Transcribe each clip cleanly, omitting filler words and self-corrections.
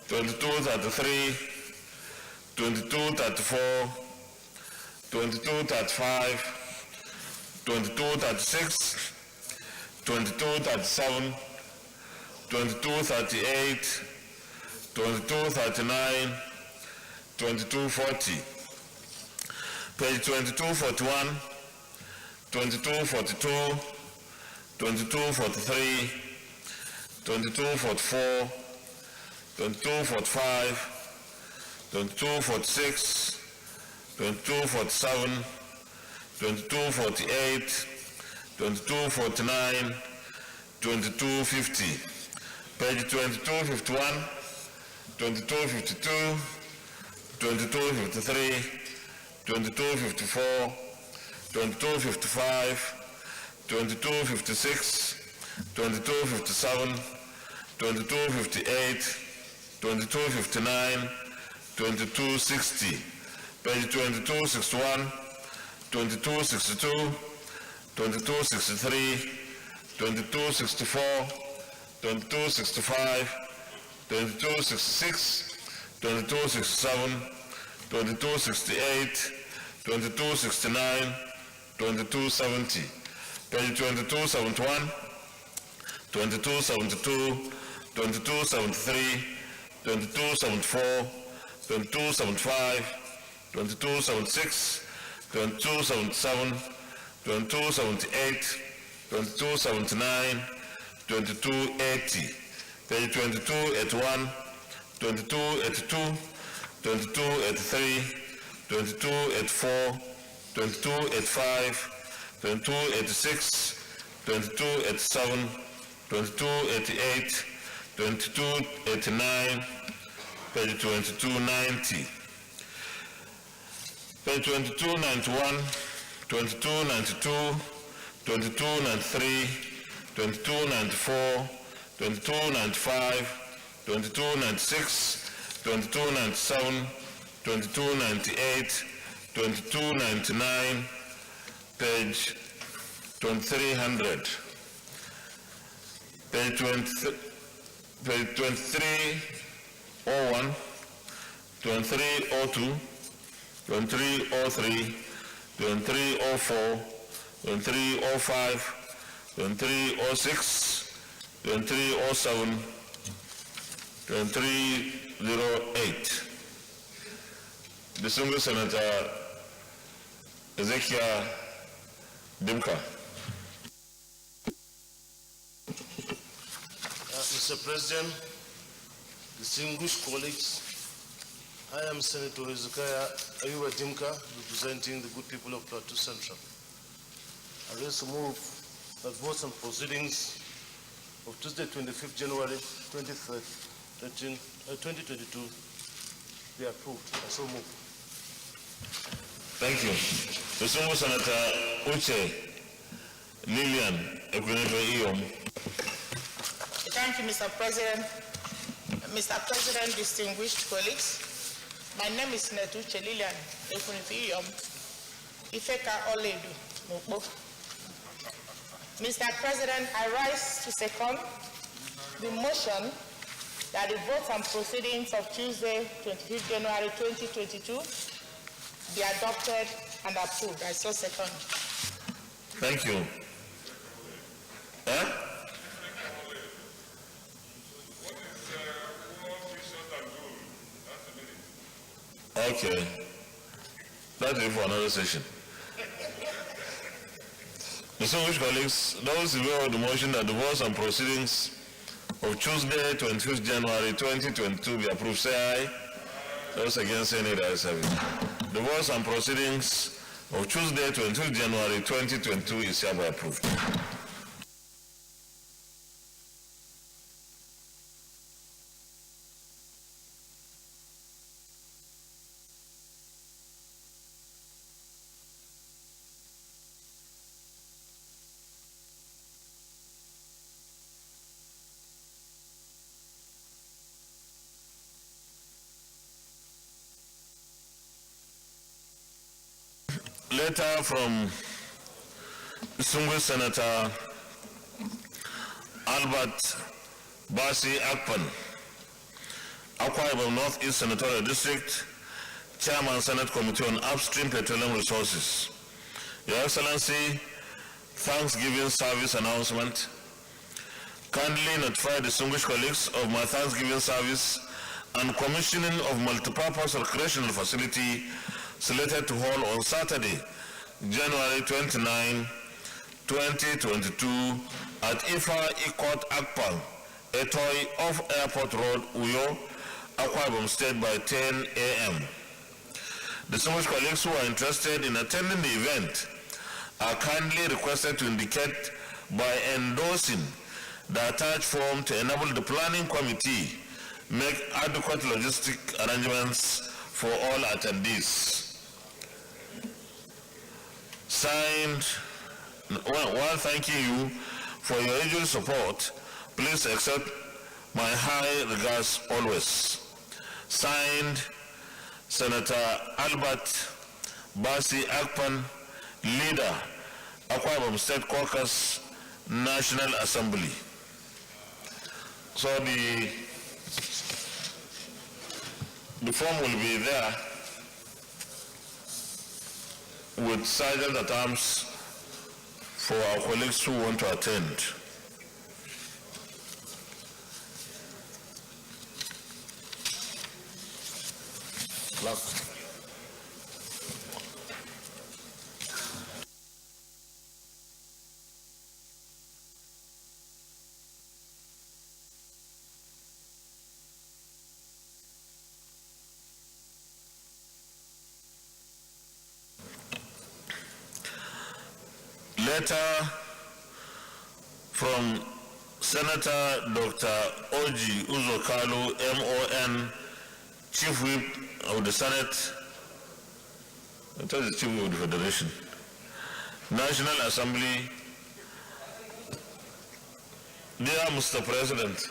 2233, 2234, 2235, 2236, 2237, 2238, 2239, 2240. Page 2241, 2242, 2243, 2244, 2245, 2246, 2247, 2248, 2249, 2250. Page 2251, 2252, 2253, 2254, 2255, 2256, 2257, 2258, 2259, 2260. Page 2261, 2262, 2263, 2264, 2265, 2266, 2267, 2268, 2269, 2270. Page 2271, 2272, 2273, 2274, 2275, 2276, 2277, 2278, 2279, 2280. Page 2281, 2282, 2283, 2284, 2285, 2286, 2287, 2288, 2289, page 2290. Page 2291, 2292, 2293, 2294, 2295, 2296, 2297, 2298, 2299, page 2300. Page 2301, 2302, 2303, 2304, 2305, 2306, 2307, 2308. Distinguished Senator Ezekiel Dimka. Mr. President, distinguished colleagues, I am Senator Ezekiel Ayuba Dimka, representing the good people of Plateau Central. I raise to move that votes and proceedings of Tuesday, 25th January 2022 be approved. I so move. Thank you. Distinguished Senator Uche Lillian Equineto. Thank you, Mr. President. Mr. President, distinguished colleagues, my name is Senator Uche Lillian Equineto Ifeka Oledu Mokbo. Mr. President, I rise to second the motion that the votes and proceedings of Tuesday, 25th January 2022 be adopted and approved. I so second. Thank you. Okay. That's it for another session. Distinguished colleagues, those who vote the motion that the votes and proceedings of Tuesday, 25th January 2022 be approved, say aye. Those against say nay, the ayes have it. The votes and proceedings of Tuesday, 25th January 2022 is hereby approved. Letter from distinguished Senator Albert Basi Akpan, Akwa Ibom Northeast Senatorial District, Chairman Senate Committee on Upstream Petroleum Resources. Your Excellency, Thanksgiving service announcement. Kindly notify distinguished colleagues of my Thanksgiving service and commissioning of multipurpose recreational facility slated to hold on Saturday, January 29, 2022 at Ifa Ikot Akpang, Etoy off Airport Road, Uyo, Akwa Ibom State by 10 a.m. Distinguished colleagues who are interested in attending the event are kindly requested to indicate by endorsing the attached form to enable the planning committee make adequate logistic arrangements for all attendees. Signed, while thanking you for your usual support, please accept my high regards always. Signed, Senator Albert Basi Akpan, Leader, Akwa Ibom State Caucus, National Assembly. So the form will be there with sergeant at arms for our colleagues who want to attend. Letter from Senator Dr. Oji Uzokalu, MON, Chief Whip of the Senate, I thought the Chief Whip of the Federation, National Assembly. Dear Mr. President,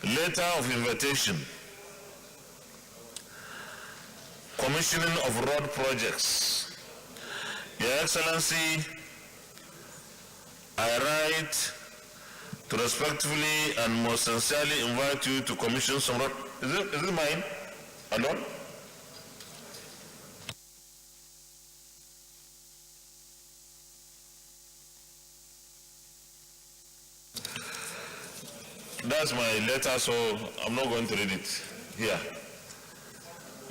letter of invitation, commissioning of road projects. Your Excellency, I write to respectfully and most sincerely invite you to commission some road. Is it mine? Alone? That's my letter, so I'm not going to read it here.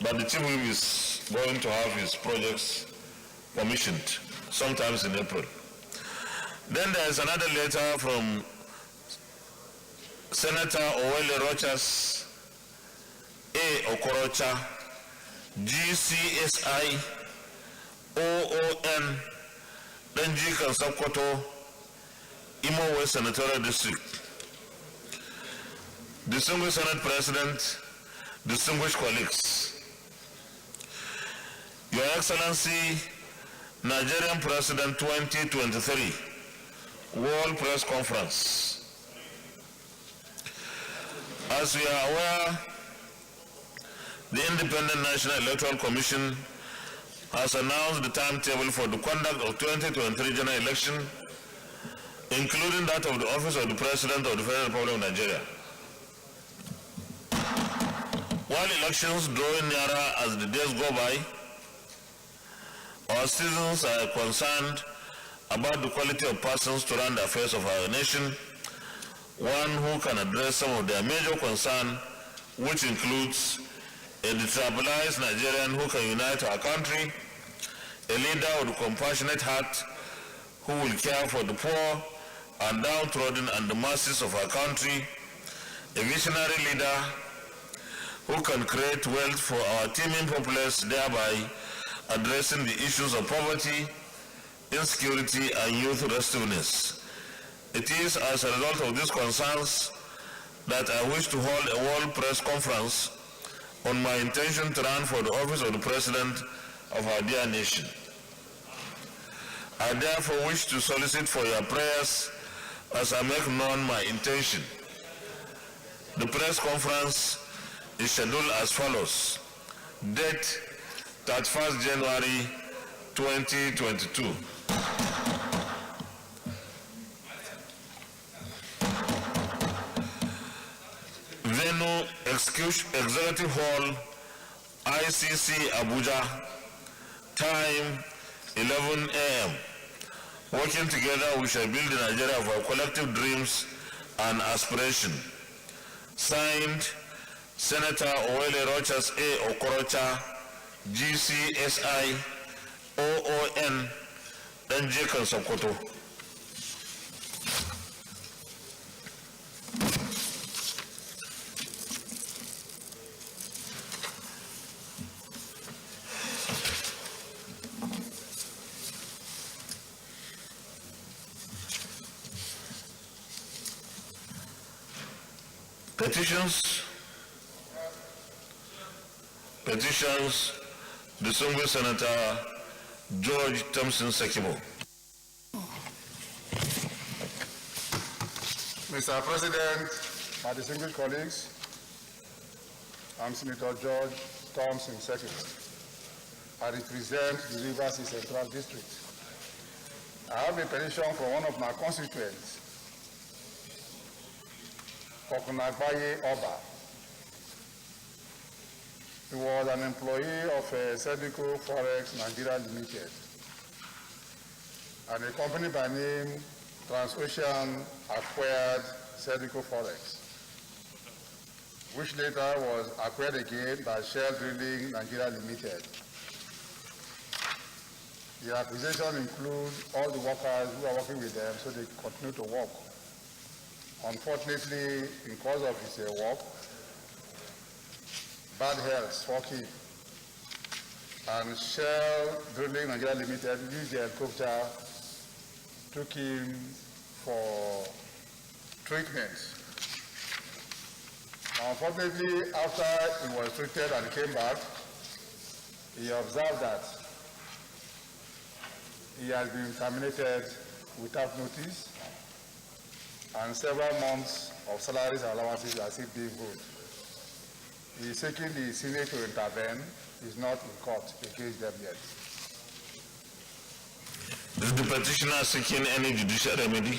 But the Chief Whip is going to have his projects commissioned sometimes in April. Then there is another letter from Senator Owele Rochas A. Okorocha, GCSI, OON, Denji Kansakwato, Imo West Senatorial District. Distinguished Senate President, distinguished colleagues, Your Excellency, Nigerian President 2023, World Press Conference. As we are aware, the Independent National Electoral Commission has announced the timetable for the conduct of 2023 general election, including that of the office of the President of the Federal Republic of Nigeria. While elections drawing nearer as the days go by, our citizens are concerned about the quality of persons to run the affairs of our nation, one who can address some of their major concerns, which includes a detribalized Nigerian who can unite our country, a leader with a compassionate heart who will care for the poor and downtrodden and the masses of our country, a visionary leader who can create wealth for our teeming populace, thereby addressing the issues of poverty, insecurity, and youth restiveness. It is as a result of these concerns that I wish to hold a World Press Conference on my intention to run for the office of the President of our dear nation. I therefore wish to solicit for your prayers as I make known my intention. The press conference is scheduled as follows. Date 31st January 2022. Venue Executive Hall, ICC Abuja. Time 11 a.m. Working together, we shall build the Nigeria of our collective dreams and aspiration. Signed, Senator Owele Rochas A. Okorocha, GCSI, OON, Danjekan Sokoto. Petitions, distinguished Senator George Thompson Sekibo. Mr. President, my distinguished colleagues, I'm Senator George Thompson Sekibo. I represent the Rivers East Central District. I have a petition from one of my constituents, Kokunagbaye Oba. He was an employee of Sedico Forex Nigeria Limited and a company by name Transocean acquired Sedico Forex, which later was acquired again by Shell Drilling Nigeria Limited. The acquisition includes all the workers who are working with them so they continue to work. Unfortunately, because of his work, bad health struck him, and Shell Drilling Nigeria Limited used the helicopter, took him for treatment. Unfortunately, after he was treated and came back, he observed that he has been terminated without notice, and several months of salaries and allowances are still being owed. He is seeking the Senate to intervene. He is not in court against them yet. Is the petitioner seeking any judicial remedy?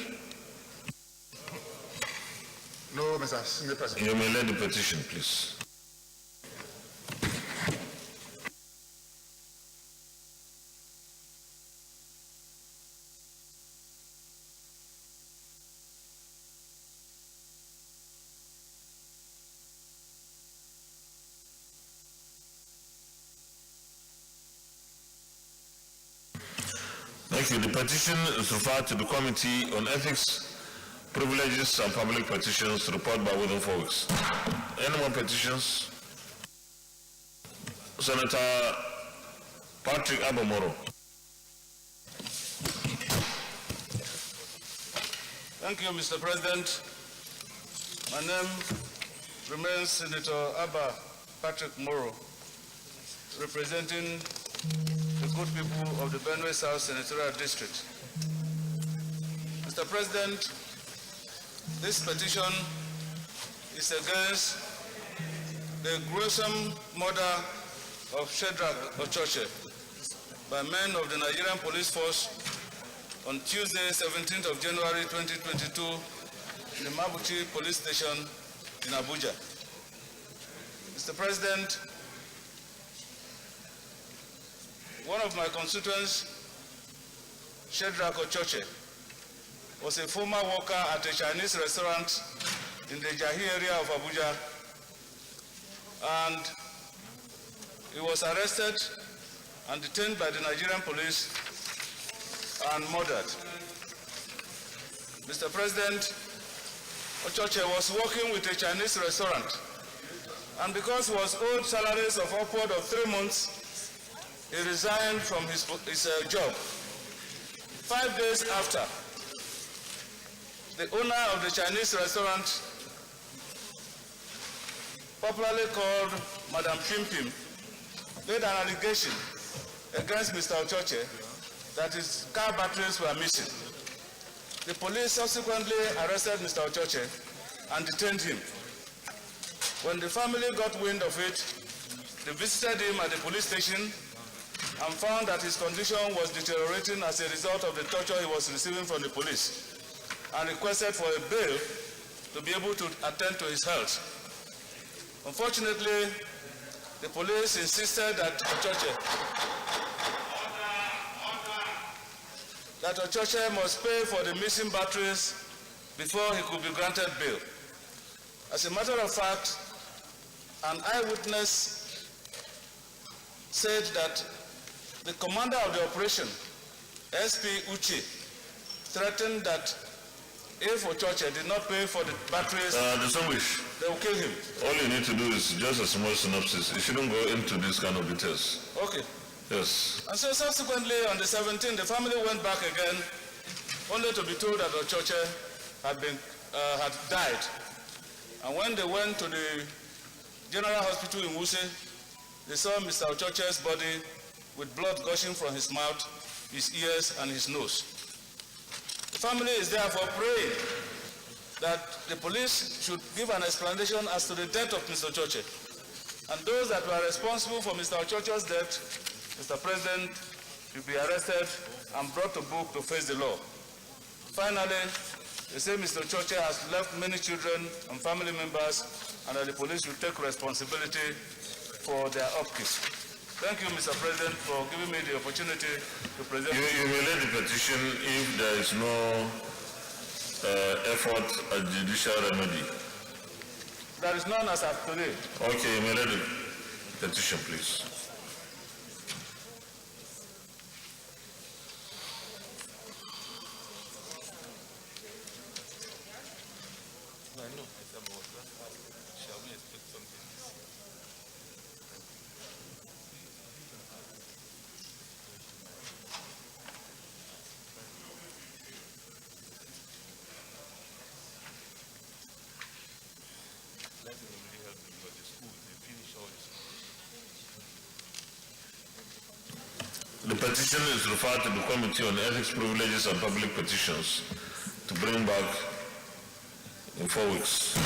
No, Mr. Senate President. You may lead the petition, please. Thank you. The petition is referred to the Committee on Ethics, Privileges and Public Petitions to report by within 4 weeks. Any more petitions? Senator Patrick Abomoro. Thank you, Mr. President. My name remains Senator Abba Patrick Moro, representing the good people of the Benue South Senatorial District. Mr. President, this petition is against the gruesome murder of Shedrack Ochoche by men of the Nigerian Police Force on Tuesday, 17th of January 2022 in the Mabuchi Police Station in Abuja. Mr. President, one of my constituents, Shedrack Ochoche, was a former worker at a Chinese restaurant in the Jahi area of Abuja, and he was arrested and detained by the Nigerian police and murdered. Mr. President, Ochoche was working with a Chinese restaurant, and because he was owed salaries of upward of 3 months, he resigned from his job. 5 days after, the owner of the Chinese restaurant, popularly called Madam Pim Pim, made an allegation against Mr. Ochoche that his car batteries were missing. The police subsequently arrested Mr. Ochoche and detained him. When the family got wind of it, they visited him at the police station and found that his condition was deteriorating as a result of the torture he was receiving from the police, and requested for a bail to be able to attend to his health. Unfortunately, the police insisted that Ochoche must pay for the missing batteries before he could be granted bail. As a matter of fact, an eyewitness said that the commander of the operation, SP Uche, threatened that if Ochoche did not pay for the batteries, they will kill him. All you need to do is just a small synopsis. You shouldn't go into this kind of details. Okay. Yes. And so subsequently, on the 17th, the family went back again, only to be told that Ochoche had died. And when they went to the General Hospital in Wuse, they saw Mr. Ochoche's body with blood gushing from his mouth, his ears, and his nose. The family is therefore praying that the police should give an explanation as to the death of Mr. Ochoche. And those that were responsible for Mr. Ochoche's death, Mr. President, should be arrested and brought to book to face the law. Finally, they say Mr. Ochoche has left many children and family members, and that the police will take responsibility for their upkeep. Thank you, Mr. President, for giving me the opportunity to present. You may lay the petition if there is no effort at judicial remedy. There is none as of today. Okay, you may lay the petition, please. The petition is referred to the Committee on Ethics, Privileges and Public Petitions to bring back in 4 weeks.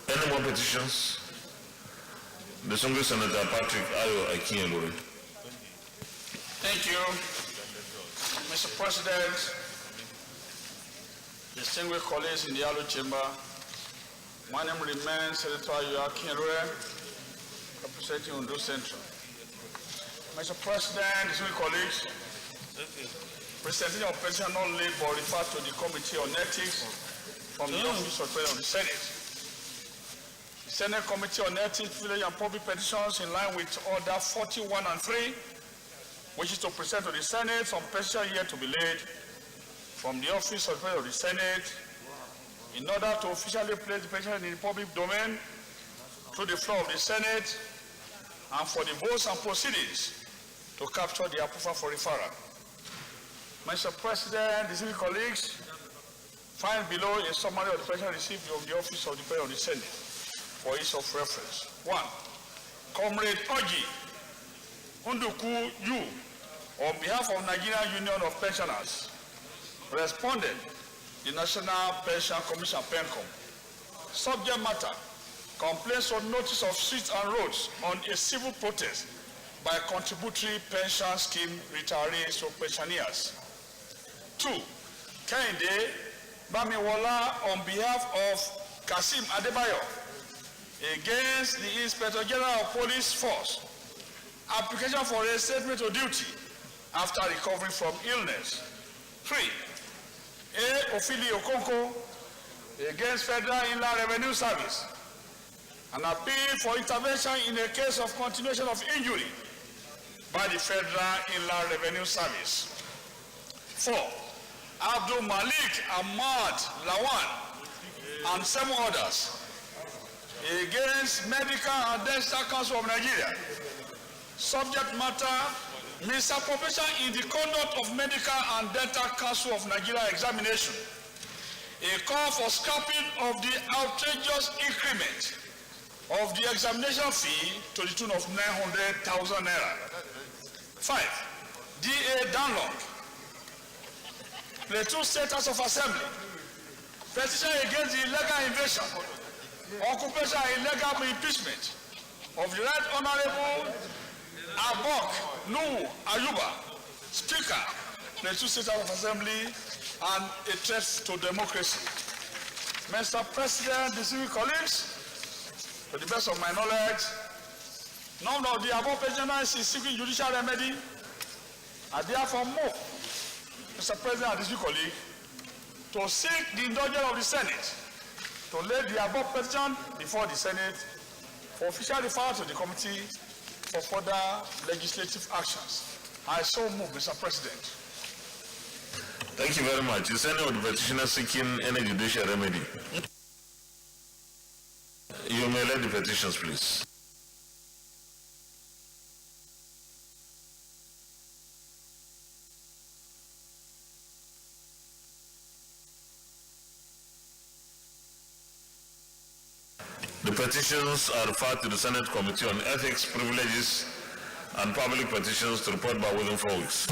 Any more petitions? The Distinguished Senator Patrick Ayo Akinyelure. Thank you, Mr. President, distinguished colleagues in the Yellow Chamber. My name remains Senator Ayo Akinyelure, representing Ondo Central. Mr. President, distinguished colleagues, presenting your petition not late but referred to the Committee on Ethics from the Office of President of the Senate. The Senate Committee on Ethics, Privilege and Public Petitions, in line with Order 41 and 3, wishes to present to the Senate some petitions yet to be laid from the Office of President of the Senate in order to officially place the petition in the public domain through the floor of the Senate and for the votes and proceedings to capture the approval for referral. Mr. President, distinguished colleagues, find below a summary of the petition received from the Office of the President of the Senate for ease of reference. 1. Comrade Oji Unduku Yu, on behalf of Nigerian Union of Pensioners, responded the National Pension Commission PENCOM. Subject matter: complaints on notice of streets and roads on a civil protest by contributory pension scheme retirees or pensioners. 2. Kehinde Bamiwola on behalf of Kasim Adebayo against the Inspector General of Police Force. Application for reinstatement of duty after recovery from illness. 3. A. Ofili Okonko against Federal Inland Revenue Service. An appeal for intervention in a case of continuation of injury by the Federal Inland Revenue Service. 4. Abdul Malik Ahmad Lawan and 7 others against Medical and Dental Council of Nigeria. Subject matter: misappropriation in the conduct of Medical and Dental Council of Nigeria examination. A call for scrapping of the outrageous increment of the examination fee to the tune of 900,000 naira. 5. D.A. Danlong, Plateau State House of Assembly, petition against the illegal invasion, occupation and illegal impeachment of the Right Honorable Abok Nuhu Ayuba, Speaker, Plateau State House of Assembly, and a threat to democracy. Mr. President, distinguished colleagues, To the best of my knowledge, none of the above petitioners is seeking judicial remedy. I therefore move, Mr. President and distinguished colleague, to seek the indulgence of the Senate to lay the above petition before the Senate for official referral to the committee for further legislative actions. I so move, Mr. President. Thank you very much. Is any of the petitioners seeking any judicial remedy? You may let the petitions, please. The petitions are referred to the Senate Committee on Ethics, Privileges, and Public Petitions to report by within 4 weeks.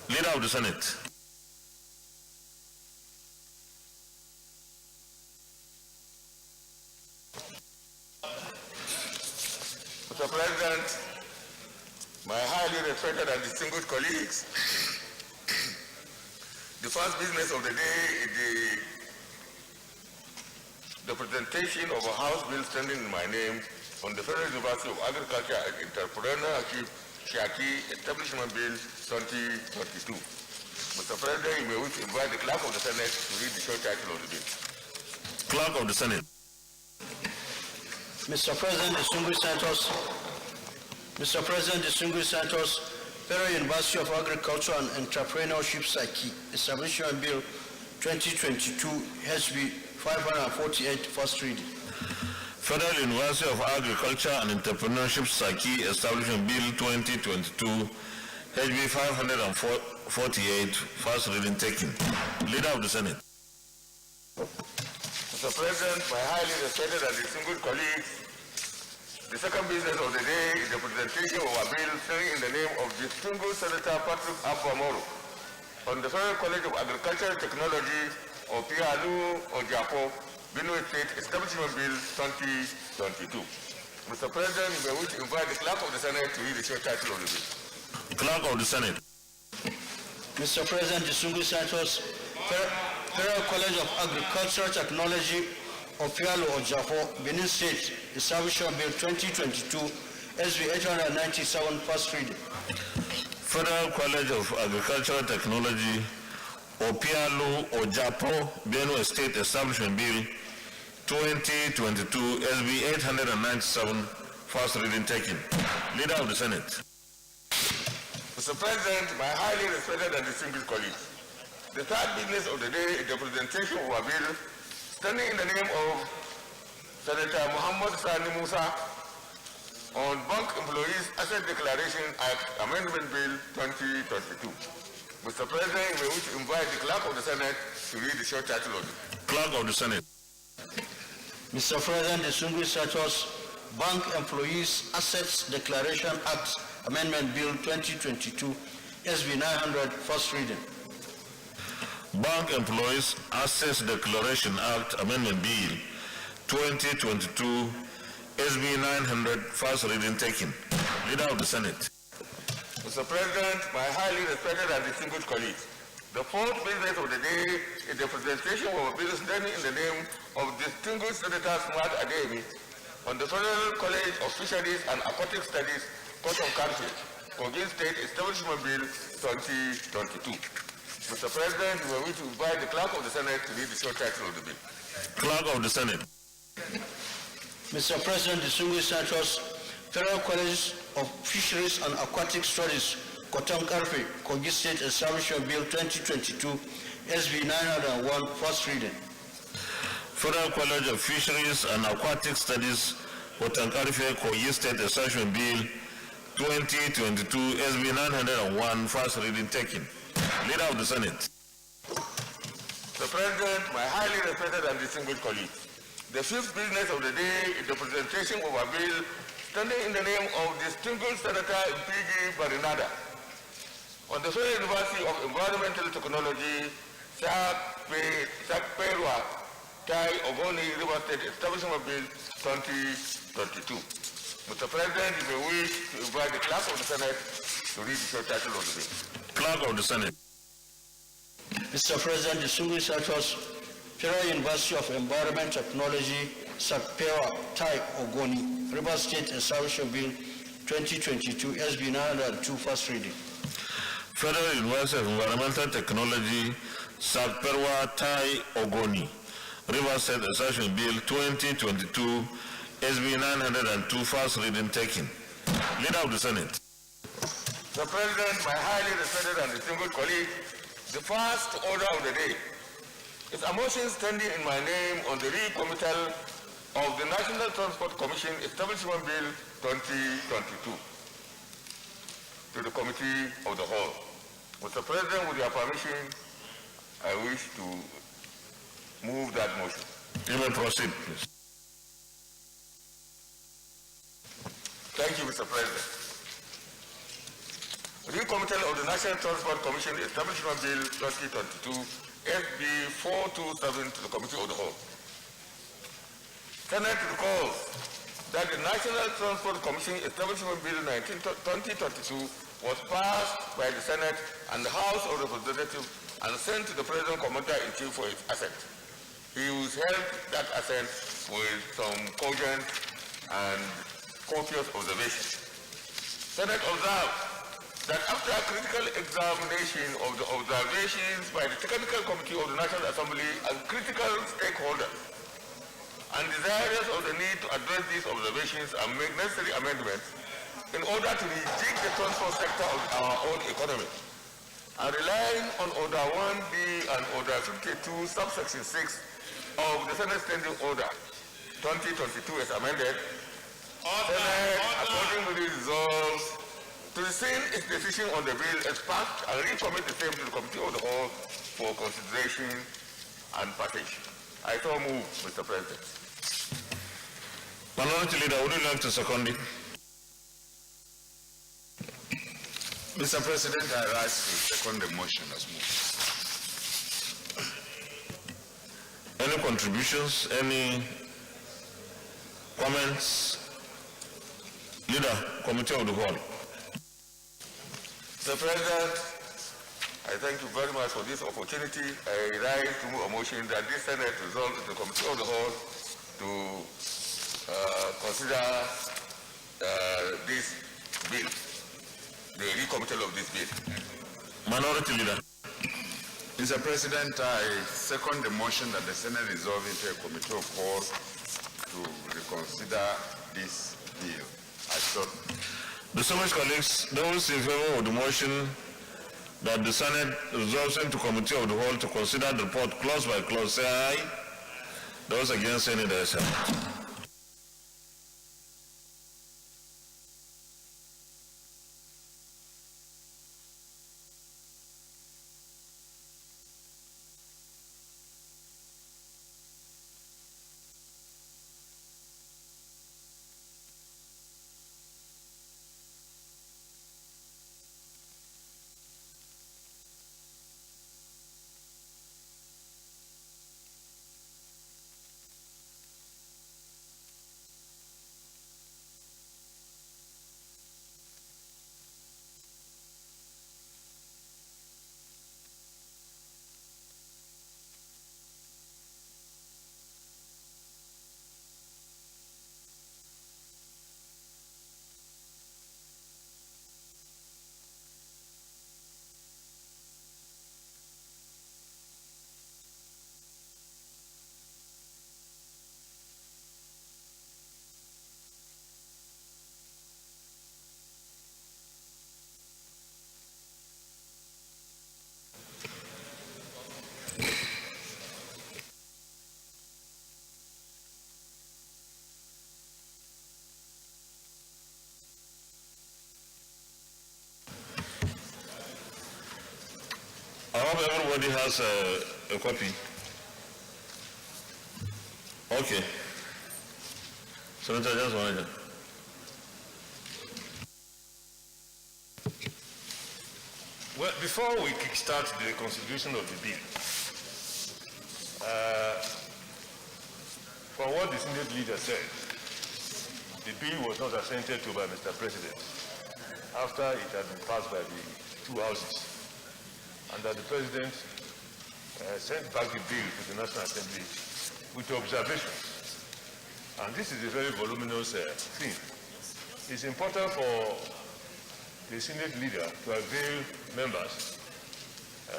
Leader of the Senate. Mr. President, my highly respected and distinguished colleagues, the first business of the day is the presentation of a House bill standing in my name on the Federal University of Agriculture and Entrepreneurship Shaki Establishment Bill 2022. Mr. President, you may wish to invite the Clerk of the Senate to read the short title of the bill. Clerk of the Senate. Mr. President, distinguished senators, Federal University of Agriculture and Entrepreneurship Shaki Establishment Bill 2022 HB 548, first reading. Federal University of Agriculture and Entrepreneurship Shaki Establishment Bill 2022, HB 548, first reading taken. Leader of the Senate. Mr. President, my highly respected and distinguished colleagues, the second business of the day is the presentation of a bill standing in the name of distinguished Senator Patrick Abamoro on the Federal College of Agricultural Technology or PRU or JAPO, Benue State Establishment Bill 2022. Mr. President, you may wish to invite the Clerk of the Senate to read the short title of the bill. Clerk of the Senate. Mr. President, distinguished senators, Federal College of Agricultural Technology or PRU or JAPO, Benin State Establishment Bill 2022, SB 897, first reading. Federal College of Agricultural Technology or PRU or JAPO, Benue State Establishment Bill 2022, SB 897, first reading taken. Leader of the Senate. Mr. President, my highly respected and distinguished colleagues, the third business of the day is the presentation of a bill standing in the name of Senator Muhammad Sani Musa on Bank Employees Asset Declaration Act Amendment Bill 2022. Mr. President, you may wish to invite the Clerk of the Senate to read the short title of it. Clerk of the Senate. Mr. President, distinguished senators, Bank Employees Assets Declaration Act Amendment Bill 2022, SB 900, first reading. Bank Employees Assets Declaration Act Amendment Bill 2022, SB 900, first reading taken. Leader of the Senate. Mr. President, my highly respected and distinguished colleagues, the fourth business of the day is the presentation of a bill standing in the name of distinguished Senator Smart Ademi on the Federal College of Fisheries and Aquatic Studies, Court of Counsel, Kogi State Establishment Bill 2022. Mr. President, we wish to invite the Clerk of the Senate to read the short title of the bill. Clerk of the Senate. Mr. President, distinguished senators, Federal College of Fisheries and Aquatic Studies, Koton Karfe, Kogi State Establishment Bill 2022, SB 901, first reading. Federal College of Fisheries and Aquatic Studies, Koton Karfe, Kogi State Establishment Bill 2022, SB 901, first reading taken. Leader of the Senate. Mr. President, my highly respected and distinguished colleagues, the fifth business of the day is the presentation of a bill standing in the name of distinguished Senator Mpigi Barinada on the Federal University of Environmental Technology, Sakperwa, Tai Ogoni River State Establishment Bill 2022. Mr. President, you may wish to invite the Clerk of the Senate to read the short title of the bill. Clerk of the Senate. Mr. President, distinguished senators, Federal University of Environment Technology, Sakpewa Tai Ogoni, River State Establishment Bill 2022, SB 902, first reading. Federal University of Environmental Technology, Sakperwa Tai Ogoni, River State Establishment Bill 2022, SB 902, first reading taken. Leader of the Senate. Mr. President, my highly respected and distinguished colleague, the first order of the day is a motion standing in my name on the recommittal of the National Transport Commission Establishment Bill 2022 to the Committee of the Whole. Mr. President, with your permission, I wish to move that motion. You may proceed, please. Thank you, Mr. President. Recommittal of the National Transport Commission Establishment Bill 2022, SB 427 to the Committee of the Whole. Senate recalls that the National Transport Commission Establishment Bill 2022 was passed by the Senate and the House of Representatives and sent to the President Commander-in-Chief for his assent. He will help that assent with some cogent and copious observations. Senate observed that after a critical examination of the observations by the Technical Committee of the National Assembly and critical stakeholders, and desirous of the need to address these observations and make necessary amendments in order to rejig the transport sector of our own economy, and relying on Order 1B and Order 52, subsection 6 of the Senate Standing Order 2022 as amended, Senate accordingly resolves to rescind its decision on the bill as passed and recommit the same to the Committee of the Whole for consideration and passage. I so move, Mr. President. Minority Leader, would you like to second it? Mr. President, I rise to second the motion as moved. Any contributions? Any comments? Leader, Committee of the Whole. Mr. President, I thank you very much for this opportunity. I rise to move a motion that this Senate resolve in the Committee of the Whole to consider this bill, the recommittal of this bill. Minority Leader. Mr. President, I second the motion that the Senate resolve into a Committee of Whole to reconsider this bill. I thought. Distinguished colleagues, those in favor of the motion that the Senate resolves into Committee of the Whole to consider the report clause by clause, say aye. Those against, say nay. I hope everybody has a copy. Okay. Senator, just one minute. Well, before we kickstart the consideration of the bill, from what the Senate leader said, the bill was not assented to by Mr. President after it had been passed by the two houses, and that the President sent back the bill to the National Assembly with observations. And this is a very voluminous thing. It's important for the Senate leader to avail members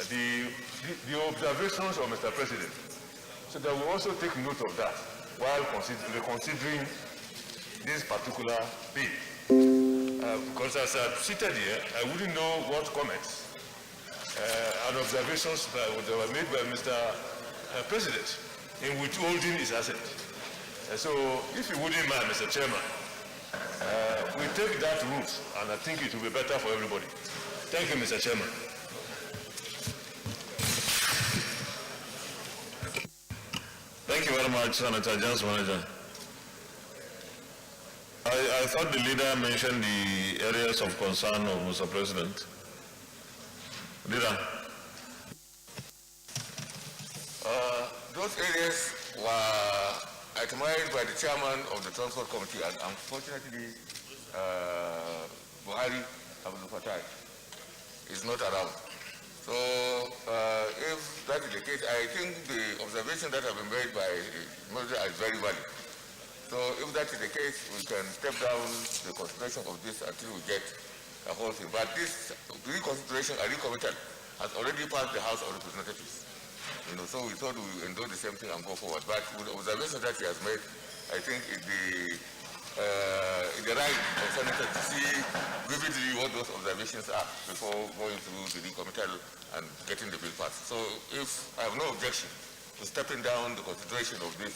the observations of Mr. President, so that we also take note of that while considering this particular bill. Because as I'm seated here, I wouldn't know what comments and observations that were made by Mr. President in withholding his assent. So if you wouldn't mind, Mr. Chairman, we take that route, and I think it will be better for everybody. Thank you, Mr. Chairman. Thank you very much, Senator James Manager. I thought the leader mentioned the areas of concern of Mr. President. Leader. Those areas were itemized by the chairman of the Transport Committee, and unfortunately, Buhari Abdul Fattah is not around. So, if that is the case, I think the observation that have been made by Manager is very valid. So, if that is the case, we can step down the consideration of this until we get a whole thing. But this reconsideration and recommittal has already passed the House of Representatives. So we thought we would endure the same thing and go forward. But with the observation that he has made, I think it's the right of Senator to see vividly what those observations are before going through the recommittal and getting the bill passed. So if I have no objection to stepping down the consideration of this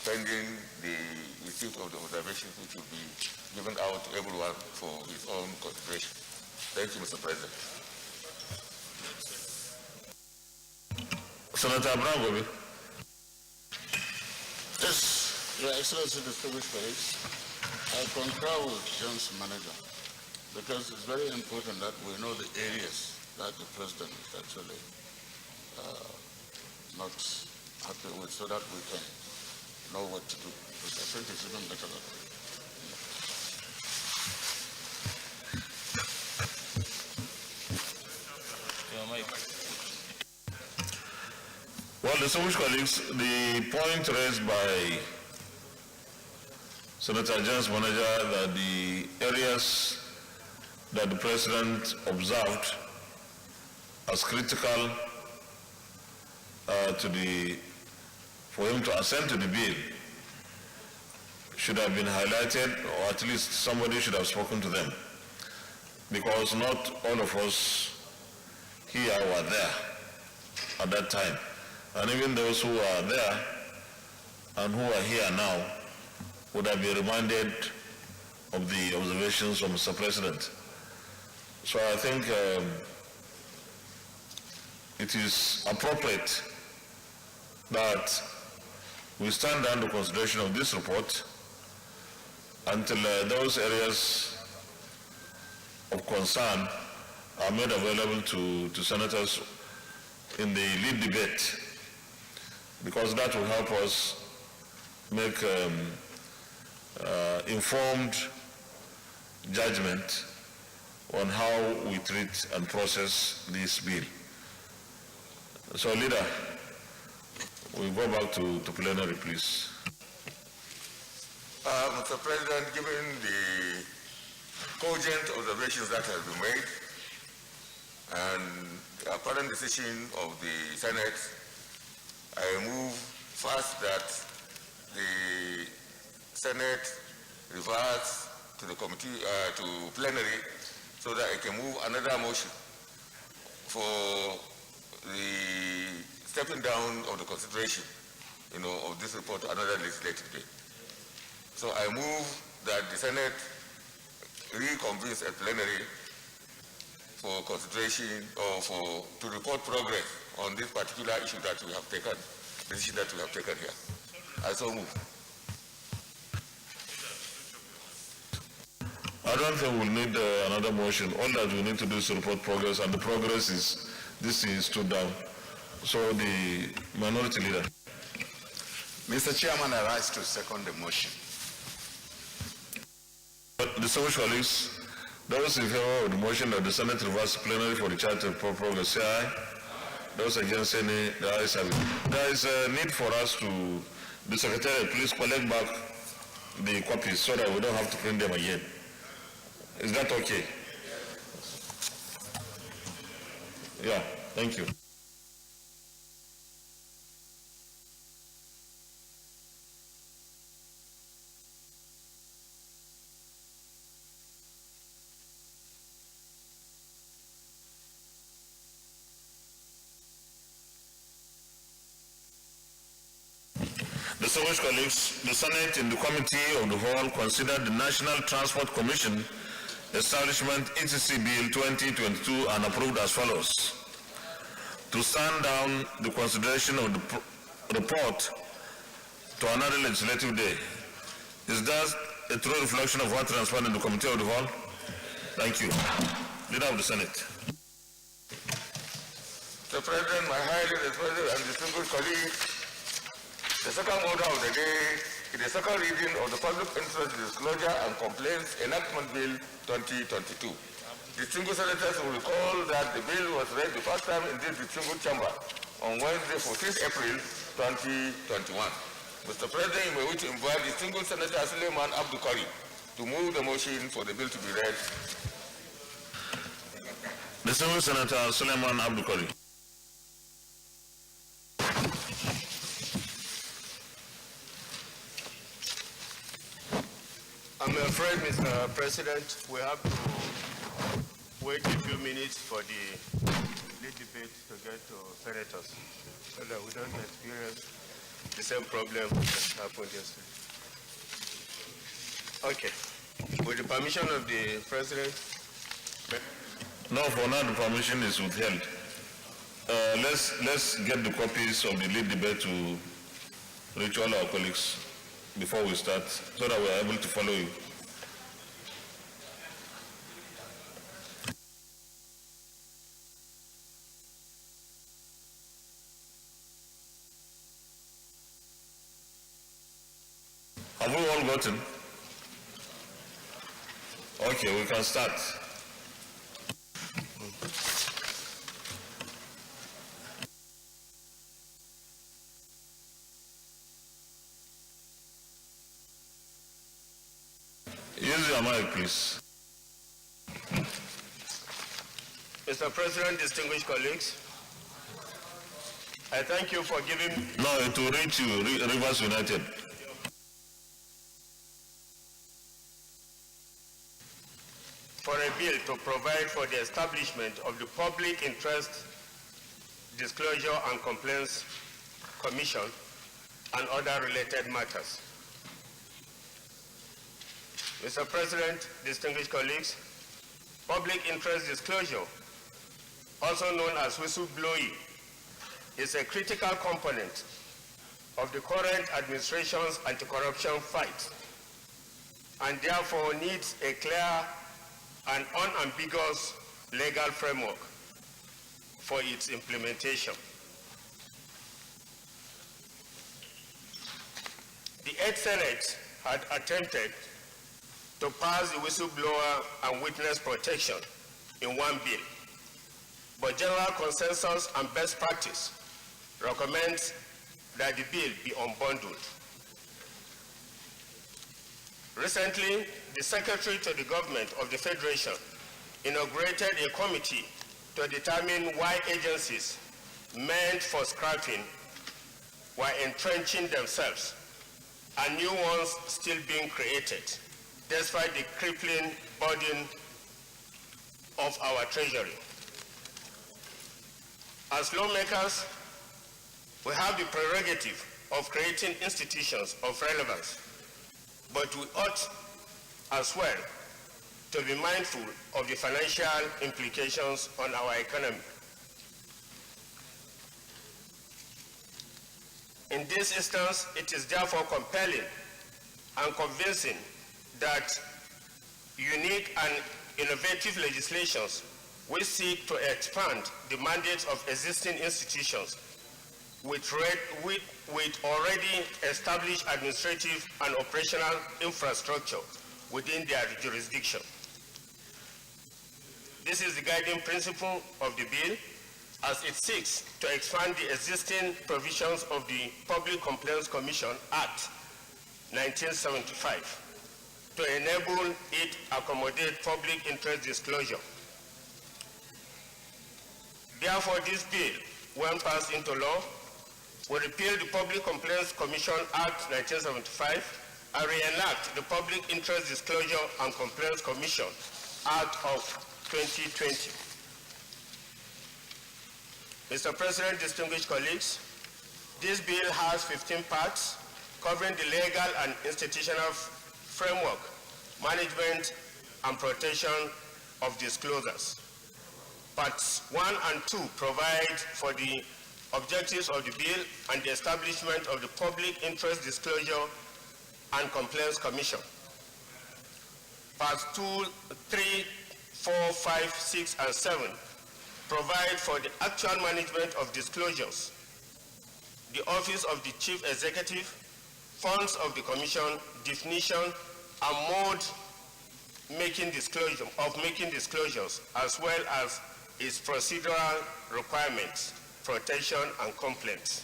pending the receipt of the observations, which will be given out to everyone for his own consideration. Thank you, Mr. President. Senator Abraham. Yes, Your Excellency, distinguished colleagues, I concur with James Manager, because it's very important that we know the areas that the President is actually not happy with, so that we can know what to do. Because I think it's even better that way. Well, distinguished colleagues, the point raised by Senator James Manager that the areas that the President observed as critical for him to assent to the bill should have been highlighted, or at least somebody should have spoken to them, because not all of us here were there at that time. And even those who are there and who are here now would have been reminded of the observations of Mr. President. So I think it is appropriate that we stand down the consideration of this report until those areas of concern are made available to senators in the lead debate, because that will help us make informed judgment on how we treat and process this bill. So, Leader, we'll go back to plenary, please. Mr. President, given the cogent observations that have been made and the apparent decision of the Senate, I move first that the Senate reverts to the committee, to plenary, so that I can move another motion for the stepping down of the consideration, of this report to another legislative day. So I move that the Senate reconvenes at plenary for consideration or to report progress on this particular issue that we have taken, decision that we have taken here. I so move. I don't think we'll need another motion. All that we need to do is to report progress, and the progress is this is stood down. So the minority leader. Mr. Chairman, I rise to second the motion. Distinguished colleagues, those in favor of the motion that the Senate reverse plenary for the charter of progress, say aye. Those against, say nay. The ayes have it. There is a need for us to, the Secretary, please collect back the copies so that we don't have to print them again. Is that okay? Yeah, thank you. Distinguished colleagues, the Senate in the Committee of the Whole considered the National Transport Commission Establishment ETC Bill 2022 and approved as follows. To stand down the consideration of the report to another legislative day. Is that a true reflection of what transpired in the Committee of the Whole? Thank you. Leader of the Senate. Mr. President, my highly respected and distinguished colleagues, the second order of the day is the second reading of the Public Interest Disclosure and Complaints Enactment Bill 2022. Distinguished senators will recall that the bill was read the first time in this distinguished chamber on Wednesday, 14th April 2021. Mr. President, you may wish to invite distinguished Senator Suleiman Abdukari to move the motion for the bill to be read. Distinguished Senator Suleiman Abdukari. I'm afraid, Mr. President, we have to wait a few minutes for the lead debate to get to senators so that we don't experience the same problem that happened yesterday. Okay. With the permission of the President. No, for now the permission is withheld. Let's get the copies of the lead debate to reach all our colleagues before we start, so that we are able to follow you. Have we all gotten? Okay, we can start. Use your mic, please. Mr. President, distinguished colleagues, I thank you for giving... No, it will reach you, Rivers United. For a bill to provide for the establishment of the Public Interest Disclosure and Complaints Commission and other related matters. Mr. President, distinguished colleagues, public interest disclosure, also known as whistleblowing, is a critical component of the current administration's anti-corruption fight, and therefore needs a clear and unambiguous legal framework for its implementation. The 8th Senate had attempted to pass the whistleblower and witness protection in one bill, but general consensus and best practice recommends that the bill be unbundled. Recently, the Secretary to the Government of the Federation inaugurated a committee to determine why agencies meant for scrapping were entrenching themselves and new ones still being created, despite the crippling burden of our treasury. As lawmakers, we have the prerogative of creating institutions of relevance, but we ought as well to be mindful of the financial implications on our economy. In this instance, it is therefore compelling and convincing that unique and innovative legislations which seek to expand the mandates of existing institutions with already established administrative and operational infrastructure within their jurisdiction. This is the guiding principle of the bill, as it seeks to expand the existing provisions of the Public Complaints Commission Act 1975 to enable it accommodate public interest disclosure. Therefore, this bill, when passed into law, will repeal the Public Complaints Commission Act 1975 and reenact the Public Interest Disclosure and Complaints Commission Act of 2020. Mr. President, distinguished colleagues, this bill has 15 parts covering the legal and institutional framework, management, and protection of disclosures. Parts 1 and 2 provide for the objectives of the bill and the establishment of the Public Interest Disclosure and Complaints Commission. Parts 2, 3, 4, 5, 6, and 7 provide for the actual management of disclosures, the Office of the Chief Executive, funds of the Commission, definition, and mode making disclosures, as well as its procedural requirements, protection, and complaints.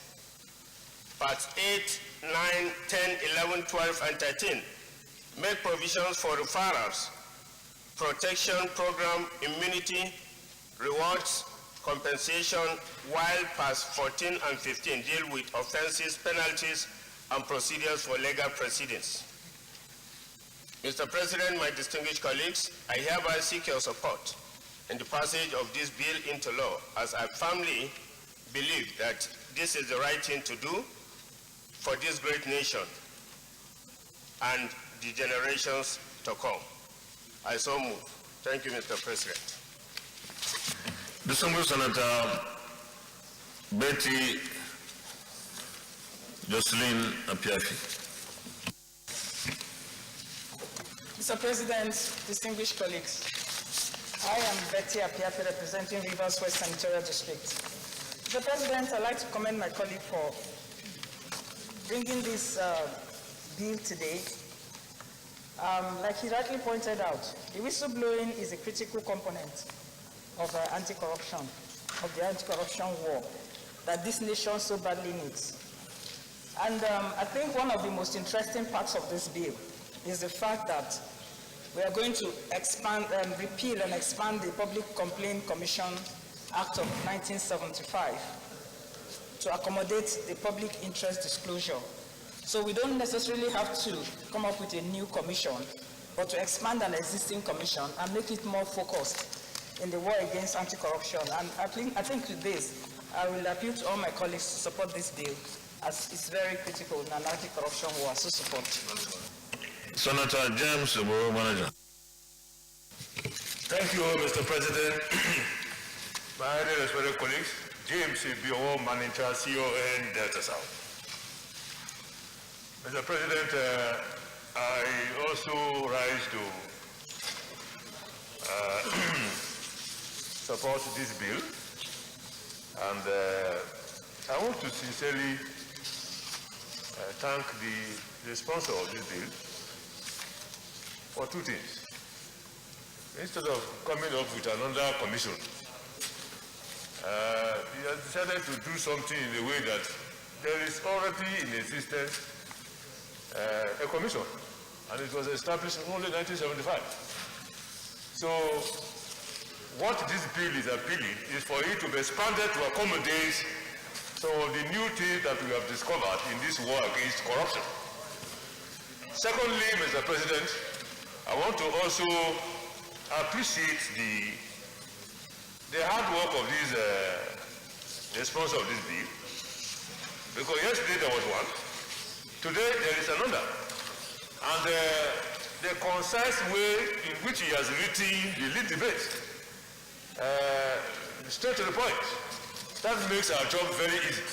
Parts 8, 9, 10, 11, 12, and 13 make provisions for referrals, protection program, immunity, rewards, compensation, while parts 14 and 15 deal with offenses, penalties, and procedures for legal proceedings. Mr. President, my distinguished colleagues, I hereby seek your support in the passage of this bill into law, as I firmly believe that this is the right thing to do for this great nation and the generations to come. I so move. Thank you, Mr. President. Distinguished Senator Betty Jocelyn Apiafi. Mr. President, distinguished colleagues, I am Betty Apiafi, representing Rivers West Senatorial District. Mr. President, I'd like to commend my colleague for bringing this bill today. Like he rightly pointed out, the whistleblowing is a critical component of the anti-corruption war that this nation so badly needs. And I think one of the most interesting parts of this bill is the fact that we are going to expand, repeal and expand the Public Complaint Commission Act of 1975 to accommodate the public interest disclosure. So we don't necessarily have to come up with a new commission, but to expand an existing commission and make it more focused in the war against anti-corruption. And I think with this, I will appeal to all my colleagues to support this bill, as it's very critical in an anti-corruption war. So support. Senator James Oboro, Manager. Thank you, Mr. President. My respected colleagues, James Oboro, Manager, CON Delta South. Mr. President, I also rise to support this bill, and I want to sincerely thank the sponsor of this bill for two things. Instead of coming up with another commission, he has decided to do something in a way that there is already in existence a commission, and it was established in only 1975. So what this bill is appealing is for it to be expanded to accommodate some of the new things that we have discovered in this war against corruption. Secondly, Mr. President, I want to also appreciate the hard work of the sponsor of this bill, because yesterday there was one, today there is another, and the concise way in which he has written the lead debate, straight to the point, that makes our job very easy.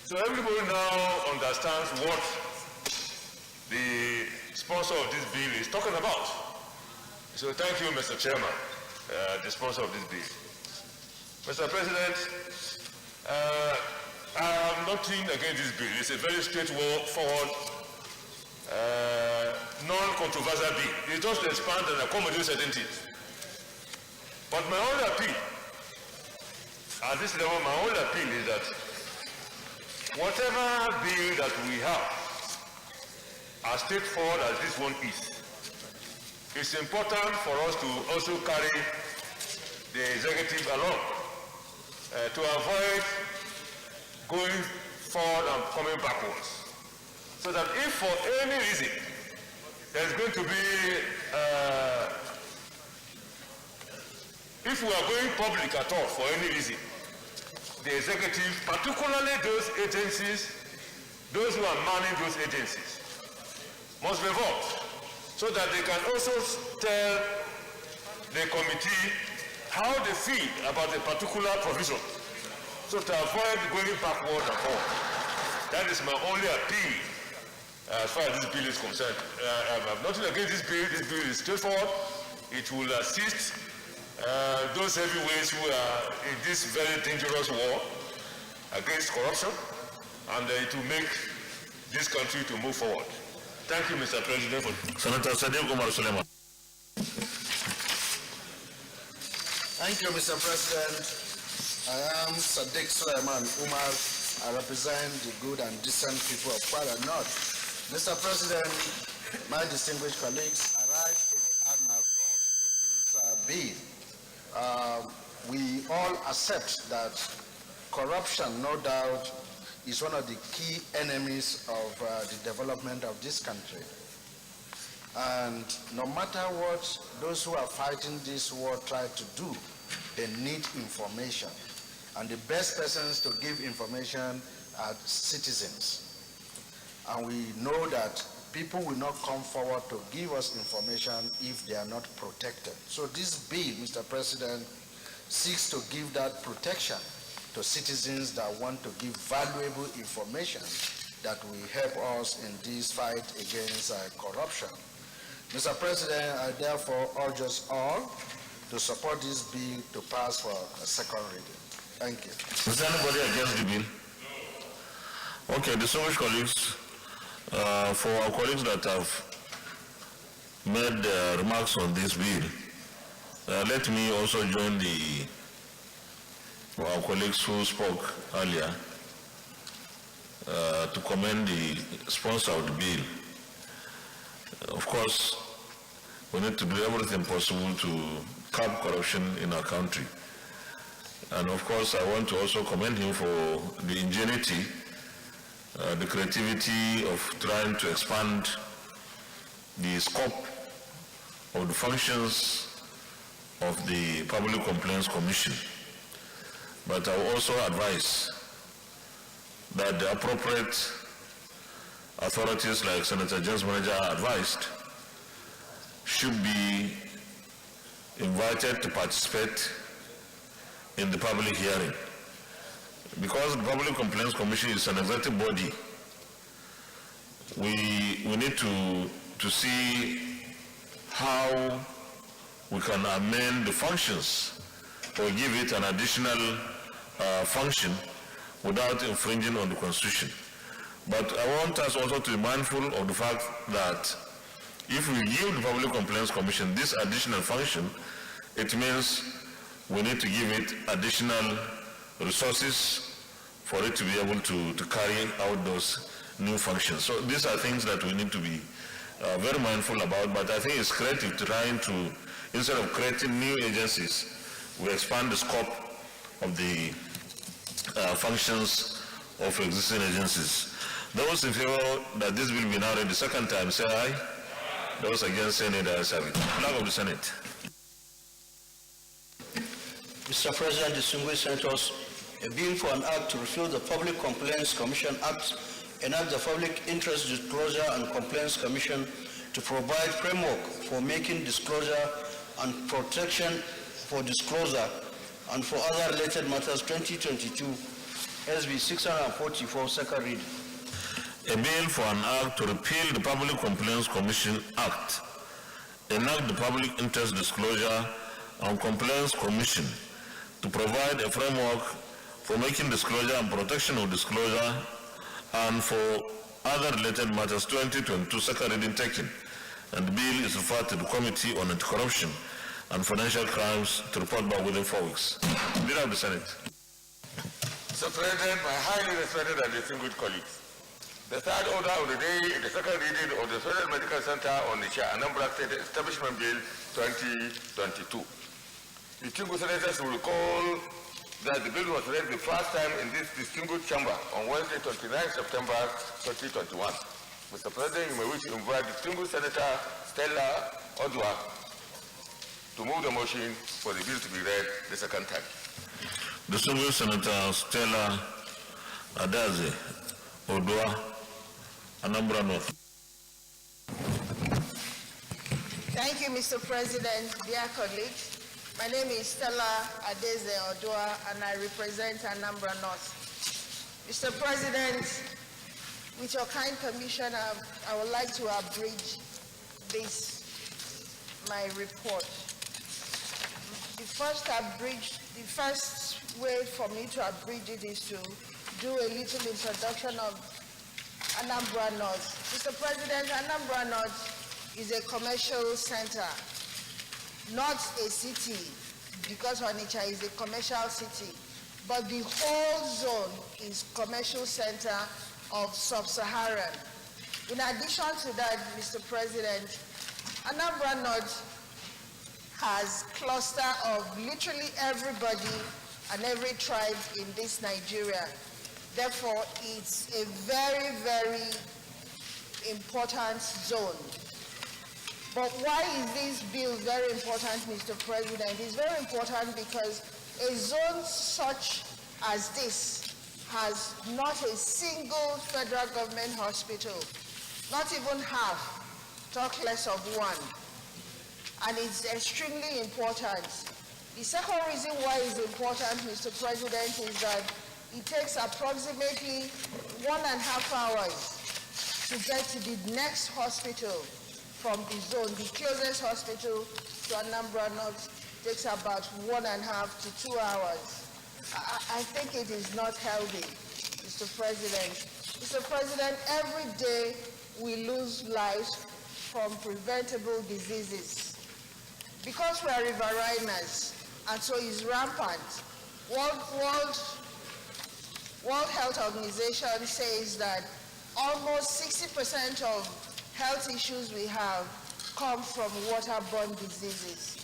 So everybody now understands what the sponsor of this bill is talking about. So thank you, Mr. Chairman, the sponsor of this bill. Mr. President, I am nothing against this bill. It's a very straightforward, non-controversial bill. It just expands and accommodates certain things. But my only appeal, at this level, my only appeal is that whatever bill that we have as straightforward as this one is, it's important for us to also carry the executive along to avoid going forward and coming backwards. So that if for any reason there's going to be, if we are going public at all for any reason, the executive, particularly those agencies, those who are manning those agencies, must be involved so that they can also tell the committee how they feel about a particular provision, so to avoid going backward and forward. That is my only appeal as far as this bill is concerned. I have nothing against this bill. This bill is straightforward. It will assist those heavyweights who are in this very dangerous war against corruption, and it will make this country to move forward. Thank you, Mr. President. Senator Sadiq Umar Suleiman. Thank you, Mr. President. I am Sadiq Suleiman Umar. I represent the good and decent people of Kwara North. Mr. President, my distinguished colleagues, I rise to add my voice to this bill. We all accept that corruption, no doubt, is one of the key enemies of the development of this country. And no matter what those who are fighting this war try to do, they need information. And the best persons to give information are citizens. And we know that people will not come forward to give us information if they are not protected. So this bill, Mr. President, seeks to give that protection to citizens that want to give valuable information that will help us in this fight against corruption. Mr. President, I therefore urge us all to support this bill to pass for a second reading. Thank you. Is there anybody against the bill? Okay, distinguished colleagues, for our colleagues that have made remarks on this bill, let me also join our colleagues who spoke earlier to commend the sponsor of the bill. Of course, we need to do everything possible to curb corruption in our country. And of course, I want to also commend him for the ingenuity, the creativity of trying to expand the scope of the functions of the Public Complaints Commission. But I will also advise that the appropriate authorities like Senator James Manager advised should be invited to participate in the public hearing. Because the Public Complaints Commission is an executive body, we need to see how we can amend the functions or give it an additional function without infringing on the Constitution. But I want us also to be mindful of the fact that if we give the Public Complaints Commission this additional function, it means we need to give it additional resources for it to be able to carry out those new functions. So these are things that we need to be very mindful about, but I think it's creative trying to, instead of creating new agencies, we expand the scope of the functions of existing agencies. Those in favor that this will be now read the second time, say aye. Those against, say nay. The ayes have it. Flag of the Senate. Mr. President, distinguished senators, a bill for an act to repeal the Public Complaints Commission Act, enact the Public Interest Disclosure and Complaints Commission to provide framework for making disclosure and protection for disclosure and for other related matters 2022, SB 644, second reading. A bill for an act to repeal the Public Complaints Commission Act, enact the Public Interest Disclosure and Complaints Commission to provide a framework for making disclosure and protection of disclosure and for other related matters 2022, second reading taken. And the bill is referred to the Committee on Anti-Corruption and Financial Crimes to report back within 4 weeks. Leader of the Senate. Mr. President, my highly respected and distinguished colleagues, The third order of the day is the second reading of the Federal Medical Center on the Anambra State Establishment Bill 2022. Distinguished senators will recall that the bill was read the first time in this distinguished chamber on Wednesday, 29 September 2021. Mr. President, you may wish to invite distinguished Senator Stella Odwa to move the motion for the bill to be read the second time. Distinguished Senator Stella Adaze Odwa, Anambra North. Thank you, Mr. President, dear colleagues. My name is Stella Adeze Odwa, and I represent Anambra North. Mr. President, with your kind permission, I would like to abridge my report. The first way for me to abridge it is to do a little introduction of Anambra North. Mr. President, Anambra North is a commercial center, not a city, because Onitsha is a commercial city, but the whole zone is commercial center of sub-Saharan. In addition to that, Mr. President, Anambra North has a cluster of literally everybody and every tribe in this Nigeria. Therefore, it's a very, very important zone. But why is this bill very important, Mr. President? It's very important because a zone such as this has not a single federal government hospital, not even half, talk less of one. And it's extremely important. The second reason why it's important, Mr. President, is that it takes approximately 1.5 hours to get to the next hospital from the zone. The closest hospital to Anambra North takes about 1.5 to 2 hours. I think it is not healthy, Mr. President. Mr. President, every day we lose lives from preventable diseases. Because we are riverines, and so is rampant. World Health Organization says that almost 60% of health issues we have come from waterborne diseases.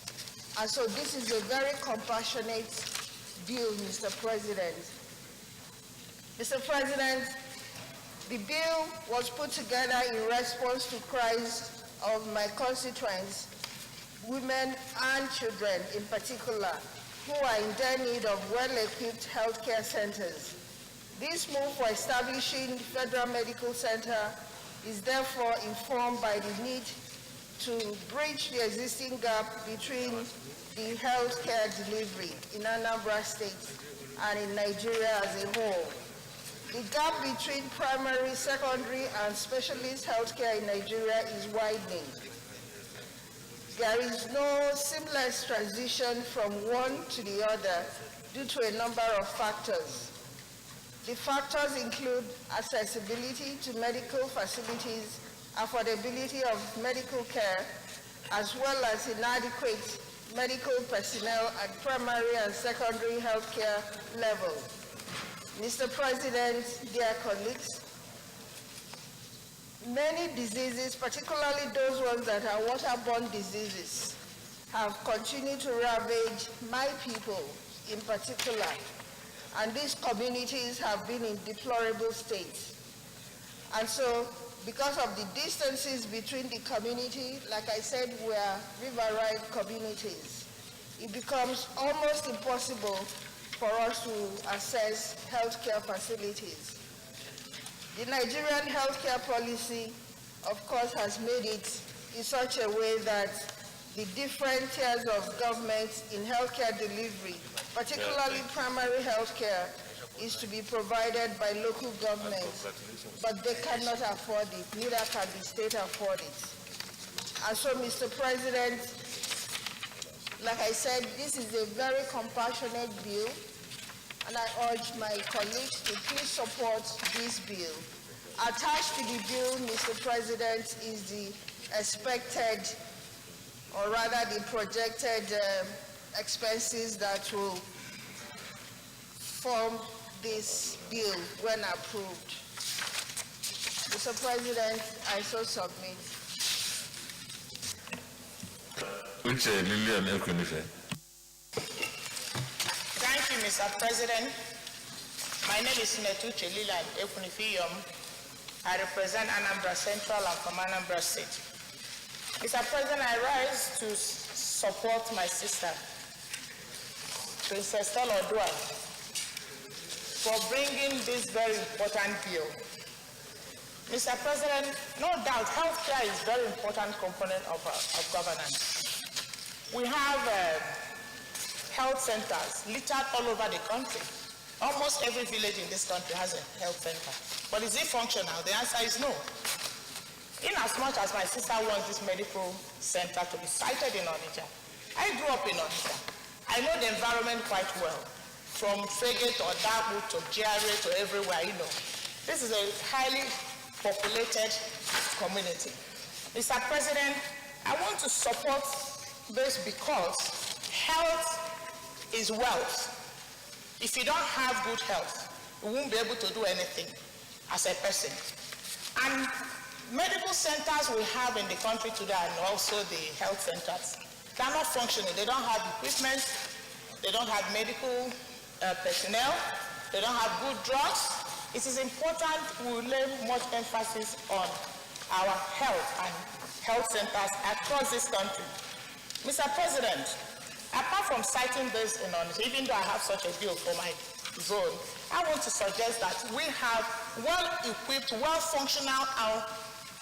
And so this is a very compassionate bill, Mr. President. Mr. President, the bill was put together in response to cries of my constituents, women and children in particular, who are in dire need of well-equipped healthcare centers. This move for establishing the Federal Medical Center is therefore informed by the need to bridge the existing gap between the healthcare delivery in Anambra State and in Nigeria as a whole. The gap between primary, secondary, and specialist healthcare in Nigeria is widening. There is no seamless transition from one to the other due to a number of factors. The factors include accessibility to medical facilities, affordability of medical care, as well as inadequate medical personnel at primary and secondary healthcare level. Mr. President, dear colleagues, many diseases, particularly those ones that are waterborne diseases, have continued to ravage my people in particular, and these communities have been in deplorable states. And so, because of the distances between the community, like I said, we are riverine communities, it becomes almost impossible for us to access healthcare facilities. The Nigerian healthcare policy, of course, has made it in such a way that the different tiers of government in healthcare delivery, particularly primary healthcare, is to be provided by local governments, but they cannot afford it, neither can the state afford it. And so, Mr. President, like I said, this is a very compassionate bill, and I urge my colleagues to please support this bill. Attached to the bill, Mr. President, is the expected, or rather the projected expenses that will form this bill when approved. Mr. President, I so submit. Lillian Ekunife. Thank you, Mr. President. My name is Senator Lillian Ekunife. I represent Anambra Central and from Anambra State. Mr. President, I rise to support my sister, Princess Stella Odua, for bringing this very important bill. Mr. President, no doubt healthcare is a very important component of governance. We have health centers littered all over the country. Almost every village in this country has a health center. But is it functional? The answer is no. In as much as my sister wants this medical center to be sited in Onitsha, I grew up in Onitsha. I know the environment quite well, from Fege to Odabu to GRA to everywhere, you know. This is a highly populated community. Mr. President, I want to support this because health is wealth. If you don't have good health, you won't be able to do anything as a person. And medical centers we have in the country today and also the health centers, they're not functioning. They don't have equipment, they don't have medical personnel, they don't have good drugs. It is important we lay much emphasis on our health and health centers across this country. Mr. President, apart from citing this in on, even though I have such a bill for my zone, I want to suggest that we have well-equipped, well-functional, and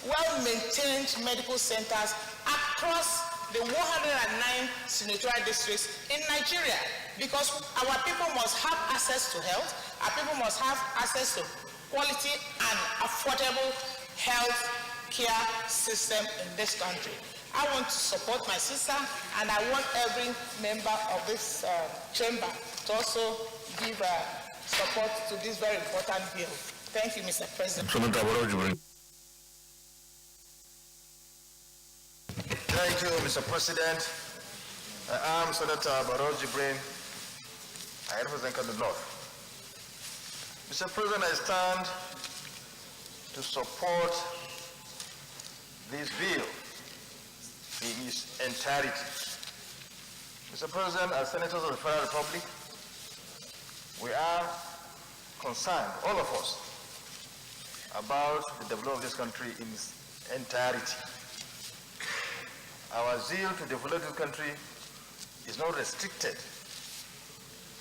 well-maintained medical centers across the 109 senatorial districts in Nigeria, because our people must have access to health, our people must have access to quality and affordable health care system in this country. I want to support my sister, and I want every member of this chamber to also give support to this very important bill. Thank you, Mr. President. Thank you, Mr. President. I am Senator Barrow Jibrin. I represent the North. Mr. President, I stand to support this bill in its entirety. Mr. President, as Senators of the Federal Republic, we are concerned, all of us, about the development of this country in its entirety. Our zeal to develop this country is not restricted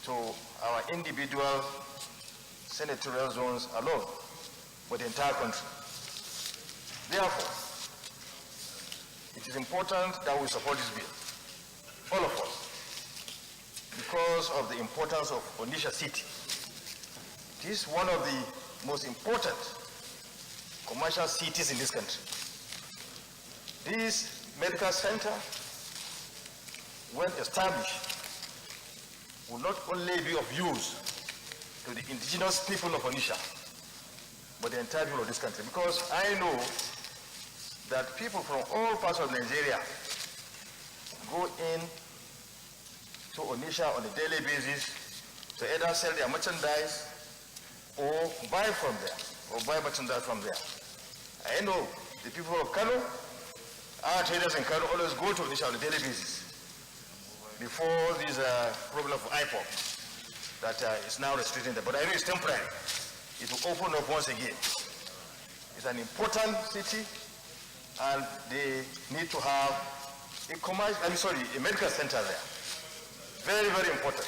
to our individual senatorial zones alone, but the entire country. Therefore, it is important that we support this bill, all of us, because of the importance of Onitsha City. It is one of the most important commercial cities in this country. This medical center, when established, will not only be of use to the indigenous people of Onitsha, but the entire people of this country. Because I know that people from all parts of Nigeria go in to Onitsha on a daily basis to either sell their merchandise or buy from there, or buy merchandise from there. I know the people of Kano, our traders in Kano always go to Onitsha on a daily basis before this problem of IPOP that is now restricting them. But I know it's temporary. It will open up once again. It's an important city, and they need to have a medical center there. Very, very important.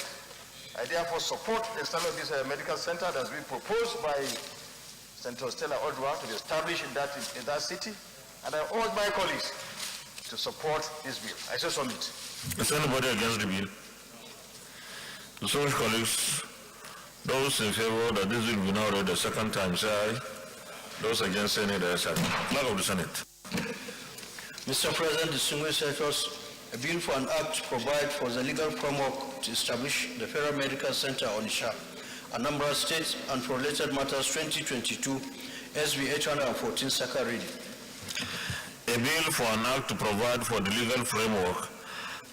I therefore support the establishment of this medical center that has been proposed by Senator Stella Odua to be established in that city, and I urge my colleagues to support this bill. I so submit. Is anybody against the bill? Distinguished colleagues, those in favor that this bill be now read the second time, say aye. Those against, say nay. The ayes have it. Clerk of the Senate. Mr. President, distinguished senators, a bill for an act to provide for the legal framework to establish the Federal Medical Center Onitsha, Anambra State, and for related matters 2022, SB 814, second reading. A bill for an act to provide for the legal framework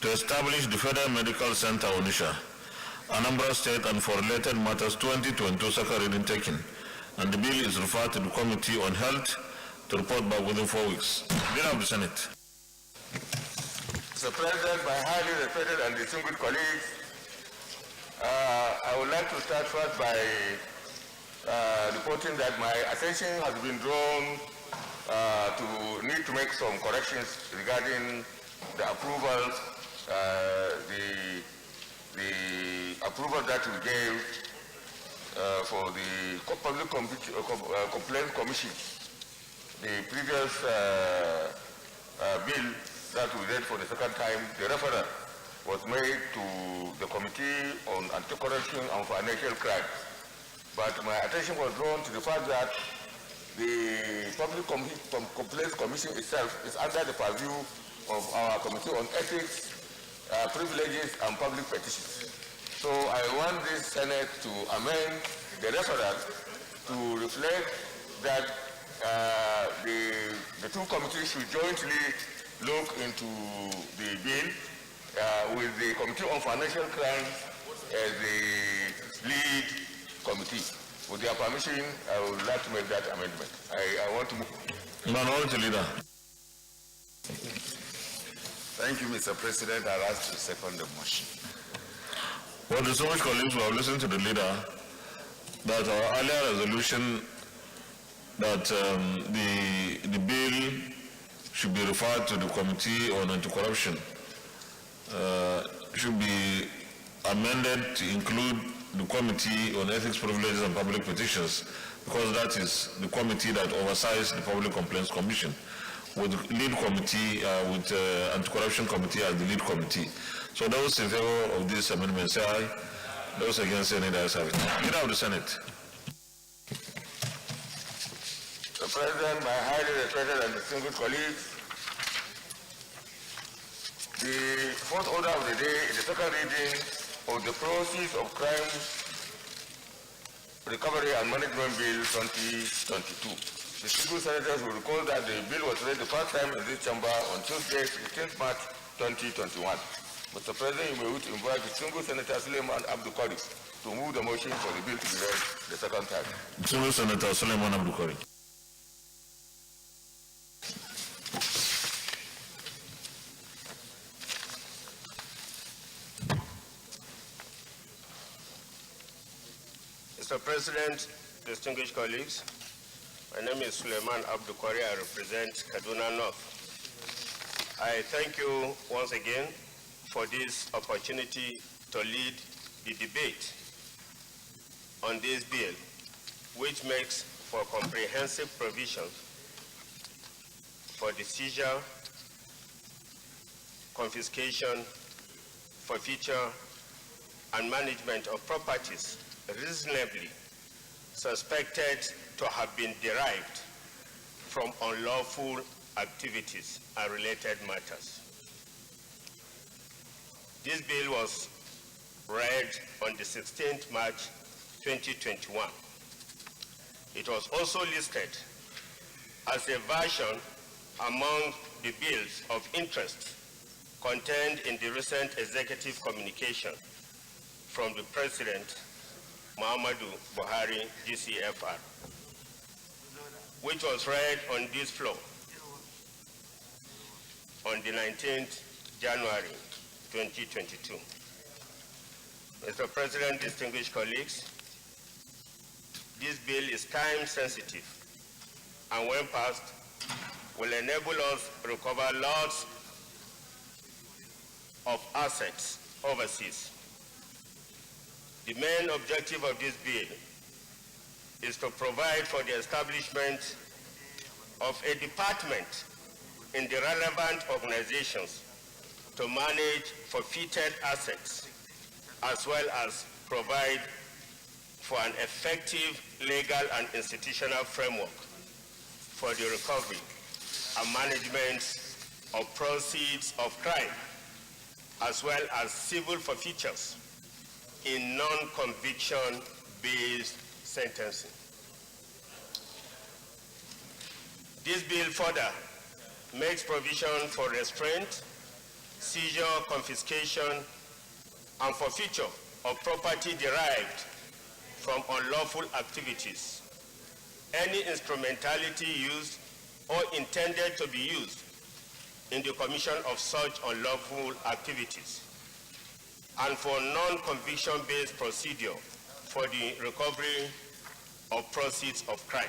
to establish the Federal Medical Center Onitsha, Anambra State, and for related matters 2022, second reading taken. and the bill is referred to the Committee on Health to report back within 4 weeks. Leader of the Senate. Mr. President, my highly respected and distinguished colleagues, I would like to start first by reporting that my attention has been drawn to need to make some corrections regarding the approval, the approval that we gave for the Public Complaint Commission. The previous bill that we read for the second time, the referral was made to the Committee on Anti-Corruption and Financial Crimes. But my attention was drawn to the fact that the Public Complaints Commission itself is under the purview of our Committee on Ethics, Privileges and Public Petitions. So I want this Senate to amend the referral to reflect that the two committees should jointly look into the bill with the Committee on Financial Crimes as the lead committee. With their permission, I would like to make that amendment. I want to move. Minority Leader. Thank you, Mr. President. I'll ask to second the motion. Well, distinguished colleagues, we have listened to the leader that our earlier resolution that the bill should be referred to the Committee on Anti-Corruption should be amended to include the Committee on Ethics, Privileges and Public Petitions, because that is the committee that oversees the Public Complaints Commission, with the lead committee, with Anti-Corruption Committee as the lead committee. So those in favor of this amendment say aye. Those against say nay. The ayes have it. Leader of the Senate. Mr. President, my highly respected and distinguished colleagues, the fourth order of the day is the second reading of the Proceeds of Crime Recovery and Management Bill 2022. The single senators will recall that the bill was read the first time in this chamber on Tuesday, 16th March 2021. Mr. President, you may wish to invite the single Senator Suleiman Abdulkarim to move the motion for the bill to be read the second time. Single Senator Suleiman Abdulkarim. Mr. President, distinguished colleagues, my name is Suleiman Abdulkarim. I represent Kaduna North. I thank you once again for this opportunity to lead the debate on this bill, which makes for comprehensive provisions for the seizure, confiscation, forfeiture, and management of properties reasonably suspected to have been derived from unlawful activities and related matters. This bill was read on the 16th March 2021. It was also listed as a version among the bills of interest contained in the recent executive communication from the President Muhammadu Buhari, GCFR, which was read on this floor on the 19th January 2022. Mr. President, distinguished colleagues, this bill is time sensitive and when passed will enable us to recover lots of assets overseas. The main objective of this bill is to provide for the establishment of a department in the relevant organizations to manage forfeited assets, as well as provide for an effective legal and institutional framework for the recovery and management of proceeds of crime, as well as civil forfeitures in non-conviction-based sentencing. This bill further makes provision for restraint, seizure, confiscation, and forfeiture of property derived from unlawful activities any instrumentality used or intended to be used in the commission of such unlawful activities, and for non-conviction-based procedure for the recovery of proceeds of crime.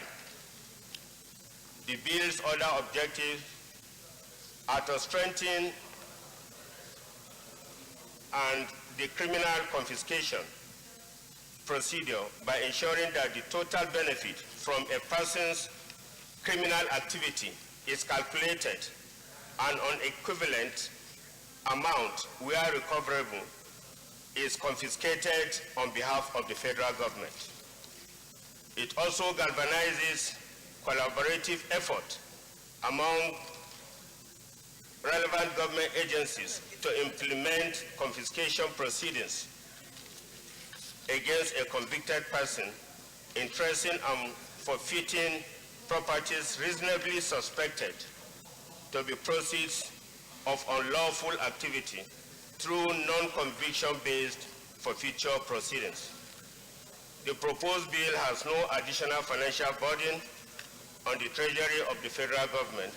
The bill's other objectives are to strengthen and the criminal confiscation procedure by ensuring that the total benefit from a person's criminal activity is calculated and an equivalent amount where recoverable is confiscated on behalf of the federal government. It also galvanizes collaborative effort among relevant government agencies to implement confiscation proceedings against a convicted person in tracing and forfeiting properties reasonably suspected to be proceeds of unlawful activity through non-conviction-based forfeiture proceedings. The proposed bill has no additional financial burden on the treasury of the federal government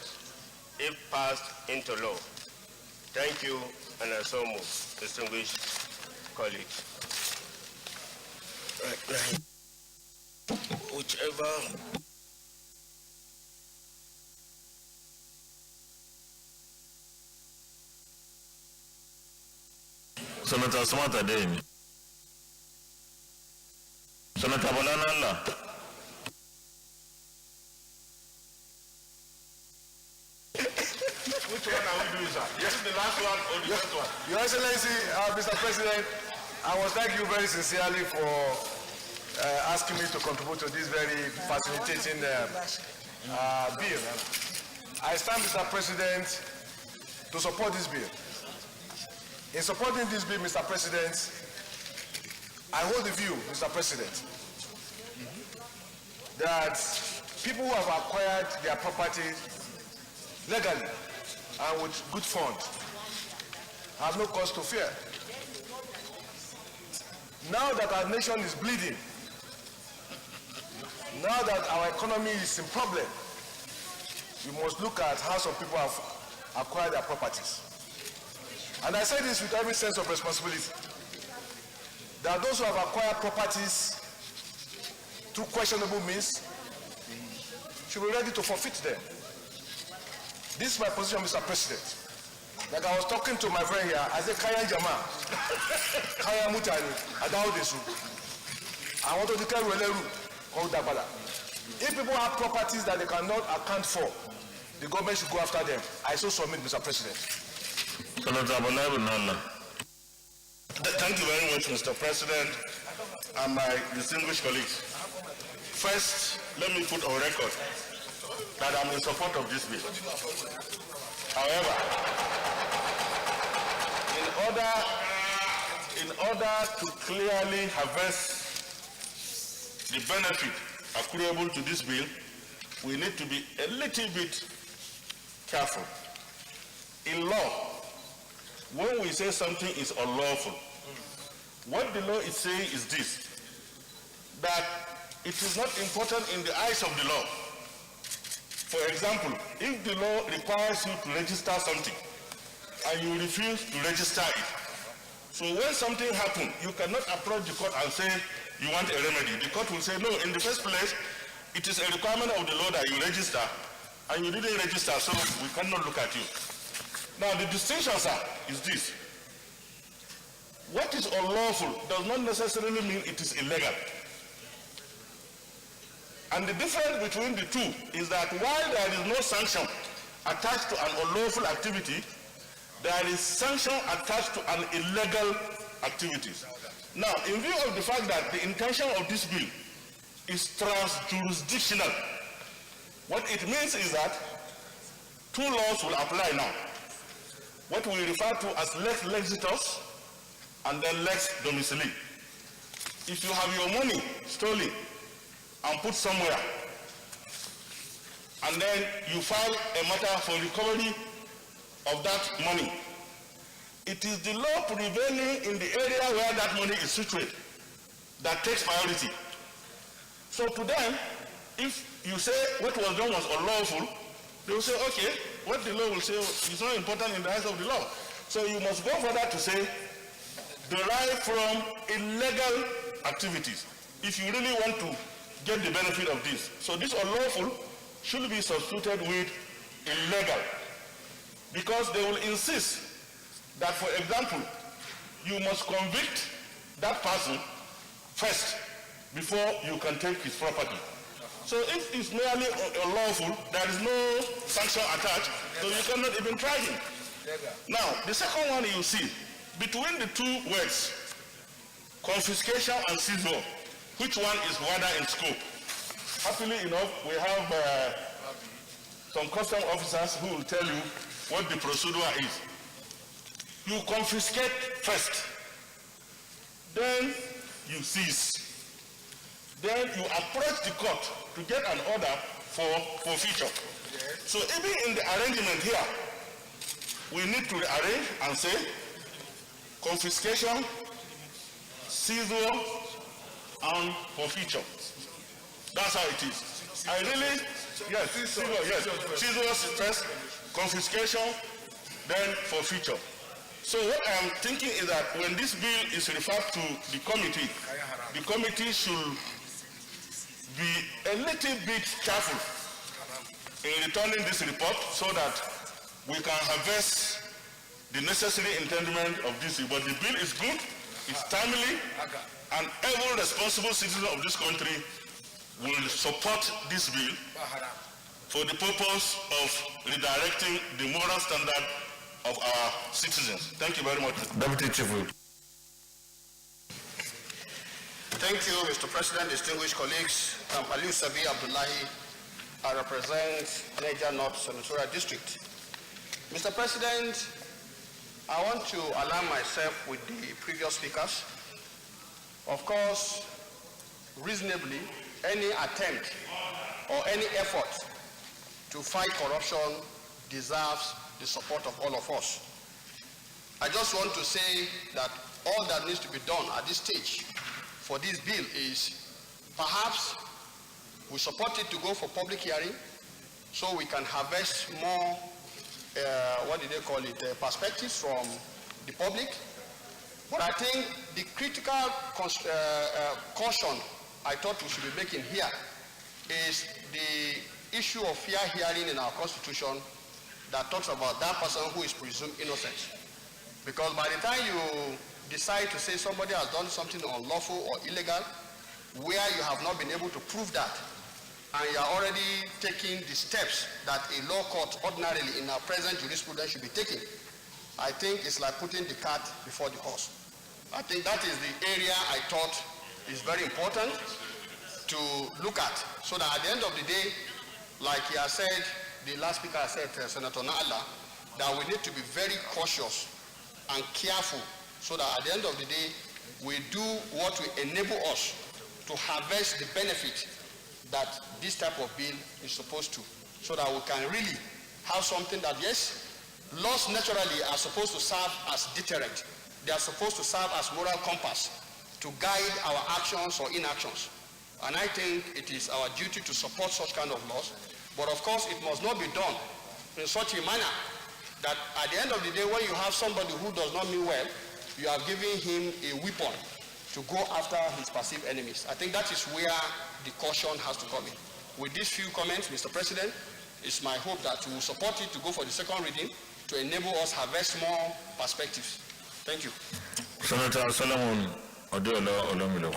if passed into law. Thank you, and I so move. Distinguished colleagues. Right. Whichever. Senator Smart Ademi. Senator Bolanala. Which one are we doing, sir? Yes, the last one or the first one? Your Excellency, Mr. President, I want to thank you very sincerely for asking me to contribute to this very fascinating bill. I stand, Mr. President, to support this bill. In supporting this bill, Mr. President, I hold the view, Mr. President, that people who have acquired their property legally and with good funds have no cause to fear. Now that our nation is bleeding, now that our economy is in problem, we must look at how some people have acquired their properties. And I say this with every sense of responsibility, that those who have acquired properties through questionable means should be ready to forfeit them. This is my position, Mr. President. Like I was talking to my friend here, I said, Kaya Jama, Kaya Mutani, Adao Desu. I want to declare Weleru, Oudabala. If people have properties that they cannot account for, the government should go after them. I so submit, Mr. President. Thank you very much, Mr. President, and my distinguished colleagues. First, let me put on record that I'm in support of this bill. However, in order to clearly harvest the benefit accruable to this bill, we need to be a little bit careful. In law, when we say something is unlawful, what the law is saying is this, that it is not important in the eyes of the law. For example, if the law requires you to register something and you refuse to register it, so when something happens, you cannot approach the court and say you want a remedy. The court will say, no, in the first place, it is a requirement of the law that you register, and you didn't register, so we cannot look at you. Now, the distinction, sir, is this. What is unlawful does not necessarily mean it is illegal. And the difference between the two is that while there is no sanction attached to an unlawful activity, there is sanction attached to an illegal activity. Now, in view of the fact that the intention of this bill is trans-jurisdictional, what it means is that two laws will apply now. What we refer to as lex legislatus and then lex domicili. If you have your money stolen and put somewhere, and then you file a matter for recovery of that money, it is the law prevailing in the area where that money is situated that takes priority. So to them, if you say what was done was unlawful, they will say, okay, what the law will say is not important in the eyes of the law. So you must go further to say, derived from illegal activities, if you really want to get the benefit of this. So this unlawful should be substituted with illegal, because they will insist that, for example, you must convict that person first before you can take his property. So if it's merely unlawful, there is no sanction attached, so you cannot even try him. Now, the second one you see, between the two words, confiscation and seizure, which one is wider in scope? Happily enough, we have some custom officers who will tell you what the procedure is. You confiscate first, then you seize. Then you approach the court to get an order for forfeiture. So even in the arrangement here, we need to rearrange and say confiscation, seizure, and forfeiture. That's how it is. I really, yes, seizure, yes. Seizure is first, confiscation, then forfeiture. So what I am thinking is that when this bill is referred to the committee should be a little bit careful in returning this report so that we can harvest the necessary intendment of this. But the bill is good, it's timely, and every responsible citizen of this country will support this bill for the purpose of redirecting the moral standard of our citizens. Thank you very much. Deputy Chief Whip. Thank you, Mr. President, distinguished colleagues. I'm Aliu Sabi Abdullahi. I represent Niger North Senatorial District. Mr. President, I want to align myself with the previous speakers. Of course, reasonably, any attempt or any effort to fight corruption deserves the support of all of us. I just want to say that all that needs to be done at this stage for this bill is perhaps we support it to go for public hearing so we can harvest more, perspectives from the public. But I think the critical caution I thought we should be making here is the issue of fair hearing in our constitution that talks about that person who is presumed innocent. Because by the time you decide to say somebody has done something unlawful or illegal, where you have not been able to prove that, and you are already taking the steps that a law court ordinarily in our present jurisprudence should be taking, I think it's like putting the cart before the horse. I think that is the area I thought is very important to look at, so that at the end of the day, like he has said, the last speaker has said, Senator Naala, that we need to be very cautious and careful so that at the end of the day, we do what will enable us to harvest the benefit that this type of bill is supposed to, so that we can really have something that, yes, laws naturally are supposed to serve as deterrent. They are supposed to serve as moral compass to guide our actions or inactions. And I think it is our duty to support such kind of laws. But of course, it must not be done in such a manner that at the end of the day, when you have somebody who does not mean well, you are giving him a weapon to go after his perceived enemies. I think that is where the caution has to come in. With these few comments, Mr. President, it's my hope that we will support it to go for the second reading to enable us harvest more perspectives. Thank you. Senator Solomon Odeola Olomilo.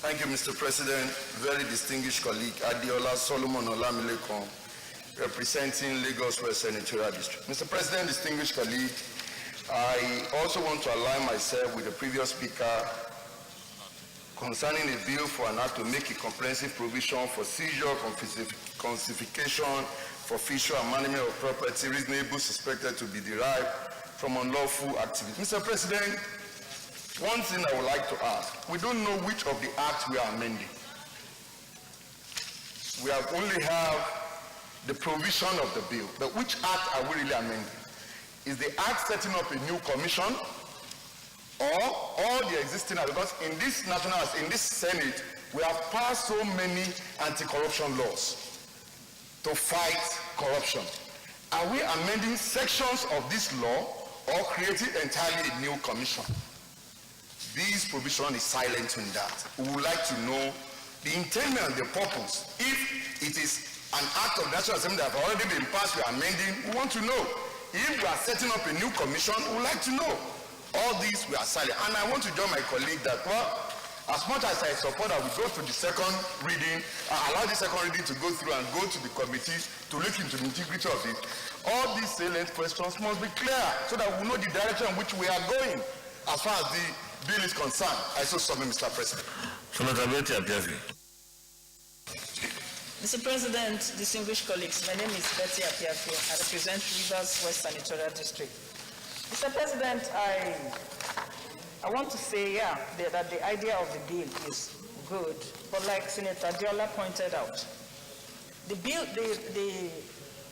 Thank you, Mr. President. Very distinguished colleague, Adeola Solomon Olamilekon, representing Lagos West Senatorial District. Mr. President, distinguished colleague, I also want to align myself with the previous speaker concerning a bill for an act to make a comprehensive provision for seizure, confiscation, forfeiture, and management of property reasonably suspected to be derived from unlawful activity. Mr. President, one thing I would like to ask, we don't know which of the acts we are amending. We have only have the provision of the bill, but which act are we really amending? Is the act setting up a new commission or all the existing acts? Because in this Senate, We have passed so many anti-corruption laws to fight corruption. Are we amending sections of this law or creating entirely a new commission? This provision is silent on that. We would like to know the intent and the purpose. If it is an act of National Assembly that have already been passed, we are amending, we want to know. If we are setting up a new commission, we would like to know. All these we are silent. And I want to join my colleague that, well, as much as I support that we go to the second reading, allow the second reading to go through and go to the committee to look into the integrity of it, all these salient questions must be clear so that we know the direction in which we are going as far as the bill is concerned. I so submit, Mr. President. Mr. President, distinguished colleagues, my name is Betty Apiafi. I represent Rivers West Senatorial District. Mr. President, I want to say, that the idea of the bill is good, but like Senator Diola pointed out, the bill,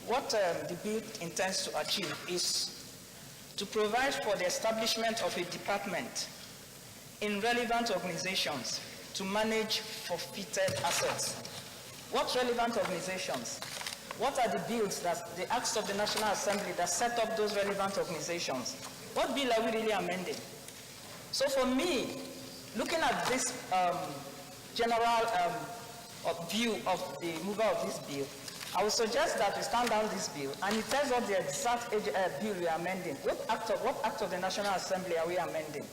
what the bill intends to achieve is to provide for the establishment of a department in relevant organizations to manage forfeited assets. What relevant organizations? What are the bills, the acts of the National Assembly that set up those relevant organizations? What bill are we really amending? So for me, looking at this general view of the mover of this bill, I would suggest that we stand down this bill and it tells us the exact bill we are amending. What act of the National Assembly are we amending?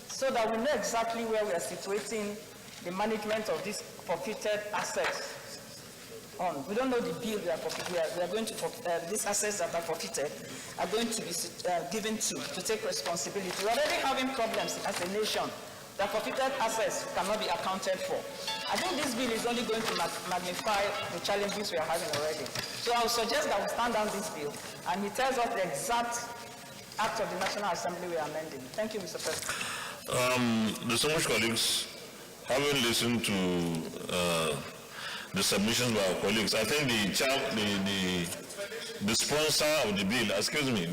So that we know exactly where we are situating the management of these forfeited assets on. We don't know the bill we are going to, these assets that are forfeited are going to be given to take responsibility. We're already having problems as a nation that forfeited assets cannot be accounted for. I think this bill is only going to magnify the challenges we are having already. So I would suggest that we stand down this bill and it tells us the exact act of the National Assembly we are amending. Thank you, Mr. President. Distinguished colleagues, having listened to the submissions by our colleagues, I think the sponsor of the bill,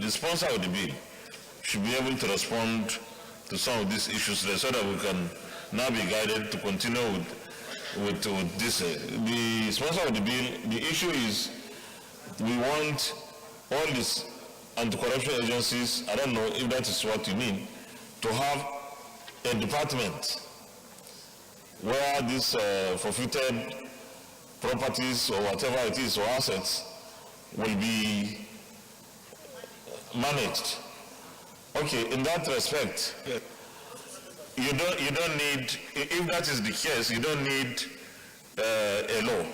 the sponsor of the bill should be able to respond to some of these issues there so that we can now be guided to continue with this. The sponsor of the bill, the issue is we want all these anti-corruption agencies, I don't know if that is what you mean, to have a department where these forfeited properties or whatever it is or assets will be managed. Okay, in that respect, you don't need, if that is the case, you don't need a law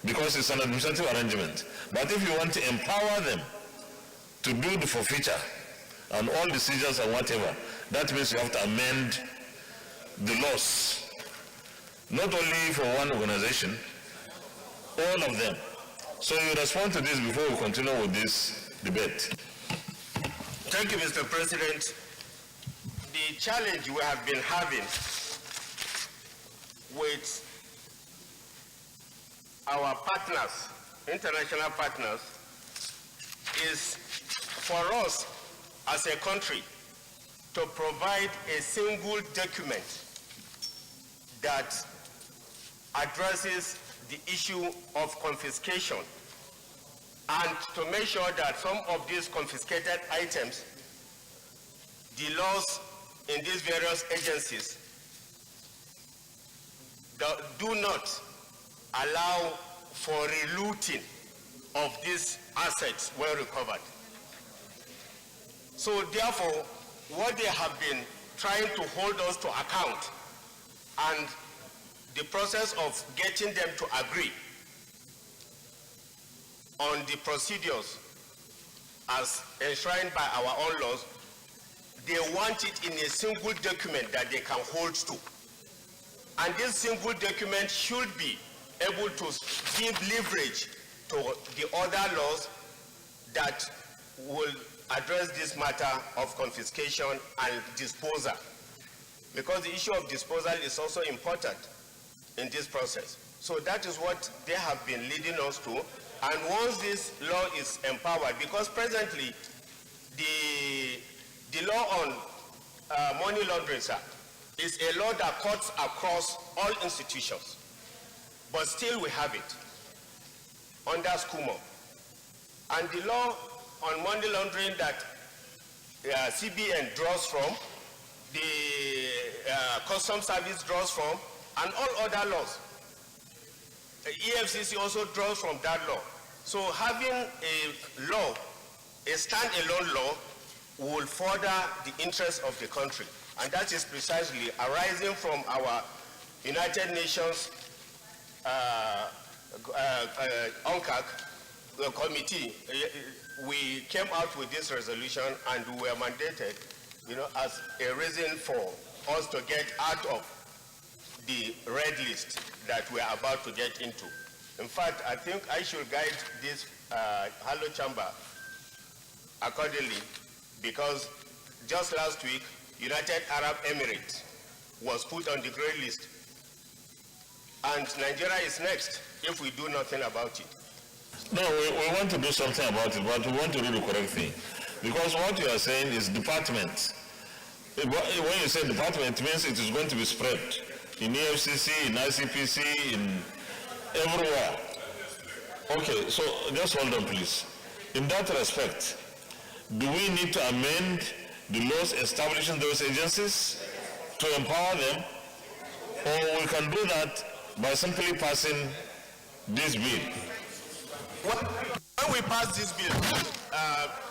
because it's an administrative arrangement. But if you want to empower them to do the forfeiture and all the seizures and whatever, that means you have to amend the laws, not only for one organization, all of them. So you respond to this before we continue with this debate. Thank you, Mr. President. The challenge we have been having with our partners, international partners, is for us as a country to provide a single document that addresses the issue of confiscation and to make sure that some of these confiscated items, the laws in these various agencies do not allow for relooting of these assets when recovered. So therefore, what they have been trying to hold us to account and the process of getting them to agree on the procedures as enshrined by our own laws, they want it in a single document that they can hold to. And this single document should be able to give leverage to the other laws that will address this matter of confiscation and disposal. Because the issue of disposal is also important in this process. So that is what they have been leading us to. And once this law is empowered, because presently the law on money laundering, sir, is a law that cuts across all institutions, but still we have it under SCUMO. And the law on money laundering that CBN draws from, the Customs Service draws from, and all other laws. EFCC also draws from that law. So having a law, a standalone law, will further the interests of the country. And that is precisely arising from our United Nations UNCAC committee. We came out with this resolution and we were mandated, as a reason for us to get out of the red list that we are about to get into. In fact, I think I should guide this Hello Chamber accordingly, because just last week, United Arab Emirates was put on the gray list. And Nigeria is next if we do nothing about it. No, we want to do something about it, but we want to do the correct thing. Because what you are saying is department. When you say department, it means it is going to be spread in EFCC, in ICPC, in everywhere. Okay, so just hold on, please. In that respect, do we need to amend the laws establishing those agencies to empower them, or we can do that by simply passing this bill? When we pass this bill,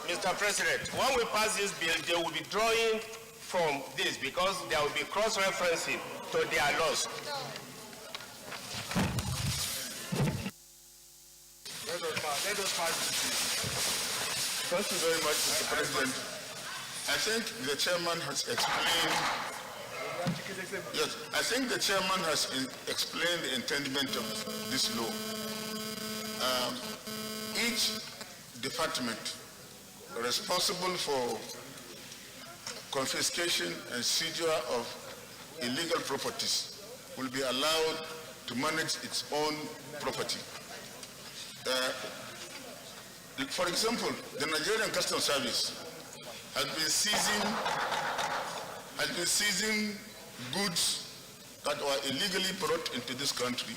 Mr. President, when we pass this bill, they will be drawing from this because there will be cross-referencing to their laws. Let us pass this bill. Thank you very much, Mr. President. I think the chairman has explained. Yes, I think the chairman has explained the intendment of this law. Each department responsible for confiscation and seizure of illegal properties will be allowed to manage its own property. For example, the Nigerian Customs Service has been seizing goods that were illegally brought into this country,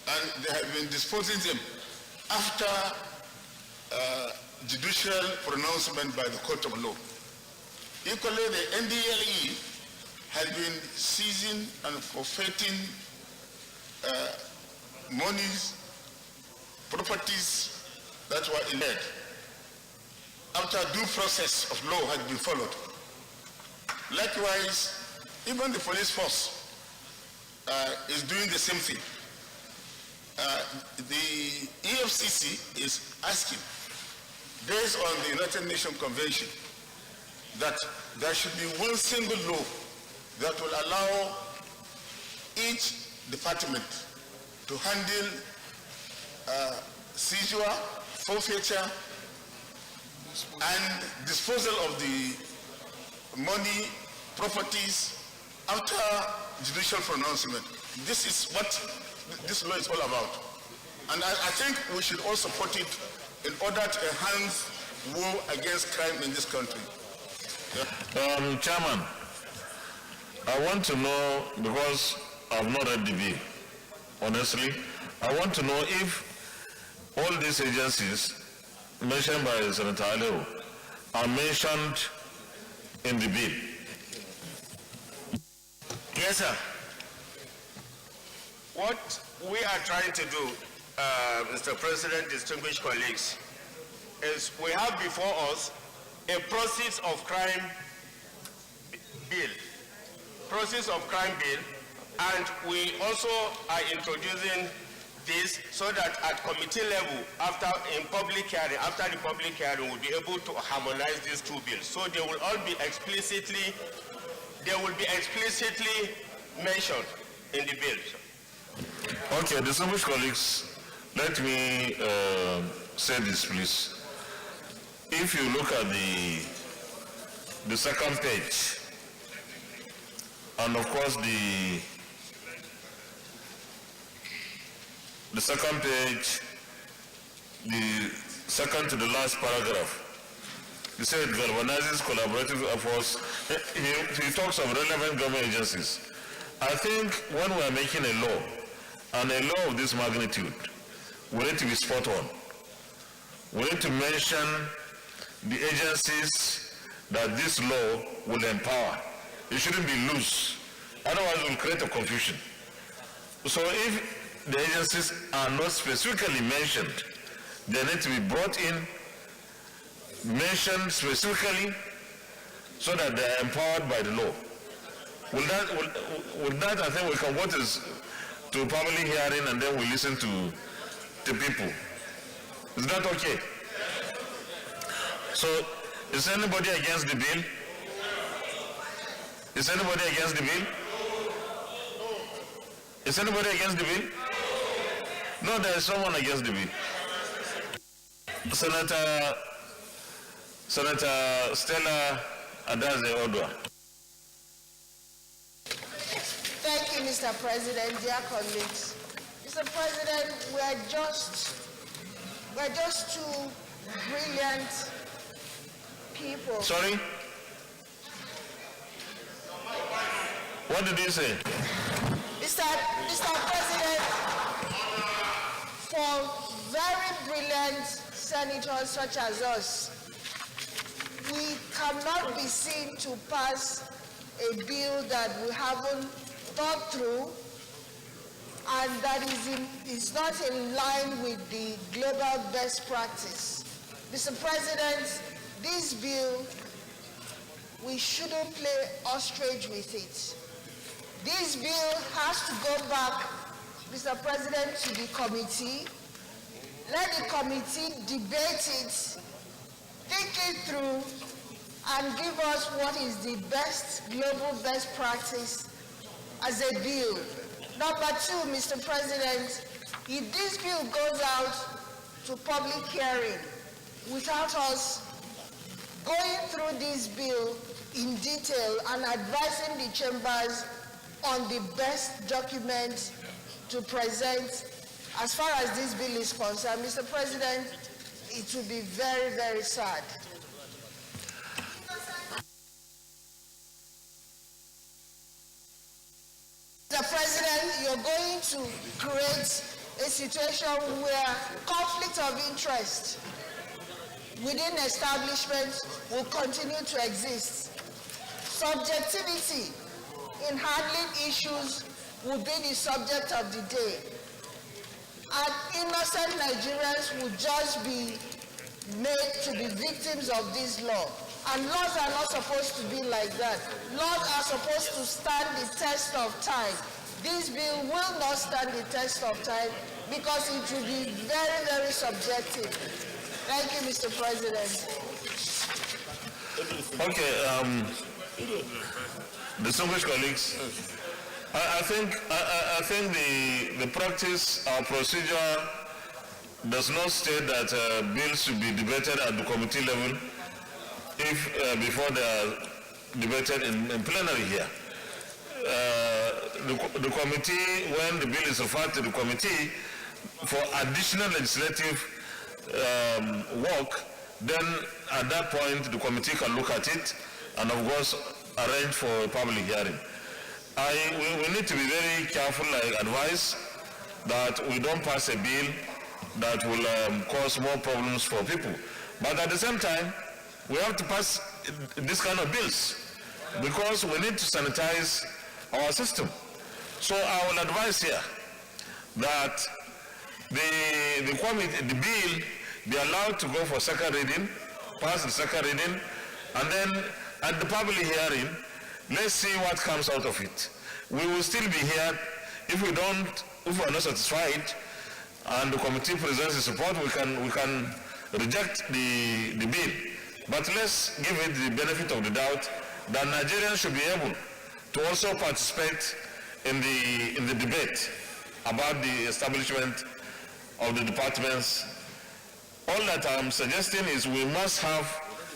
and they have been disposing them after judicial pronouncement by the court of law. Equally, the NDLE has been seizing and forfeiting monies, properties that were in debt after due process of law had been followed. Likewise, even the police force is doing the same thing. The EFCC is asking, based on the United Nations Convention, that there should be one single law that will allow each department to handle seizure, forfeiture, and disposal of the money, properties after judicial pronouncement. This is what this law is all about. And I think we should all support it in order to enhance war against crime in this country. Yeah. Chairman, I want to know, because I've not read the bill, honestly, I want to know if all these agencies mentioned by Senator Aleo are mentioned in the bill. Yes, sir. What we are trying to do, Mr. President, distinguished colleagues, is we have before us a proceeds of crime bill. Proceeds of crime bill, and we also are introducing this so that at committee level, after the public hearing, we'll be able to harmonize these two bills. So they will all be explicitly mentioned in the bill. Okay, distinguished colleagues, let me say this, please. If you look at the second page, and of course the second page, the second to the last paragraph, he said galvanizes collaborative efforts. He talks of relevant government agencies. I think when we are making a law, and a law of this magnitude, we need to be spot on. We need to mention the agencies that this law will empower. It shouldn't be loose. Otherwise, it will create a confusion. So if the agencies are not specifically mentioned, they need to be brought in, mentioned specifically, so that they are empowered by the law. With that, I think we can go to public hearing and then we listen to the people. Is that okay? So, is anybody against the bill? Is anybody against the bill? Is anybody against the bill? No, there is someone against the bill. Senator Stella Adaze Odwa. Thank you, Mr. President, dear colleagues. Mr. President, we're just two brilliant people. Sorry? What did you say? Mr. President, for very brilliant senators such as us, we cannot be seen to pass a bill that we haven't thought through and that is not in line with the global best practice. Mr. President, this bill, we shouldn't play ostrich with it. This bill has to go back, Mr. President, to the committee. Let the committee debate it, think it through, and give us what is the best global best practice as a bill. Number two, Mr. President, if this bill goes out to public hearing without us going through this bill in detail and advising the chambers on the best document to present as far as this bill is concerned, Mr. President, it will be very, very sad. Mr. President, you're going to create a situation where conflict of interest within establishments will continue to exist. Subjectivity in handling issues will be the subject of the day. And innocent Nigerians will just be made to be victims of this law. And laws are not supposed to be like that. Laws are supposed to stand the test of time. This bill will not stand the test of time because it will be very, very subjective. Thank you, Mr. President. Okay, distinguished colleagues, I think the practice or procedure does not state that bills should be debated at the committee level if before they are debated in plenary here. The committee, when the bill is referred to the committee for additional legislative work, then at that point the committee can look at it and of course arrange for a public hearing. We need to be very careful, like advise, that we don't pass a bill that will cause more problems for people. But at the same time, we have to pass this kind of bills because we need to sanitize our system. So I will advise here that the bill be allowed to go for second reading, pass the second reading, and then at the public hearing, let's see what comes out of it. We will still be here. If we are not satisfied, and the committee presents its report, we can reject the bill. But let's give it the benefit of the doubt that Nigerians should be able to also participate in the debate about the establishment of the departments. All that I'm suggesting is we must have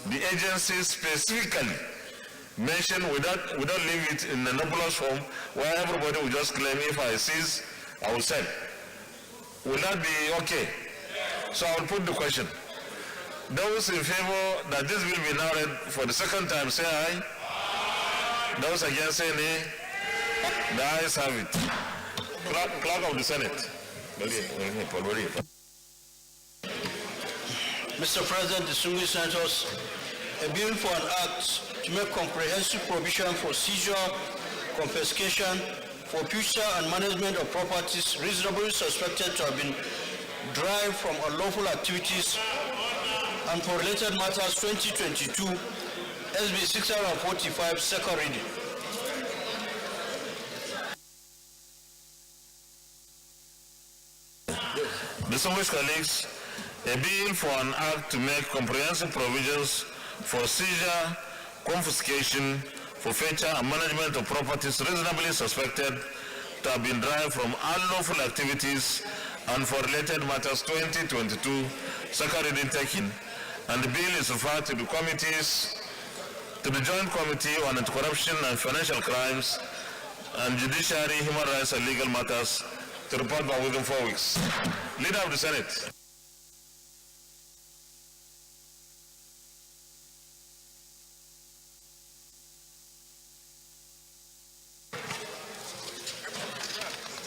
the agencies specifically mentioned without leaving it in a nebulous form where everybody will just claim, if I seize, I will sell. Will that be okay? So I will put the question. Those in favor that this bill be now read for the second time, say aye. Those against, say nay. The ayes have it. Clerk of the Senate. Mr. President, distinguished senators, a bill for an act to make comprehensive provision for seizure, confiscation, for future and management of properties reasonably suspected to have been derived from unlawful activities and for related matters 2022, SB 645, second reading. Distinguished colleagues, a bill for an act to make comprehensive provisions for seizure, confiscation, forfeiture and management of properties reasonably suspected to have been derived from unlawful activities and for related matters 2022, second reading taken, and the bill is referred to the committees, to the Joint Committee on Anti-Corruption and Financial Crimes and Judiciary, Human Rights and Legal Matters to report back within 4 weeks. Leader of the Senate.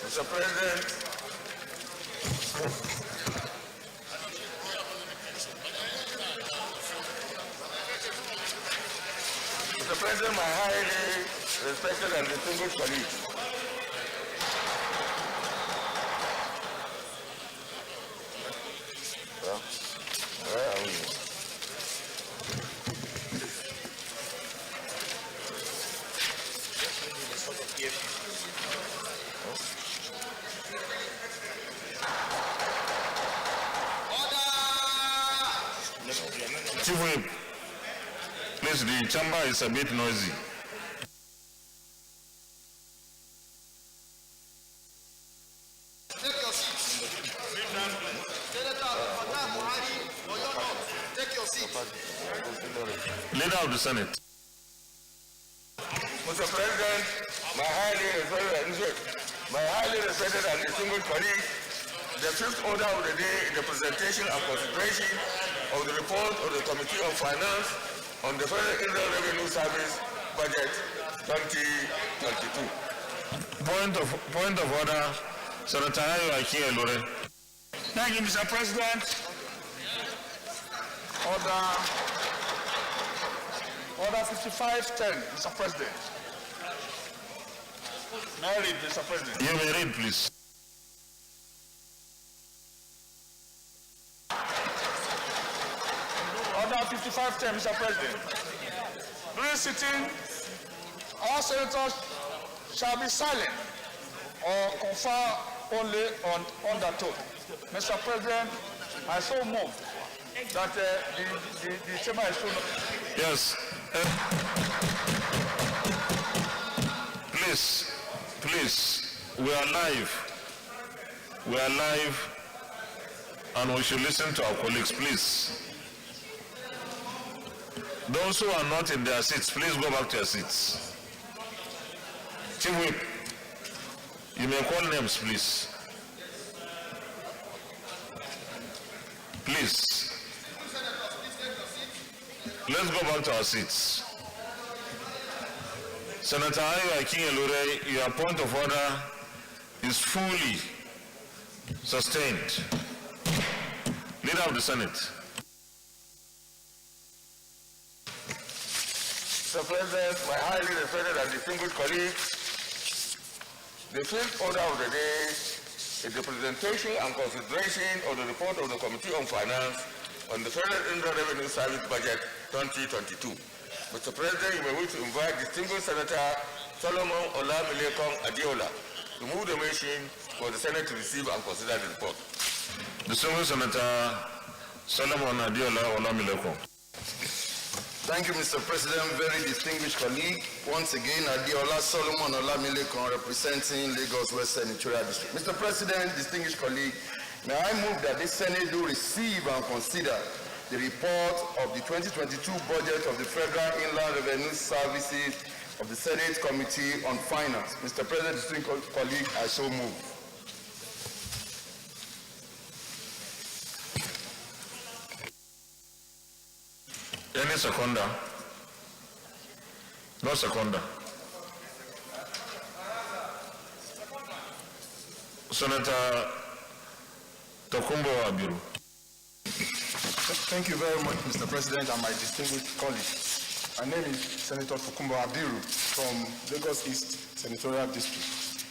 Mr. President, Mr. President, my highly respected and distinguished colleagues, where are we? Chief Whip, please, the chamber is a bit noisy. Take your seats. Take your seat. Leader of the Senate. Mr. President, my highly respected and distinguished colleagues, the fifth order of the day is the presentation and consideration of the report of the Committee on Finance on the Federal Inland Revenue Service Budget 2022. Point of order, Senator Ayo. Thank you, Mr. President. Order 5510, Mr. President. May I read, Mr. President? You may read, please. Order 5510, Mr. President. During sitting, all senators shall be silent or confer only on undertone. Mr. President, I so move that the chamber is shown. Yes. Please, we are live, and we should listen to our colleagues, please. Those who are not in their seats, please go back to your seats. Chief Whip, you may call names, please. Please. Let's go back to our seats. Senator Ayo Akinelure, your point of order is fully sustained. Leader of the Senate. Mr. President, my highly respected and distinguished colleagues, the fifth order of the day is the presentation and consideration of the report of the Committee on Finance on the Federal Inland Revenue Service Budget 2022. Mr. President, you may wish to invite distinguished Senator Solomon Olamilekong Adiola to move the motion for the Senate to receive and consider the report. Distinguished Senator Solomon Adiola Olamilekong. Thank you, Mr. President. Very distinguished colleague. Once again, Adiola Solomon Olamilekong, representing Lagos West Senatorial District. Mr. President, distinguished colleague, may I move that this Senate do receive and consider the report of the 2022 budget of the Federal Inland Revenue Services of the Senate Committee on Finance. Mr. President, distinguished colleague, I so move. Any seconder? No seconder. Senator Tokumbo Abiru. Thank you very much, Mr. President, and my distinguished colleagues. My name is Senator Tokumbo Abiru from Lagos East Senatorial District.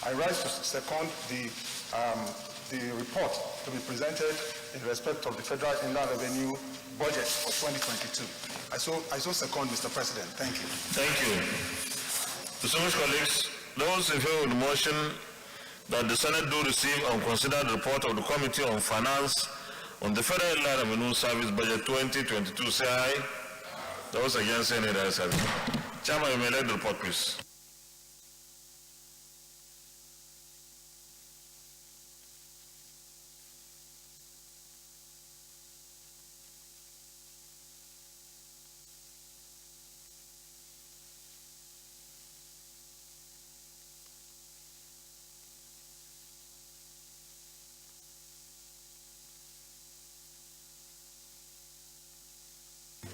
I rise to second the report to be presented in respect of the Federal Inland Revenue Budget for 2022. I so second, Mr. President. Thank you. Thank you. Distinguished colleagues, those in favor of the motion that the Senate do receive and consider the report of the Committee on Finance on the Federal Inland Revenue Service Budget 2022, say aye. Those against, say nay. The ayes have it. Chairman, you may let the report, please.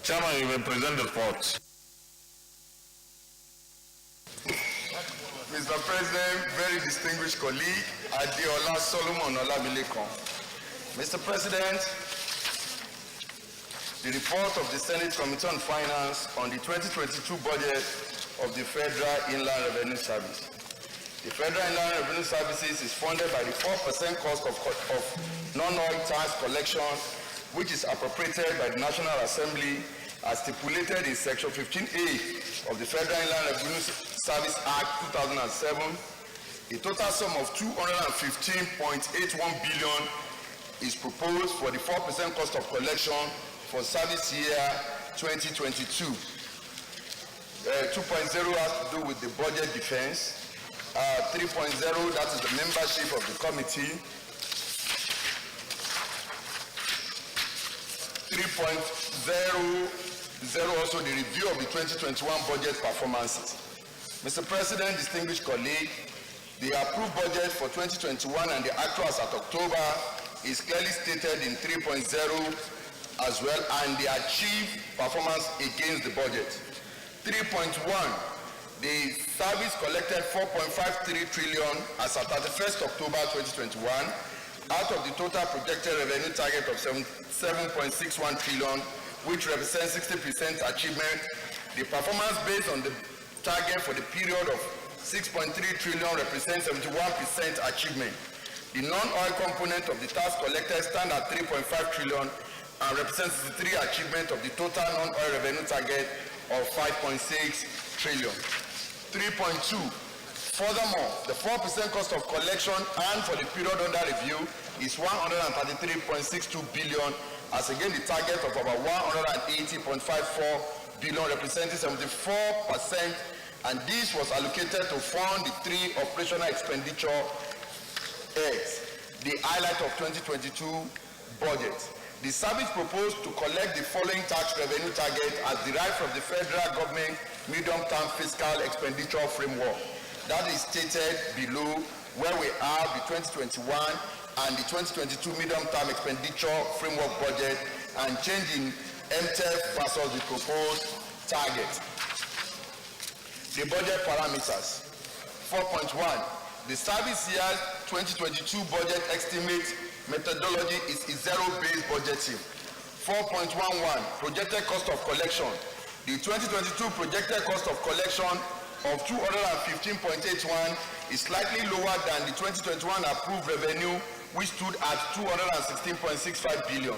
Chairman, you may present the report. Mr. President, very distinguished colleague, Adeola Solomon Olamilekon. Mr. President, the report of the Senate Committee on Finance on the 2022 budget of the Federal Inland Revenue Service. The Federal Inland Revenue Services is funded by the 4% cost of non-oil tax collection, which is appropriated by the National Assembly as stipulated in Section 15A of the Federal Inland Revenue Service Act 2007. A total sum of 215.81 billion is proposed for the 4% cost of collection for service year 2022. 2.0 has to do with the budget defense. 3.0, that is the membership of the committee. 3.0 also the review of the 2021 budget performances. Mr. President, distinguished colleague, the approved budget for 2021 and the actuals at October is clearly stated in 3.0 as well, and the achieved performance against the budget. 3.1, the service collected 4.53 trillion as at 31st October 2021 out of the total projected revenue target of 7.61 trillion, which represents 60% achievement. The performance based on the target for the period of 6.3 trillion represents 71% achievement. The non-oil component of the tax collected stand at 3.5 trillion and represents 63% achievement of the total non-oil revenue target of 5.6 trillion. 3.2. Furthermore, the 4% cost of collection and for the period under review is 133.62 billion as again the target of about 180.54 billion representing 74%, and this was allocated to fund the 3 operational expenditure aids, the highlight of 2022 budget. The service proposed to collect the following tax revenue target as derived from the federal government medium-term fiscal expenditure framework. That is stated below, where we have the 2021 and the 2022 medium-term expenditure framework budget and change in MTEF versus the proposed target. The budget parameters. 4.1. The service year 2022 budget estimate methodology is zero-based budgeting. 4.11. Projected cost of collection. The 2022 projected cost of collection of 215.81 is slightly lower than the 2021 approved revenue, which stood at 216.65 billion.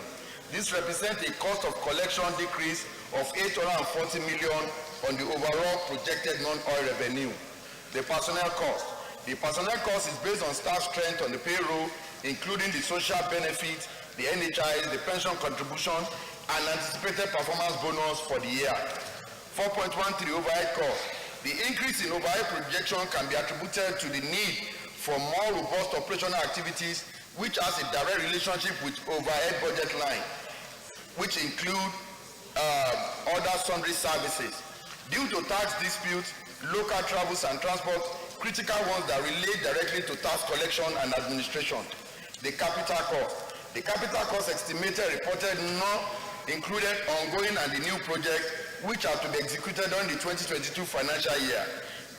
This represents a cost of collection decrease of 840 million on the overall projected non-oil revenue. The personnel cost. The personnel cost is based on staff strength on the payroll, including the social benefits, the NHI, the pension contribution, and anticipated performance bonus for the year. 4.13 overhead cost. The increase in overhead projection can be attributed to the need for more robust operational activities, which has a direct relationship with overhead budget line, which include other sundry services. Due to tax disputes, local travels and transport, critical ones that relate directly to tax collection and administration. The capital cost. The capital cost estimated reported included ongoing and the new project, which are to be executed during the 2022 financial year.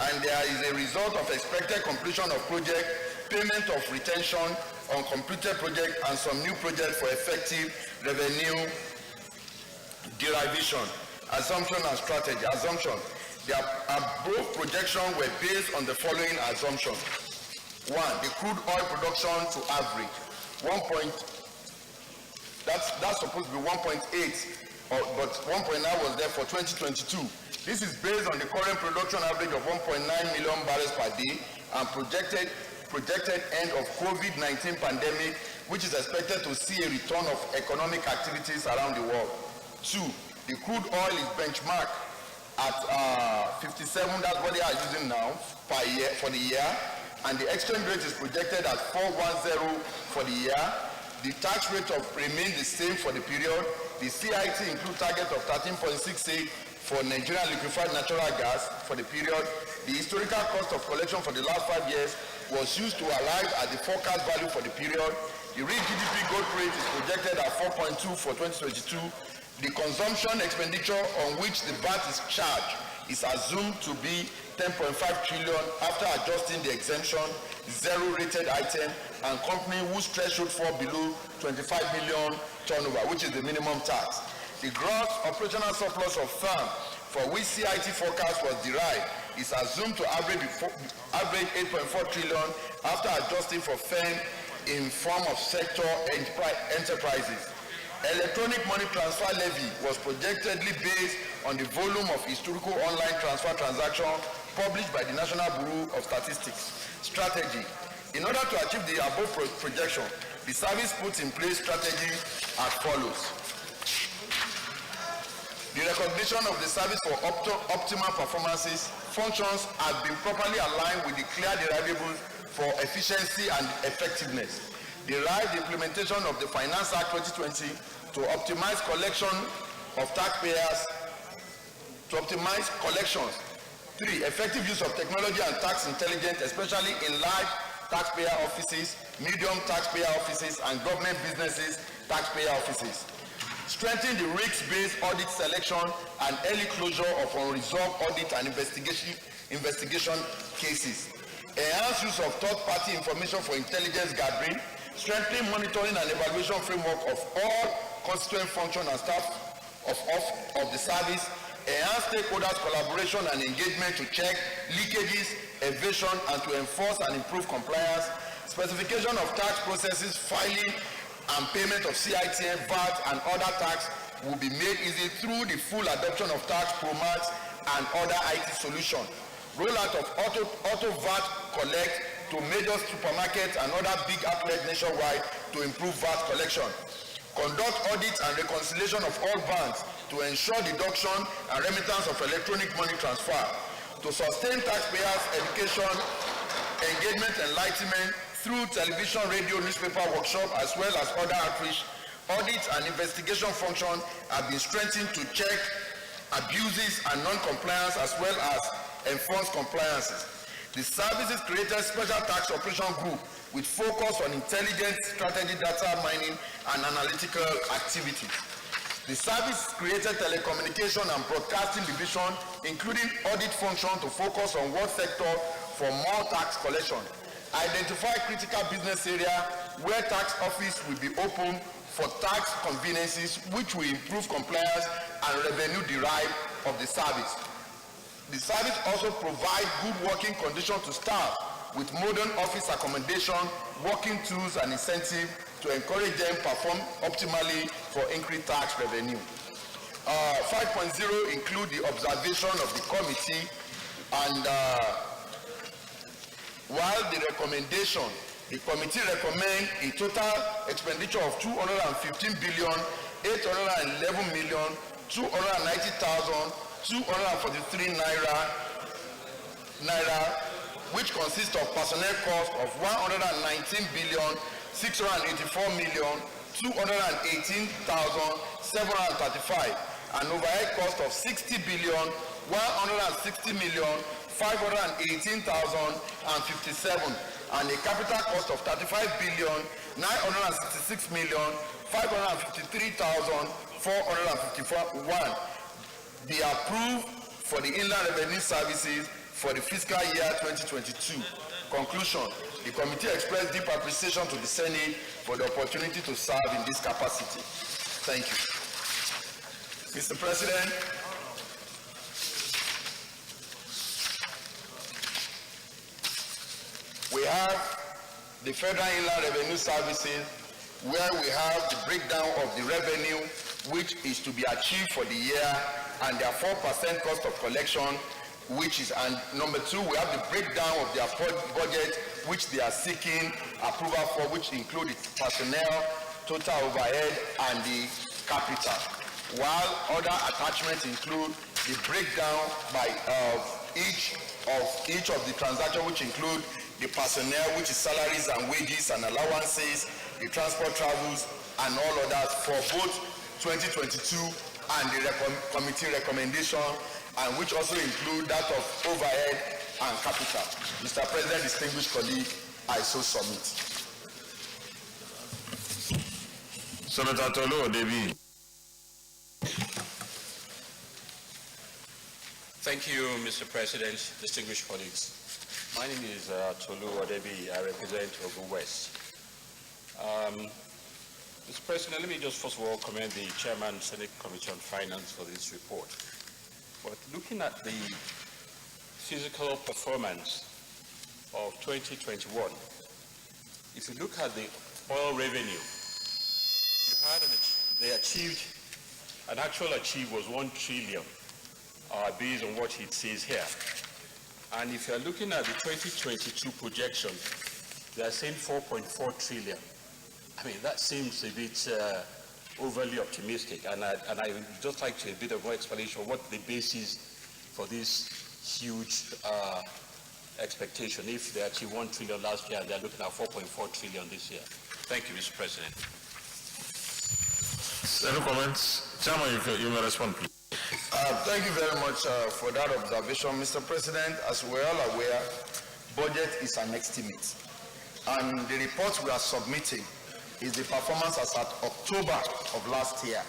And there is a result of expected completion of project, payment of retention on completed project, and some new project for effective revenue derivation. Assumption and strategy. Assumption. The above projections were based on the following assumptions. 1. The crude oil production to average. That's supposed to be 1.8, but 1.9 was there for 2022. This is based on the current production average of 1.9 million barrels per day and projected end of COVID-19 pandemic, which is expected to see a return of economic activities around the world. 2. The crude oil is benchmarked at 57, that's what they are using now per year for the year, and the exchange rate is projected at 410 for the year. The tax rate remains the same for the period. The CIT includes target of 13.68 for Nigerian liquefied natural gas for the period. The historical cost of collection for the last 5 years was used to arrive at the forecast value for the period. The real GDP growth rate is projected at 4.2 for 2022. The consumption expenditure on which the VAT is charged is assumed to be 10.5 trillion after adjusting the exemption, zero rated item, and company whose threshold fall below 25 million turnover, which is the minimum tax. The gross operational surplus of firm for which CIT forecast was derived is assumed to average 8.4 trillion after adjusting for firm in form of sector enterprises. Electronic money transfer levy was projectedly based on the volume of historical online transfer transactions published by the National Bureau of Statistics. Strategy. In order to achieve the above projection, the service puts in place strategy as follows. The recognition of the service for optimal performances functions have been properly aligned with the clear deliverables for efficiency and effectiveness. Derive the implementation of the Finance Act 2020 to optimize collection of taxpayers, to optimize collections. 3. Effective use of technology and tax intelligence, especially in large taxpayer offices, medium taxpayer offices, and government businesses taxpayer offices. Strengthen the risk-based audit selection and early closure of unresolved audit and investigation cases. Enhance use of third-party information for intelligence gathering. Strengthen monitoring and evaluation framework of all constituent functions and staff of the service. Enhance stakeholders' collaboration and engagement to check leakages, evasion, and to enforce and improve compliance. Specification of tax processes, filing, and payment of CITF, VAT, and other tax will be made easy through the full adoption of tax formats and other IT solutions. Rollout of auto VAT collect to major supermarkets and other big outlets nationwide to improve VAT collection. Conduct audits and reconciliation of all banks to ensure deduction and remittance of electronic money transfer. To sustain taxpayers' education, engagement, and enlightenment through television, radio, newspaper, workshop, as well as other outreach, audits and investigation function have been strengthened to check abuses and non-compliance as well as enforce compliances. The services created special tax operation group with focus on intelligent strategy, data mining, and analytical activities. The service created telecommunication and broadcasting division, including audit function to focus on what sector for more tax collection. Identify critical business area where tax office will be open for tax conveniences, which will improve compliance and revenue derived of the service. The service also provides good working conditions to staff with modern office accommodation, working tools, and incentives to encourage them to perform optimally for increased tax revenue. 5.0 include the observation of the committee, and while the recommendation, the committee recommends a total expenditure of 215,811,290,243 naira, which consists of personnel cost of 119,684,218,735 and overhead cost of 60,160,518,057 and a capital cost of 35,966,553,445 454.1 be approved for the Inland Revenue Services for the fiscal year 2022. Conclusion. The committee expressed deep appreciation to the Senate for the opportunity to serve in this capacity. Thank you. Mr. President, we have the Federal Inland Revenue Services, where we have the breakdown of the revenue which is to be achieved for the year and their 4% cost of collection, which is, and number two, we have the breakdown of their budget which they are seeking approval for, which include its personnel, total overhead, and the capital. While other attachments include the breakdown by each of the transactions, which include the personnel, which is salaries and wages and allowances, the transport travels, and all others for both 2022 and the committee recommendation, and which also include that of overhead and capital. Mr. President, distinguished colleague, I so submit. Senator Tolu Odebi. Thank you, Mr. President, distinguished colleagues. My name is Tolu Odebi. I represent Ogun West. Mr. President, let me just first of all commend the Chairman, Senate Committee on Finance for this report. But looking at the physical performance of 2021, if you look at the oil revenue, an actual achieve was 1 trillion based on what it says here. And if you're looking at the 2022 projection, they are saying 4.4 trillion. I mean, that seems a bit overly optimistic, and I would just like to a bit of more explanation of what the basis for this huge expectation. If they achieved 1 trillion last year, they're looking at 4.4 trillion this year. Thank you, Mr. President. Any comments? Chairman, you may respond, please. Thank you very much for that observation, Mr. President. As we're all aware, budget is an estimate, and the report we are submitting is the performance as at October of last year,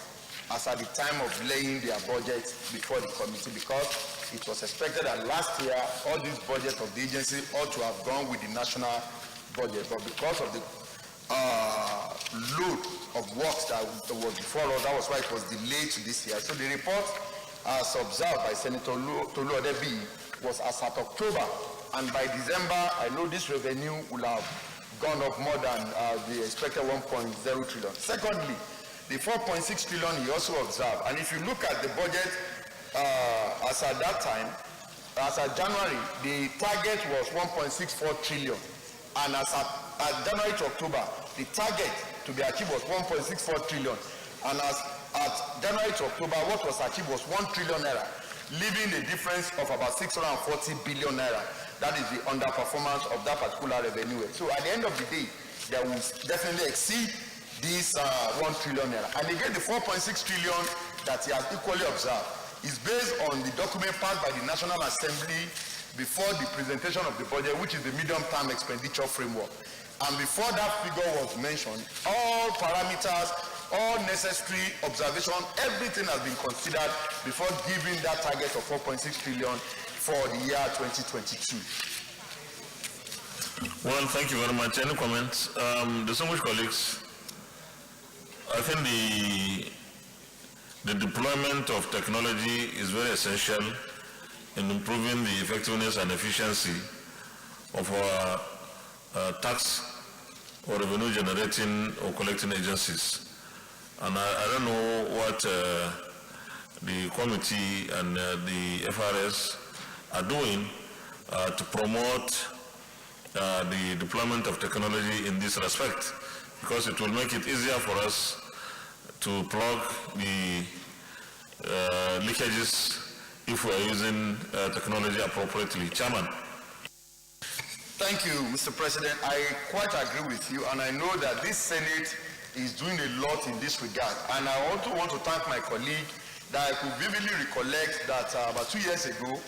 as at the time of laying their budget before the committee, because it was expected that last year all these budgets of the agency ought to have gone with the national budget, but because of the load of works that was before us, that was why it was delayed to this year. So the report, as observed by Senator Tolu Odebi, was as at October, and by December, I know this revenue will have gone up more than the expected 1.0 trillion. Secondly, the 4.6 trillion he also observed, and if you look at the budget as at that time, as at January, the target was 1.64 trillion, and as at January to October, the target to be achieved was 1.64 trillion, and as at January to October, what was achieved was 1 trillion naira, leaving a difference of about 640 billion naira. That is the underperformance of that particular revenue. So at the end of the day, they will definitely exceed this 1 trillion naira. And again, the 4.6 trillion that he has equally observed is based on the document passed by the National Assembly before the presentation of the budget, which is the medium-term expenditure framework. And before that figure was mentioned, all parameters, all necessary observation, everything has been considered before giving that target of 4.6 trillion for the year 2022. Well, thank you very much. Any comments? Distinguished colleagues, I think the deployment of technology is very essential in improving the effectiveness and efficiency of our tax or revenue generating or collecting agencies. And I don't know what the committee and the FRS are doing to promote the deployment of technology in this respect, because it will make it easier for us to plug the leakages if we are using technology appropriately. Chairman. Thank you, Mr. President. I quite agree with you, and I know that this Senate is doing a lot in this regard. And I also want to thank my colleague that I could vividly recollect that about 2 years ago,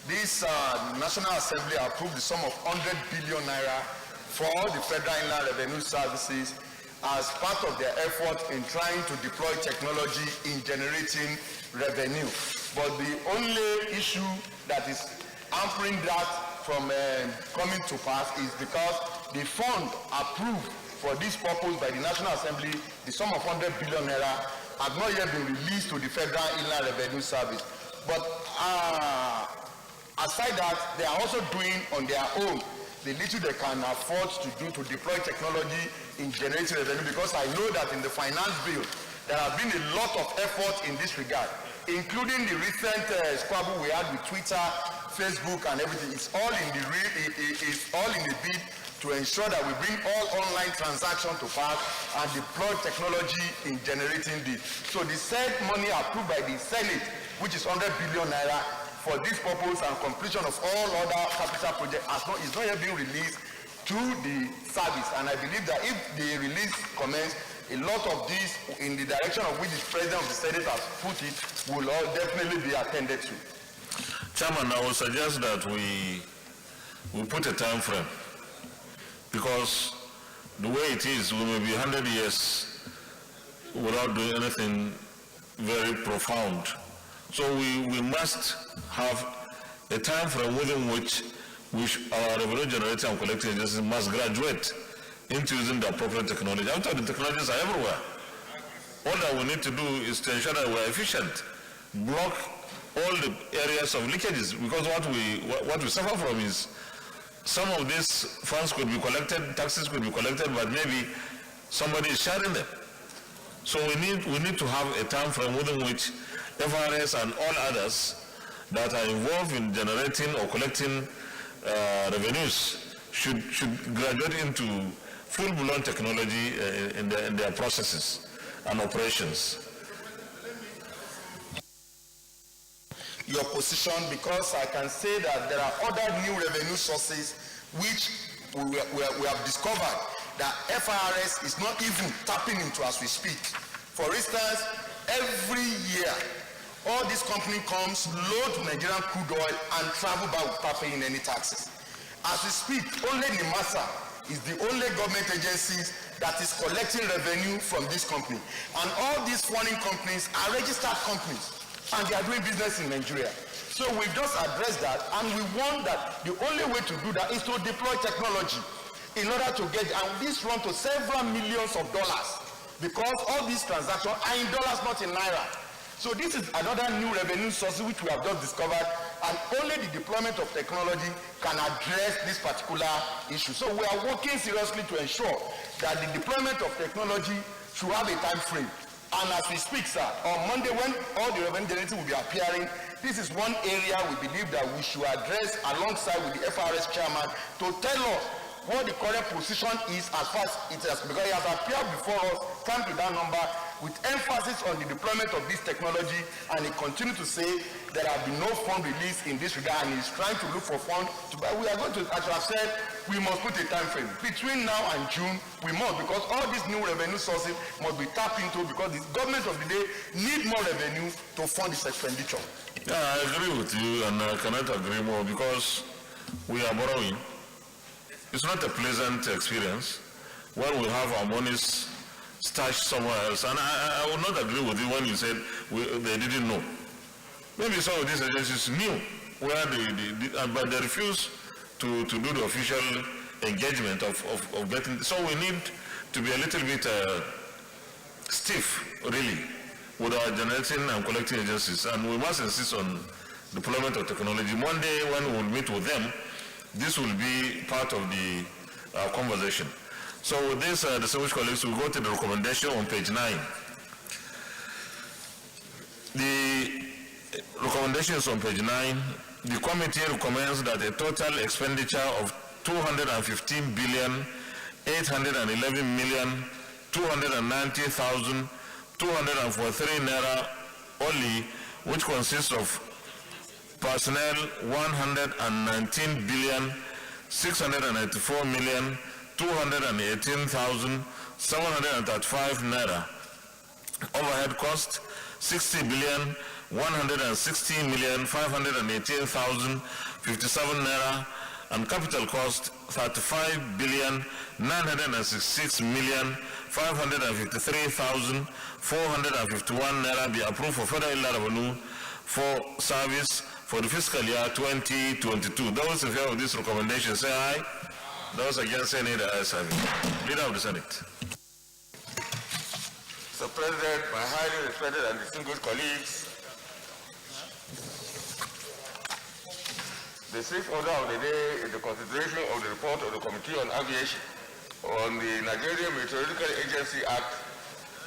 this National Assembly approved the sum of 100 billion naira for all the Federal Inland Revenue Services as part of their effort in trying to deploy technology in generating revenue. But the only issue that is hampering that from coming to pass is because the fund approved for this purpose by the National Assembly, the sum of 100 billion naira, have not yet been released to the Federal Inland Revenue Service. But aside that, they are also doing on their own the little they can afford to do to deploy technology in generating revenue, because I know that in the finance bill, there has been a lot of effort in this regard, including the recent squabble we had with Twitter, Facebook, and everything. It's all in the bid to ensure that we bring all online transactions to pass and deploy technology in generating this. So the said money approved by the Senate, which is 100 billion naira, for this purpose and completion of all other capital projects is not yet being released to the service. And I believe that if the release commences, a lot of this, in the direction of which the President of the Senate has put it, will all definitely be attended to. Chairman, I would suggest that we put a time frame, because the way it is, we may be 100 years without doing anything very profound. So we must have a time frame within which our revenue generating and collecting agencies must graduate into using the appropriate technology. After the technologies are everywhere. All that we need to do is to ensure that we're efficient, block all the areas of leakages, because what we suffer from is some of these funds could be collected, taxes could be collected, but maybe somebody is sharing them. So we need to have a time frame within which FRS and all others that are involved in generating or collecting revenues should graduate into full-blown technology in their processes and operations. Your position, because I can say that there are other new revenue sources which we have discovered that FRS is not even tapping into as we speak. For instance, every year, all this company comes, load Nigerian crude oil, and travel back without paying any taxes. As we speak, only NIMASA is the only government agency that is collecting revenue from this company. And all these foreign companies are registered companies, and they are doing business in Nigeria. So we just address that, and we want that the only way to do that is to deploy technology in order to get, and this run to several millions of dollars, because all these transactions are in dollars, not in naira. So this is another new revenue source which we have just discovered, and only the deployment of technology can address this particular issue. So we are working seriously to ensure that the deployment of technology should have a time frame. And as we speak, sir, on Monday when all the revenue generating will be appearing, this is one area we believe that we should address alongside with the FRS chairman to tell us what the current position is as far as it has, because it has appeared before us, come to that number, with emphasis on the deployment of this technology, and he continues to say there have been no fund released in this regard, and he's trying to look for funds. But we are going to, as I said, we must put a time frame. Between now and June, we must, because all these new revenue sources must be tapped into, because the government of the day need more revenue to fund this expenditure. Yeah, I agree with you, and I cannot agree more, because we are borrowing. It's not a pleasant experience when we have our monies stashed somewhere else. And I would not agree with you when you said they didn't know. Maybe some of these agencies knew where but they refused to do the official engagement of getting. So we need to be a little bit stiff, really, with our generating and collecting agencies. And we must insist on deployment of technology. One day when we will meet with them, this will be part of the conversation. So with this, distinguished colleagues, we'll go to the recommendation on page 9. The recommendation is on page 9. The committee recommends that a total expenditure of 215,811,290,243 naira only, which consists of personnel 119,694,218,735 naira. Overhead cost 60,160,518,057 naira. and capital cost 35,966,553,451 naira be approved for federal inland revenue for service for the fiscal year 2022. Those in favor of this recommendation say aye. Those against say nay. The ayes have it. Leader of the Senate. Mr. President, my highly respected and distinguished colleagues, the sixth order of the day is the consideration of the report of the Committee on Aviation on the Nigerian Meteorological Agency Act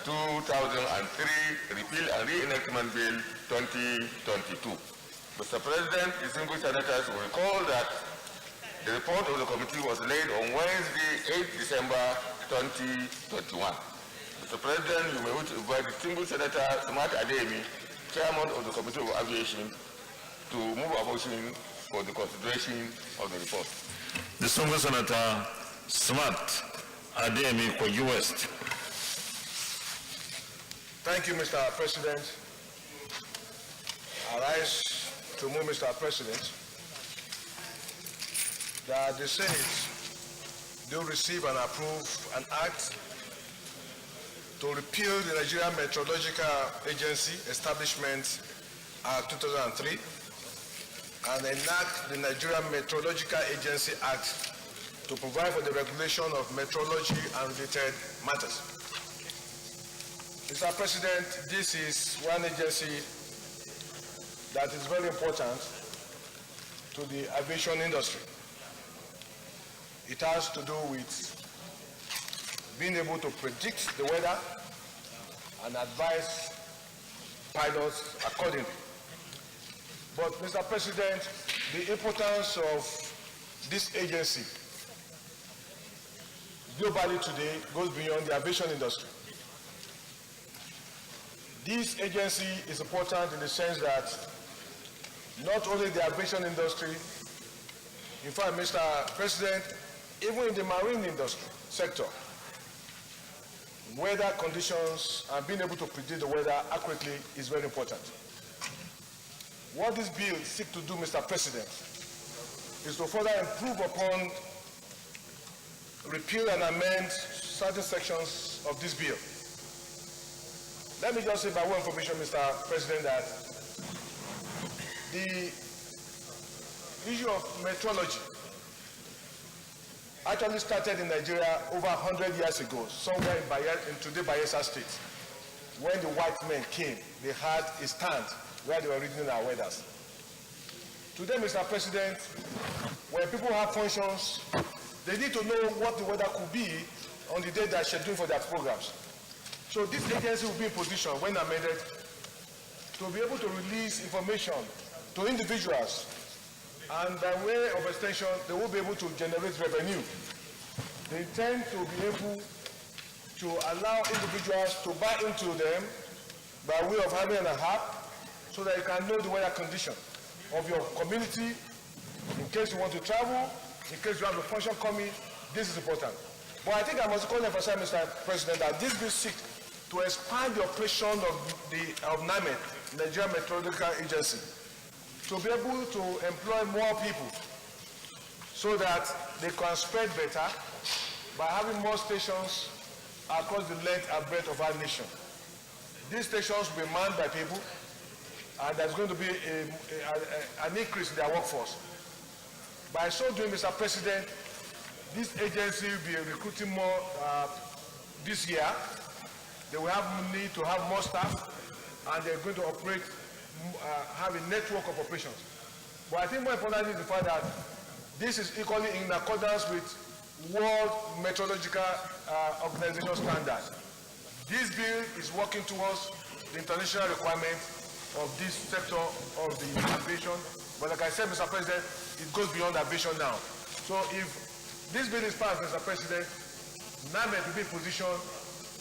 2003, Repeal and Re-Enactment Bill 2022. Mr. President, distinguished senators will recall that the report of the committee was laid on Wednesday, 8 December 2021. Mr. President, you may wish to invite distinguished Senator Smart Ademi, Chairman of the Committee of Aviation, to move a motion for the consideration of the report. Distinguished Senator Smart Ademi, Kogi West. Thank you, Mr. President. I rise to move, Mr. President, that the Senate do receive and approve an act to repeal the Nigerian Meteorological Agency Establishment Act 2003 and enact the Nigerian Meteorological Agency Act to provide for the regulation of meteorology and related matters. Mr. President, this is one agency that is very important to the aviation industry. It has to do with being able to predict the weather and advise pilots accordingly. But, Mr. President, the importance of this agency globally today goes beyond the aviation industry. This agency is important in the sense that not only the aviation industry, in fact, Mr. President, even in the marine industry sector, weather conditions and being able to predict the weather accurately is very important. What this bill seeks to do, Mr. President, is to further improve upon, repeal and amend certain sections of this bill. Let me just say by way of information, Mr. President, that the issue of meteorology actually started in Nigeria over 100 years ago, somewhere in today Bayelsa State. When the white men came, they had a stand where they were reading our weathers. Today, Mr. President, when people have functions, they need to know what the weather could be on the day they are scheduling for their programs. So this agency will be in position, when amended, to be able to release information to individuals, and by way of extension, they will be able to generate revenue. They intend to be able to allow individuals to buy into them by way of having an app so that you can know the weather condition of your community in case you want to travel, in case you have a function coming. This is important. But I think I must call emphasize, Mr. President, that this bill seeks to expand the operation of NAMED, Nigerian Meteorological Agency, to be able to employ more people so that they can spread better by having more stations across the length and breadth of our nation. These stations will be manned by people, and there's going to be an increase in their workforce. By so doing, Mr. President, this agency will be recruiting more this year. They will have need to have more staff, and they're going to operate, have a network of operations. But I think more importantly is the fact that this is equally in accordance with World Meteorological Organization standards. This bill is working towards the international requirement of this sector of the aviation. But like I said, Mr. President, it goes beyond aviation now. So if this bill is passed, Mr. President, NAMED will be in position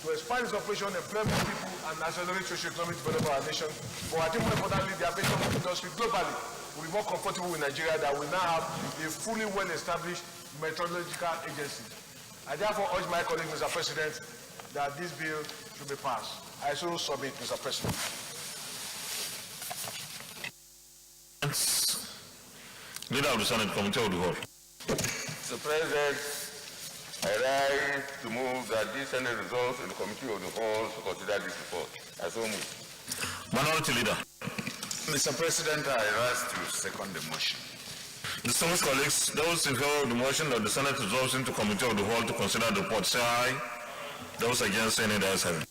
to expand its operation, employ more people, and accelerate socio-economic development of our nation. But I think more importantly, the aviation industry globally will be more comfortable with Nigeria, that we now have a fully well-established meteorological agency. I therefore urge my colleague, Mr. President, that this bill should be passed. I so submit, Mr. President. Leader of the Senate Committee of the Whole. Mr. President, I rise to move that this Senate results in the Committee of the Whole to consider this report. I so move. Minority Leader. Mr. President, I rise to second the motion. Distinguished colleagues, those in favor of the motion that the Senate resolves into Committee of the Whole to consider the report, say aye. Those against, say nay. The ayes have it.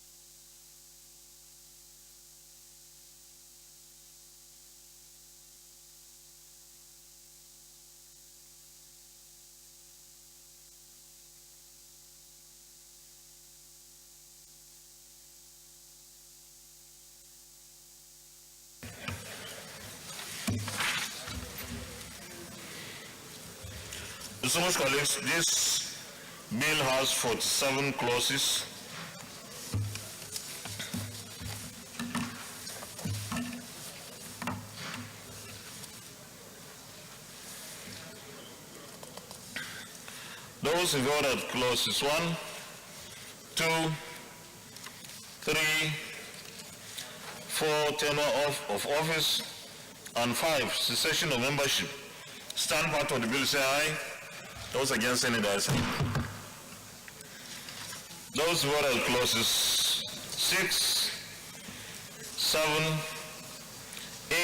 Distinguished colleagues, this bill has 47 clauses. Those in favor of clauses 1, 2, 3, 4, tenure of office, and 5, cessation of membership, stand part of the bill, say aye. Those against, any ayes have it. Those who are clauses 6, 7,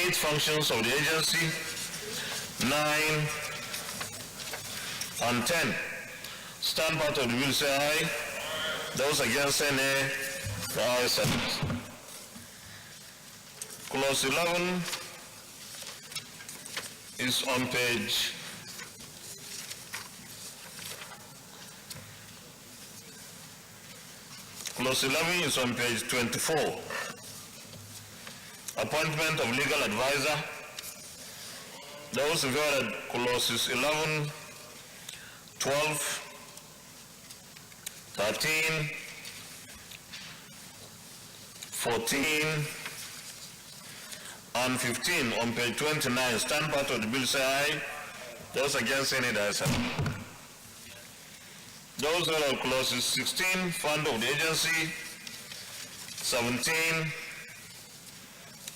8 functions of the agency, 9, and 10 stand part of the bill, say aye. Those against, say nay. The ayes have it. Clause 11 is on page 24. Appointment of legal advisor. Those in favor of clauses 11, 12, 13, 14, and 15 on page 29 stand part of the bill, say aye. Those against, any the ayes have it. Those who are clauses 16, fund of the agency, 17,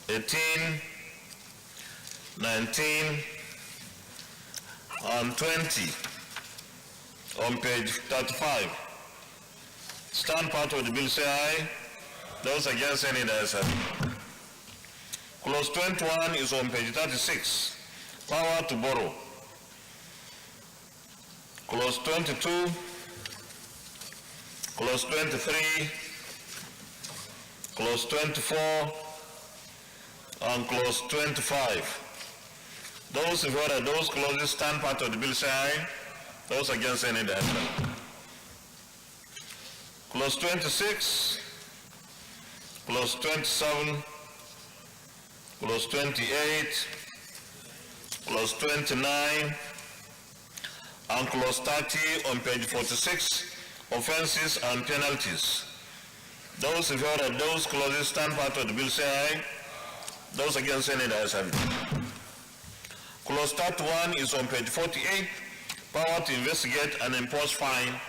18, 19, and 20 on page 35 stand part of the bill, say aye. Those against, any the ayes have it. Clause 21 is on page 36, power to borrow. Clause 22, Clause 23, Clause 24, and Clause 25. Those in favor of those clauses stand part of the bill, say aye. Those against, any the ayes have it. Clause 26, Clause 27, Clause 28, Clause 29, and Clause 30 on page 46, offenses and penalties. Those in favor of those clauses stand part of the bill, say aye. Those against, any the ayes have it. Clause 31 is on page 48, power to investigate and impose fine,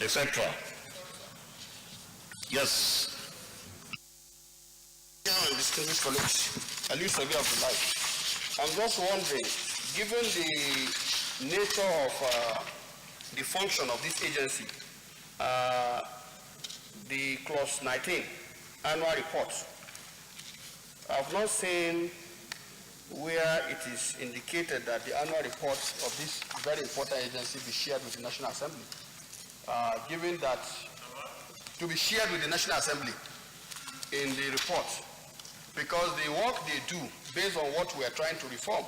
etc. Yes. Distinguished colleagues, at least a bit of the life. I'm just wondering, given the nature of the function of this agency, the clause 19, annual report, I've not seen where it is indicated that the annual report of this very important agency be shared with the National Assembly. Given that to be shared with the National Assembly in the report, because the work they do based on what we are trying to reform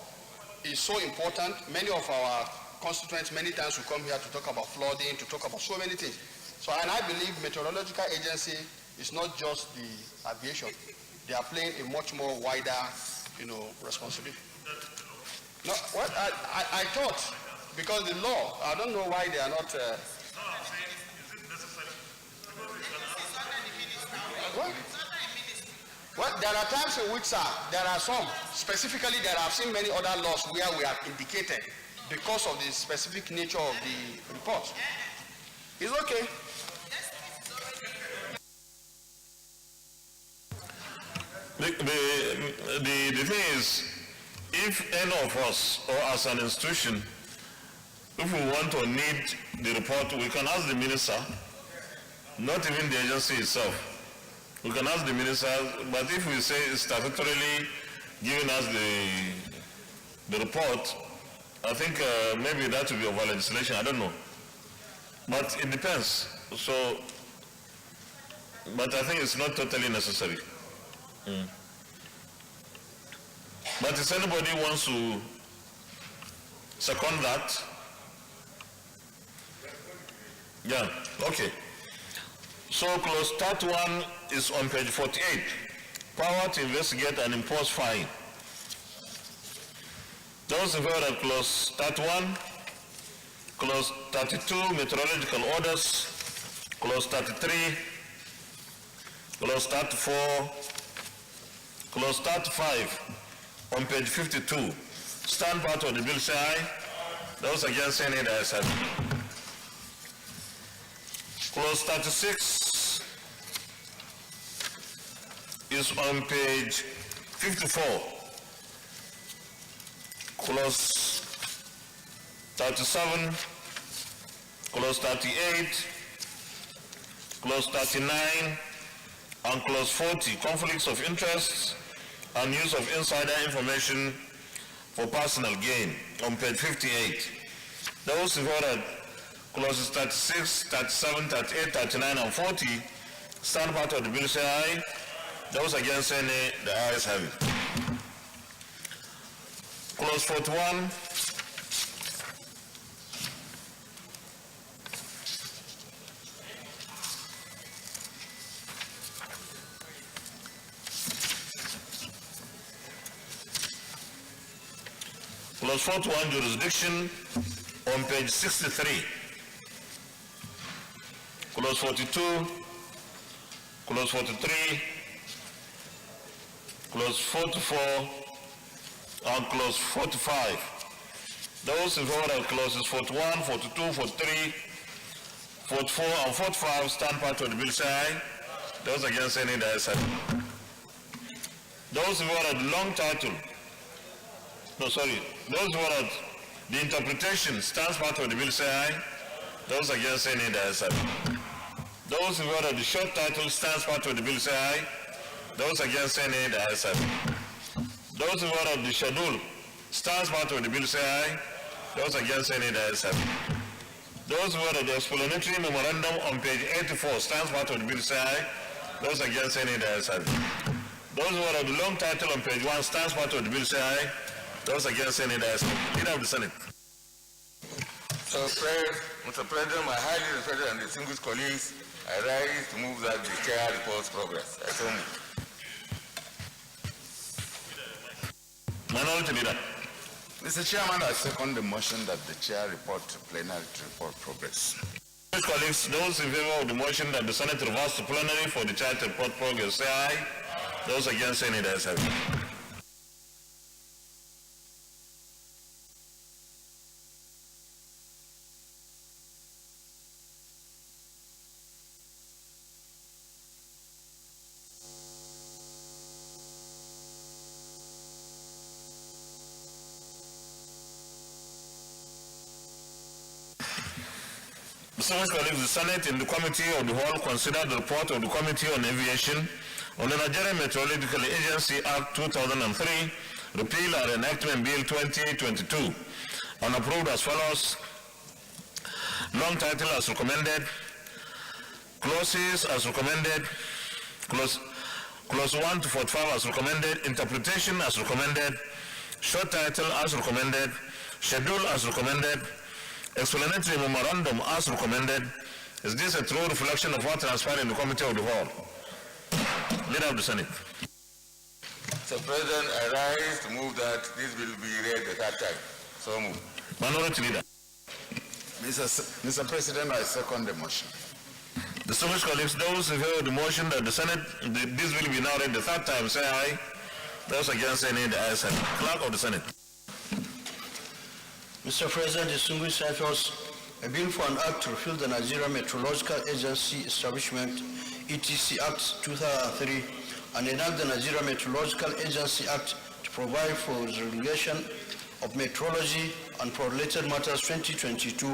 is so important. Many of our constituents many times will come here to talk about flooding, to talk about so many things. So, and I believe Meteorological Agency is not just the aviation. They are playing a much more wider, responsibility. No, what I thought, because the law, I don't know why they are not. Well, there are times in which, there are some, specifically there have seen many other laws where we have indicated because of the specific nature of the report. It's okay. The thing is, if any of us or as an institution if we want or need the report, we can ask the minister, not even the agency itself. We can ask the minister, but if we say it's statutorily giving us the report, I think maybe that will be over legislation, I don't know. But it depends. So, but I think it's not totally necessary. But if anybody wants to second that, yeah, okay. So clause 31 is on page 48. Power to investigate and impose fine. Those in favor of clause 31, clause 32, meteorological orders, clause 33, clause 34, clause 35 on page 52. Stand part of the bill say aye. Those against say nay, the ayes have it. Clause 36 is on page 54. Clause 37, clause 38, clause 39, and clause 40, conflicts of interest and use of insider information for personal gain, on page 58. Those in favor clauses 36, 37, 38, 39, and 40 stand part of the bill say aye. Those against say nay, the ayes have it. Clause 41. Clause 41, jurisdiction, on page 63. Clause 42, clause 43, clause 44, and clause 45. Those in favor of clauses 41, 42, 43, 44, and 45 stand part of the bill say aye. Those against say nay, the ayes have it. Those in favor of the long title, those in favor of the interpretation stands part of the bill say aye. Those against say nay, the ayes have it. Those in favor of the short title stands part of the bill say aye. Those against say nay, the ayes have it. Those in favor of the schedule stands part of the bill say aye. Those against say nay, the ayes have it. Those in favor of the explanatory memorandum on page 84 stands part of the bill say aye. Those against say nay, the ayes have it. Those in favor of the long title on page 1 stands part of the bill say aye. Those against say nay, the ayes have it. Leader of the Senate. Mr. President, my highly respected and distinguished colleagues, I rise to move that the chair reports progress. I so move. Minority Leader. Mr. Chairman, I second the motion that the chair report to plenary to report progress. Colleagues, those in favor of the motion that the Senate reverse to plenary for the chair to report progress, say aye. Those against say nay, the ayes have it. Distinguished colleagues, the Senate in the Committee of the Whole considered the report of the Committee on Aviation on the Nigerian Meteorological Agency Act 2003, Repeal and Re-Enactment Bill 2022, and approved as follows. Long title as recommended, clauses as recommended, clause 1 to 45 as recommended, interpretation as recommended, short title as recommended, schedule as recommended, explanatory memorandum as recommended. Is this a true reflection of what transpired in the Committee of the Whole? Leader of the Senate. Mr. President, I rise to move that this will be read the third time. So move. Minority Leader. Mr. President, I second the motion. Distinguished colleagues, those in favor of the motion that the Senate, this will be now read the third time, say aye. Those against say nay, the ayes have it. Clerk of the Senate. Mr. President, distinguished senators, a bill for an act to repeal the Nigerian Meteorological Agency Establishment, ETC Act 2003, and enact the Nigerian Meteorological Agency Act to provide for the regulation of meteorology and for related matters 2022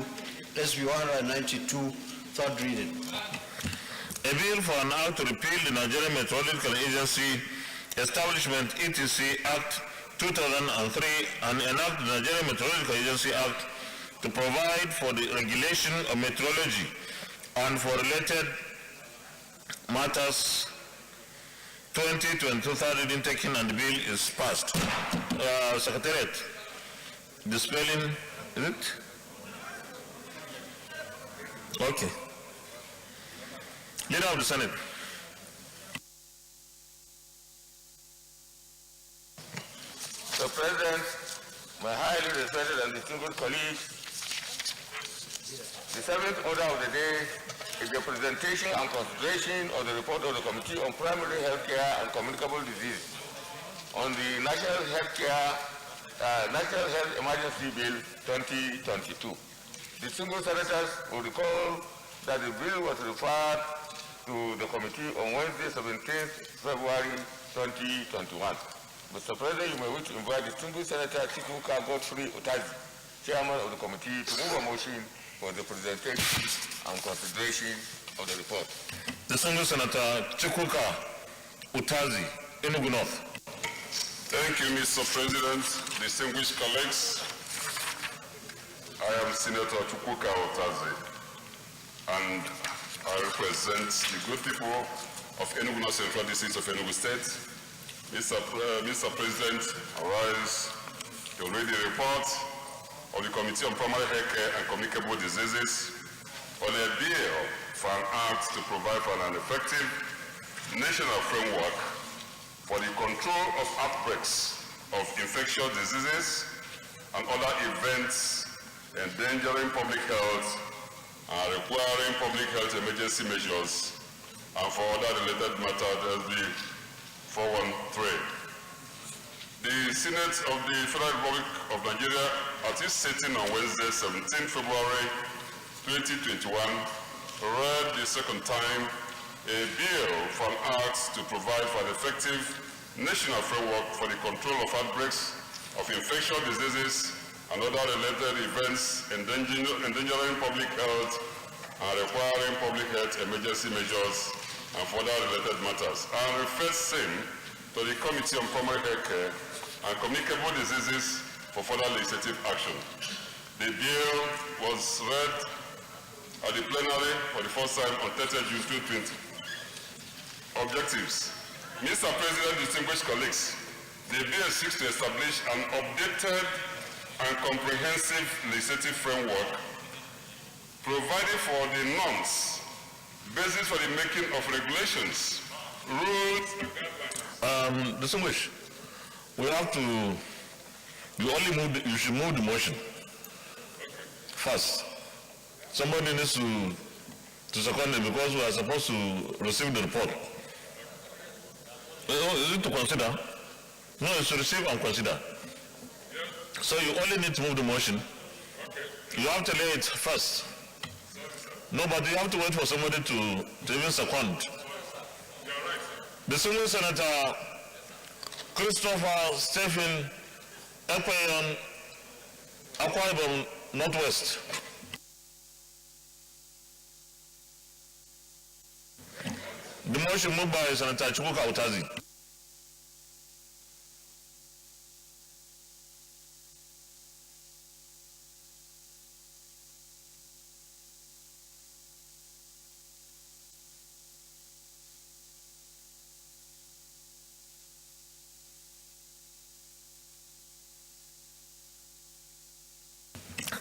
SB 192, third reading. A bill for an act to repeal the Nigerian Meteorological Agency Establishment ETC Act 2003 and enact the Nigerian Meteorological Agency Act to provide for the regulation of meteorology and for related matters 2022 third reading taken and the bill is passed. Secretariat, the spelling, is it? Okay. Leader of the Senate. Mr. President, my highly respected and distinguished colleagues, the seventh order of the day is the presentation and consideration of the report of the Committee on Primary Healthcare and Communicable Disease on the National Health Emergency Bill 2022. Distinguished senators will recall that the bill was referred to the committee on Wednesday, 17th February 2021. Mr. President, you may wish to invite distinguished Senator Chikuka Godfrey Utazi, Chairman of the committee, to move a motion for the presentation and consideration of the report. Distinguished Senator Chikuka Utazi, Enugu North. Thank you, Mr. President, distinguished colleagues. I am Senator Chikuka Utazi, and I represent the good people of Enugu North Central District of Enugu State. Mr. President, arise to read the report of the Committee on Primary Healthcare and Communicable Diseases on a bill for an act to provide for an effective national framework for the control of outbreaks of infectious diseases and other events endangering public health and requiring public health emergency measures and for other related matters, SB 413. The Senate of the Federal Republic of Nigeria, at its sitting on Wednesday, 17 February 2021, read the second time a bill for an act to provide for an effective national framework for the control of outbreaks of infectious diseases and other related events endangering public health and requiring public health emergency measures and for other related matters, and refers same to the Committee on Primary Healthcare and Communicable Diseases for further legislative action. The bill was read at the plenary for the first time on 30 June 2020. Objectives. Mr. President, distinguished colleagues, the bill seeks to establish an updated and comprehensive legislative framework providing for the norms, basis for the making of regulations, rules, distinguished, we have to, you should move the motion first. Somebody needs to second it because we are supposed to receive the report. Is it to consider? No, it's to receive and consider. So you only need to move the motion. You have to lay it first. No, but you have to wait for somebody to even second. The senior Senator Christopher Stephen Ekweyon, Akwa Ibom Northwest. The motion moved by Senator Chikuka Utazi.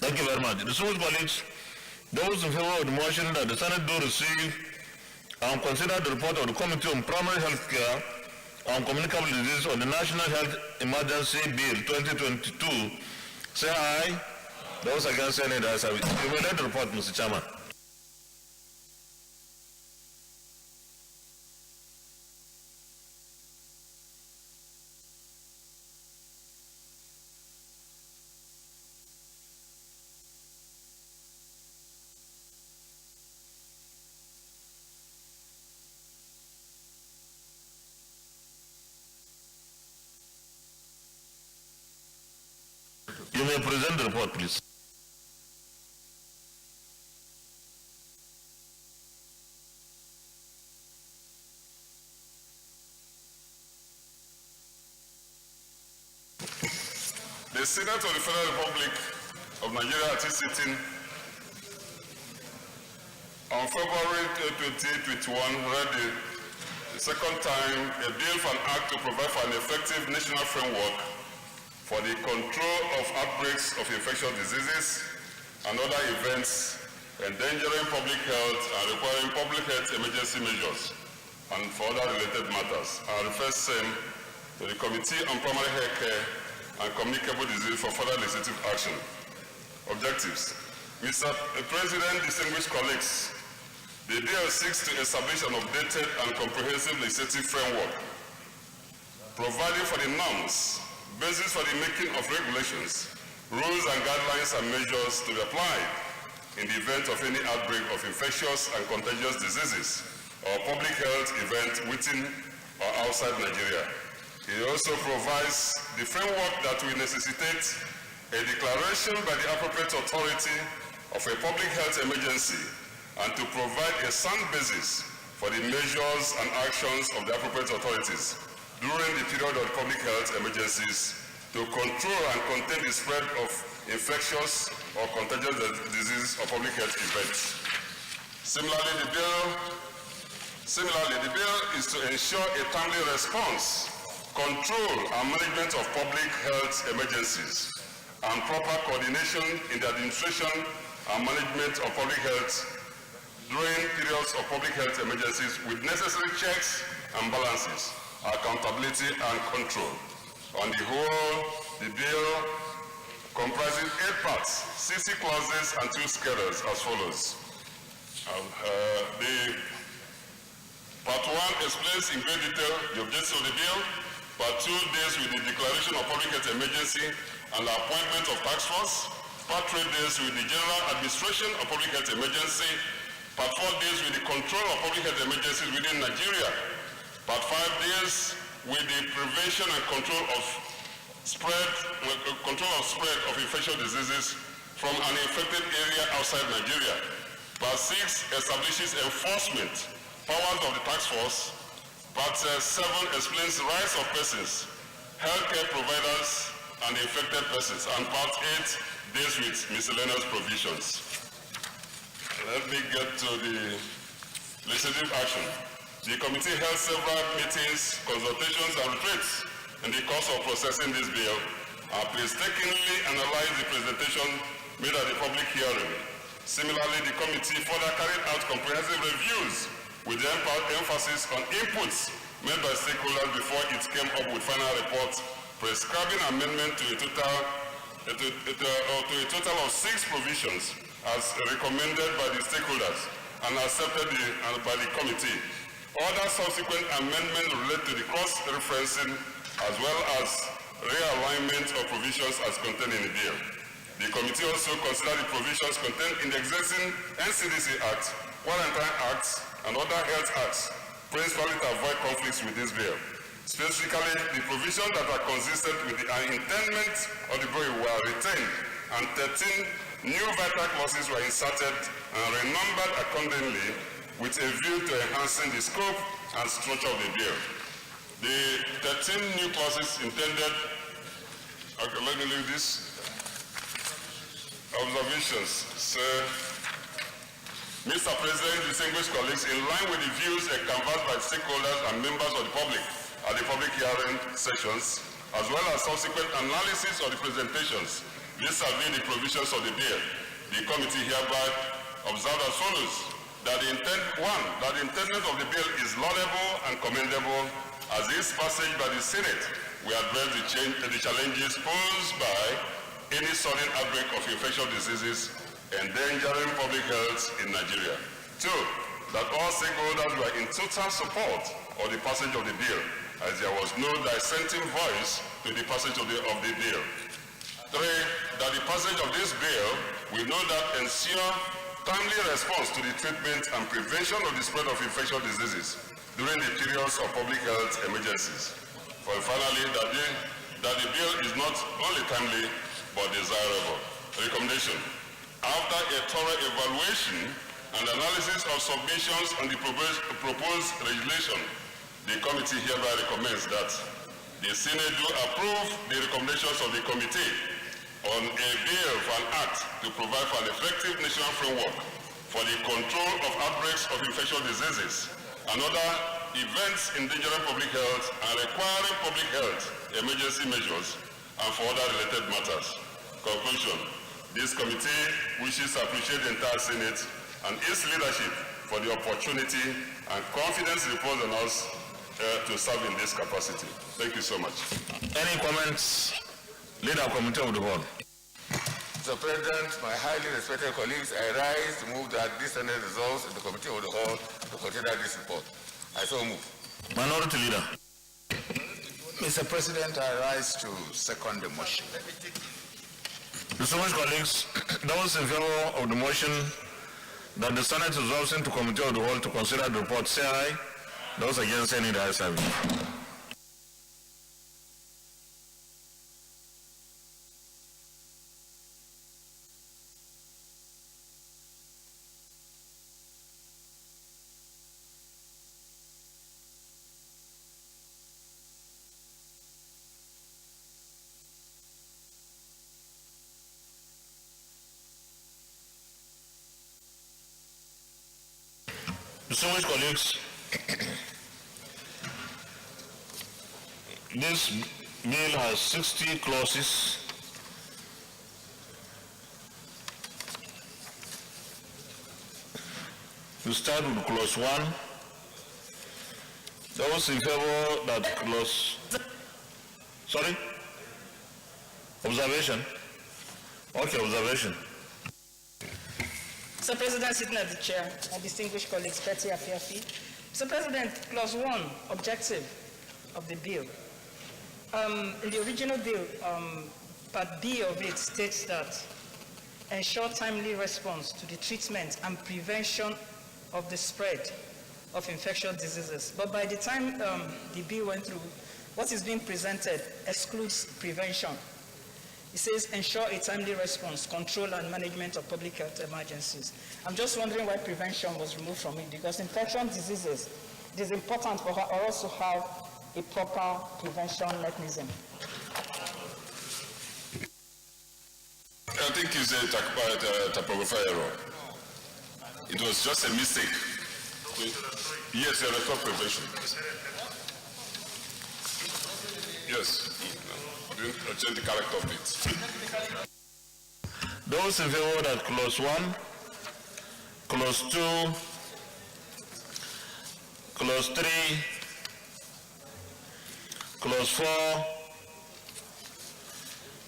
Thank you very much. Distinguished colleagues, those in favor of the motion that the Senate do receive and consider the report of the Committee on Primary Health Care and Communicable Disease on the National Health Emergency Bill 2022, say aye. Those against say nay. You may let the report, Mr. Chairman. You may present the report, please. The Senate of the Federal Republic of Nigeria is sitting on February 2021 read the second time a bill for an act to provide for an effective national framework for the control of outbreaks of infectious diseases and other events endangering public health and requiring public health emergency measures and for other related matters. I refer same to the Committee on Primary Health Care and Communicable Disease for further legislative action. Objectives. Mr. President, distinguished colleagues, the bill seeks to establish an updated and comprehensive legislative framework, providing for the norms, basis for the making of regulations, rules and guidelines and measures to be applied in the event of any outbreak of infectious and contagious diseases or public health event within or outside Nigeria. It also provides the framework that will necessitate a declaration by the appropriate authority of a public health emergency and to provide a sound basis for the measures and actions of the appropriate authorities during the period of public health emergencies to control and contain the spread of infectious or contagious diseases or public health events. Similarly, the bill is to ensure a timely response, control and management of public health emergencies, and proper coordination in the administration and management of public health during periods of public health emergencies with necessary checks and balances, accountability and control. On the whole, the bill comprises 8 parts, 60 clauses and 2 schedules as follows. The Part 1 explains in great detail the objectives of the bill. Part 2 deals with the declaration of public health emergency and the appointment of task force. Part 3 deals with the general administration of public health emergency. Part 4 deals with the control of public health emergencies within Nigeria. Part 5 deals with the prevention and control of spread of infectious diseases from an infected area outside Nigeria. Part 6 establishes enforcement powers of the task force. Part 7 explains the rights of persons, healthcare providers, and infected persons. And Part 8 deals with miscellaneous provisions. Let me get to the legislative action. The committee held several meetings, consultations, and retreats in the course of processing this bill and painstakingly analyzed the presentation made at the public hearing. Similarly, the committee further carried out comprehensive reviews with the emphasis on inputs made by stakeholders before it came up with final reports prescribing amendment to a total of 6 provisions as recommended by the stakeholders and accepted by the committee. Other subsequent amendments relate to the cross-referencing as well as realignment of provisions as contained in the bill. The committee also considered the provisions contained in the existing NCDC Act, Quarantine Acts, and other health acts, principally to avoid conflicts with this bill. Specifically, the provisions that are consistent with the intendment of the bill were retained, and 13 new vital clauses were inserted and renumbered accordingly with a view to enhancing the scope and structure of the bill. The 13 new clauses intended, okay, let me leave this, observations. So, Mr. President, distinguished colleagues, in line with the views canvassed by stakeholders and members of the public at the public hearing sessions, as well as subsequent analysis of the presentations vis-à-vis the provisions of the bill, the committee hereby observed as follows: that the intendment of the bill is laudable and commendable, as this passage by the Senate will address the challenges posed by any sudden outbreak of infectious diseases endangering public health in Nigeria. 2, that all stakeholders were in total support of the passage of the bill, as there was no dissenting voice to the passage of the bill. 3, that the passage of this bill will no doubt ensure timely response to the treatment and prevention of the spread of infectious diseases during the periods of public health emergencies. Finally, that the bill is not only timely, but desirable. Recommendation. After a thorough evaluation and analysis of submissions on the proposed legislation, the committee hereby recommends that the Senate do approve the recommendations of the committee on a bill for an act to provide for an effective national framework for the control of outbreaks of infectious diseases and other events endangering public health and requiring public health emergency measures and for other related matters. Conclusion. This committee wishes to appreciate the entire Senate and its leadership for the opportunity and confidence reposed on us to serve in this capacity. Thank you so much. Any comments? Leader of Committee of the Whole. Mr. President, my highly respected colleagues, I rise to move that this Senate resolves in the Committee of the Whole to consider this report. I so move. Minority Leader. Mr. President, I rise to second the motion. Distinguished colleagues, those in favor of the motion that the Senate resolves into Committee of the Whole to consider the report, say aye. Those against, any the ayes have it. Distinguished colleagues, this bill has 60 clauses. We start with clause 1. Those in favor that clause... Sorry? Observation? Okay, observation. Mr. President, sitting at the chair, my distinguished colleagues, Betty Afiafi. Mr. President, clause 1, objective of the bill. In the original bill, part B of it states that ensure timely response to the treatment and prevention of the spread of infectious diseases. But by the time the bill went through, what is being presented excludes prevention. It says ensure a timely response, control and management of public health emergencies. I'm just wondering why prevention was removed from it, because infectious diseases, it is important for us to have a proper prevention mechanism. I think it's a typographical error. It was just a mistake. Yes, you're for prevention. Yes. Change the character of it. Those in favor that clause 1, clause 2, clause 3, clause 4,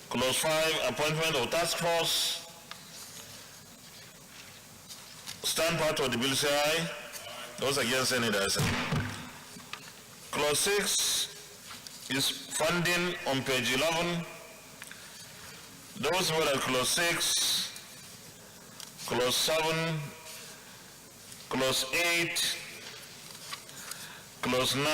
clause 5, appointment of task force, stand part of the bill, say aye. Those against, any the ayes have it. Clause 6 is funding on page 11. Those who are at clause 6, clause 7, clause 8, clause 9,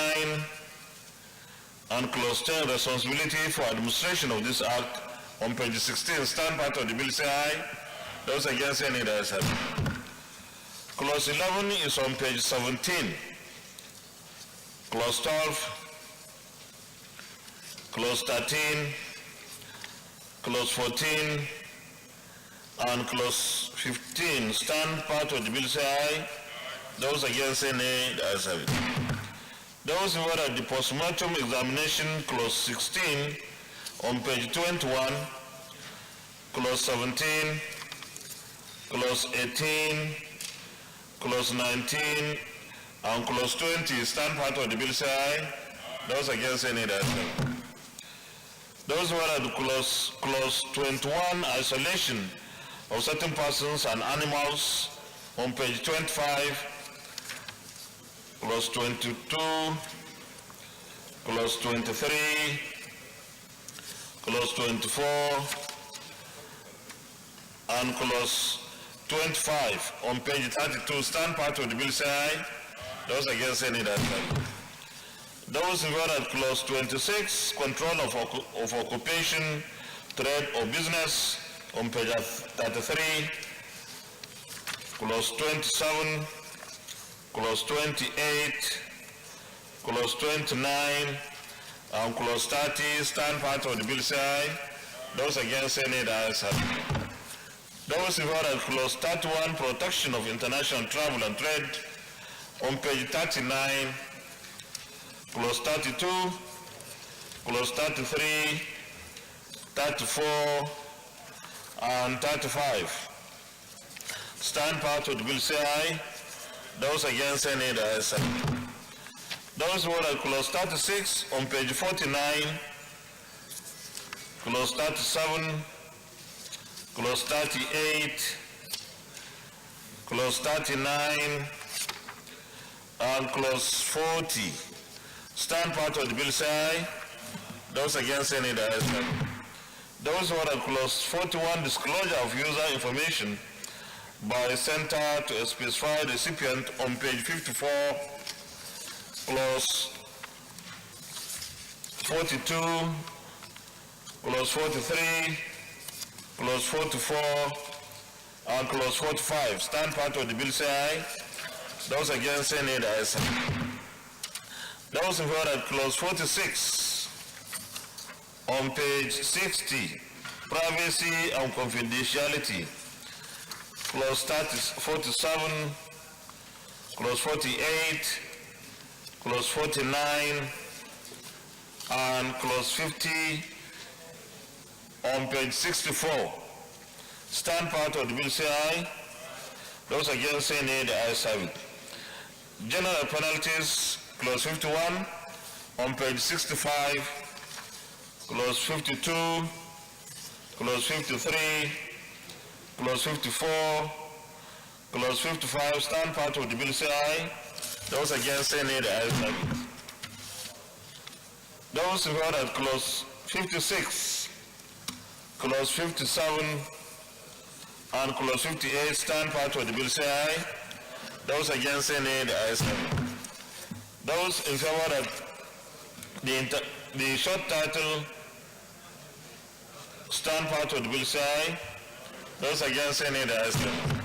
and clause 10, responsibility for administration of this act on page 16, stand part of the bill, say aye. Those against, any the ayes have it. Clause 11 is on page 17. Clause 12, clause 13, clause 14, and clause 15 stand part of the bill, say aye. Those against, say nay. The ayes have it. Those who were at the postmortem examination, clause 16 on page 21, clause 17, clause 18, clause 19, and clause 20 stand part of the bill, say aye. Those against, say nay. The ayes have it. Those who are at clause 21, isolation of certain persons and animals, on page 25, clause 22, clause 23, clause 24, and clause 25 on page 32, stand part of the bill, say aye. Those against, any that. Those who are at clause 26, control of occupation, trade or business on page 33, clause 27, clause 28, clause 29, and clause 30, stand part of the bill say aye. Those against say nay, the ayes have it. Those in favor of clause 31, protection of international travel and trade, on page 39, clause 32, clause 33, 34, and 35. Stand part of the bill say aye. Those against say nay, the ayes have it. Those who are clause 36 on page 49, clause 37, clause 38, clause 39, and clause 40. Stand part of the bill say aye. Those against say nay, the ayes have it. Those who are clause 41, disclosure of user information by a center to a specified recipient on page 54, clause 42, clause 43, clause 44, and clause 45. Stand part of the bill say aye. Those against say nay, the ayes have it. Those in favor of clause 46 on page 60, privacy and confidentiality, clause 47, clause 48, clause 49, and clause 50 on page 64. Stand part of the bill say aye. Those against say nay, the ayes have it. General penalties, clause 51 on page 65, clause 52, clause 53, clause 54, clause 55. Stand part of the bill say aye. Those against say nay, the ayes have it. Those in favor of clause 56, clause 57, and clause 58, stand part of the bill say aye. Those against say nay, the ayes have it. Those in favor of the short title, stand part of the bill say aye. Those against say nay, the ayes have it.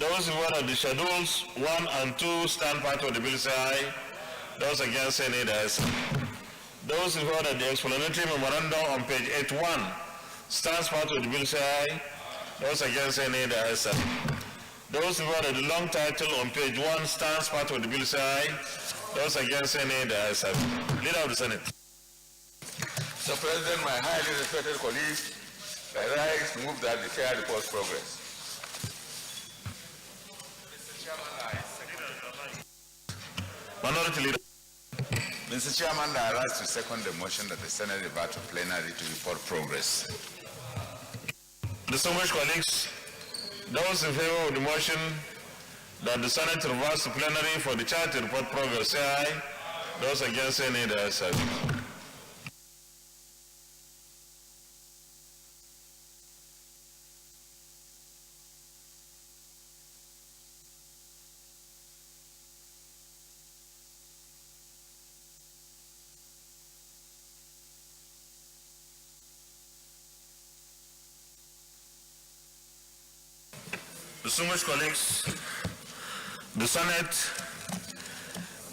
Those in favor of the schedules 1 and 2, stand part of the bill say aye. Those against say nay, the ayes have it. Those in favor of the explanatory memorandum on page 81, stands part of the bill say aye. Those against say nay, the ayes have it. Those in favor of the long title on page 1, stands part of the bill say aye. Those against say nay, the ayes have it. Leader of the Senate. Mr. President, my highly respected colleagues, I rise to move that the chair reports progress. Minority Leader. Mr. Chairman, I rise to second the motion that the Senate revert to plenary to report progress. Distinguished colleagues, those in favor of the motion that the Senate reverts to plenary for the chair to report progress, say aye. Those against say nay, the ayes have it. Distinguished colleagues, the Senate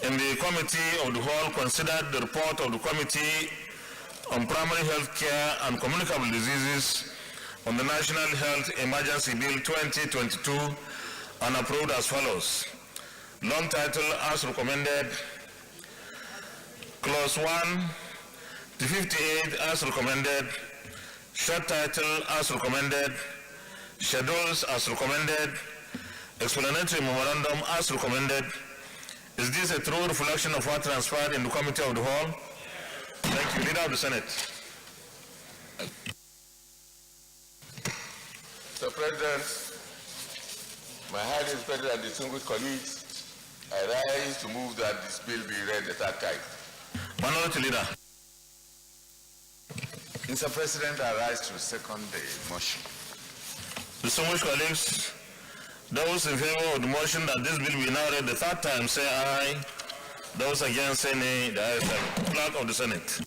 in the Committee of the Whole considered the report of the Committee on Primary Health Care and Communicable Diseases on the National Health Emergency Bill 2022 and approved as follows. Long title as recommended, clause 1 to 58 as recommended, short title as recommended, schedules as recommended, explanatory memorandum as recommended. Is this a true reflection of what transpired in the Committee of the Whole? Thank you. Leader of the Senate. Mr. President, my highly respected and distinguished colleagues, I rise to move that this bill be read the third time. Minority Leader. Mr. President, I rise to second the motion. Distinguished colleagues, those in favor of the motion that this bill be now read the third time, say aye. Those against, say nay. The ayes have it. Clerk of the Senate.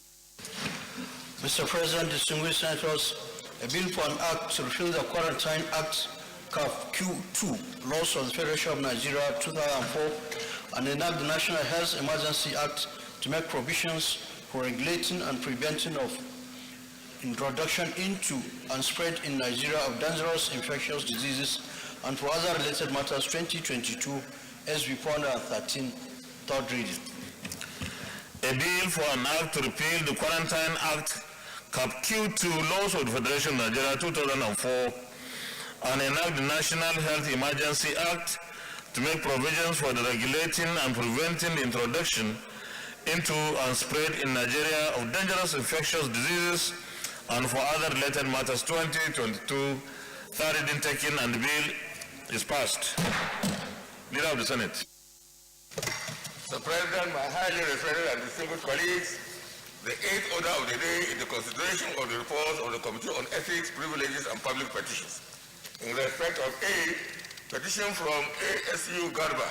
Mr. President, distinguished senators, a bill for an act to repeal the Quarantine Act, CAF Q2, laws of the Federation of Nigeria 2004, and enact the National Health Emergency Act to make provisions for regulating and preventing of introduction into and spread in Nigeria of dangerous infectious diseases and for other related matters 2022 SB 413, third reading. A bill for an act to repeal the Quarantine Act, Cap Q2, laws of the Federation of Nigeria 2004, and enact the National Health Emergency Act to make provisions for the regulating and preventing the introduction into and spread in Nigeria of dangerous infectious diseases and for other related matters 2022, third reading taken, and the bill is passed. Leader of the Senate. Mr. President, my highly respected and distinguished colleagues, the eighth order of the day is the consideration of the report of the Committee on Ethics, Privileges, and Public Petitions. In respect of A, petition from ASU Garba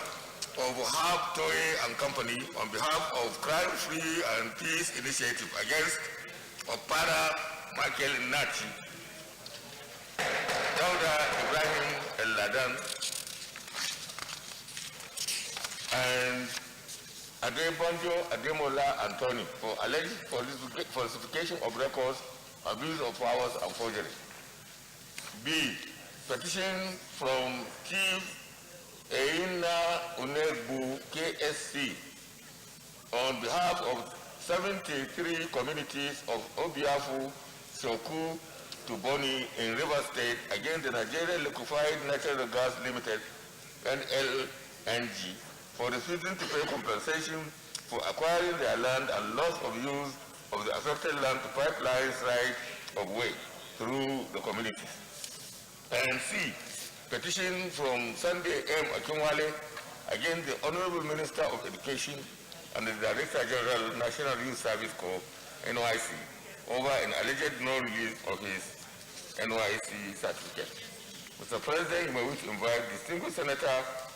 of Wahab Toye and Company on behalf of Crime Free and Peace Initiative against Opara Michael Nachi, Dauda Ibrahim El Ladan, and Adebonjo Ademola Anthony for alleged falsification of records, abuse of powers, and forgery. B, petition from Chief Eina Unegbu KSC on behalf of 73 communities of Obiafu, Soku, Tuboni in River State against the Nigerian Liquefied Natural Gas Limited, NLNG, for refusing to pay compensation for acquiring their land and loss of use of the affected land to pipelines right of way through the communities. And C, petition from Sunday M. Akinwale against the Honorable Minister of Education and the Director General National Youth Service Corps, NYC, over an alleged no-release of his NYC certificate. Mr. President, you may wish to invite distinguished Senator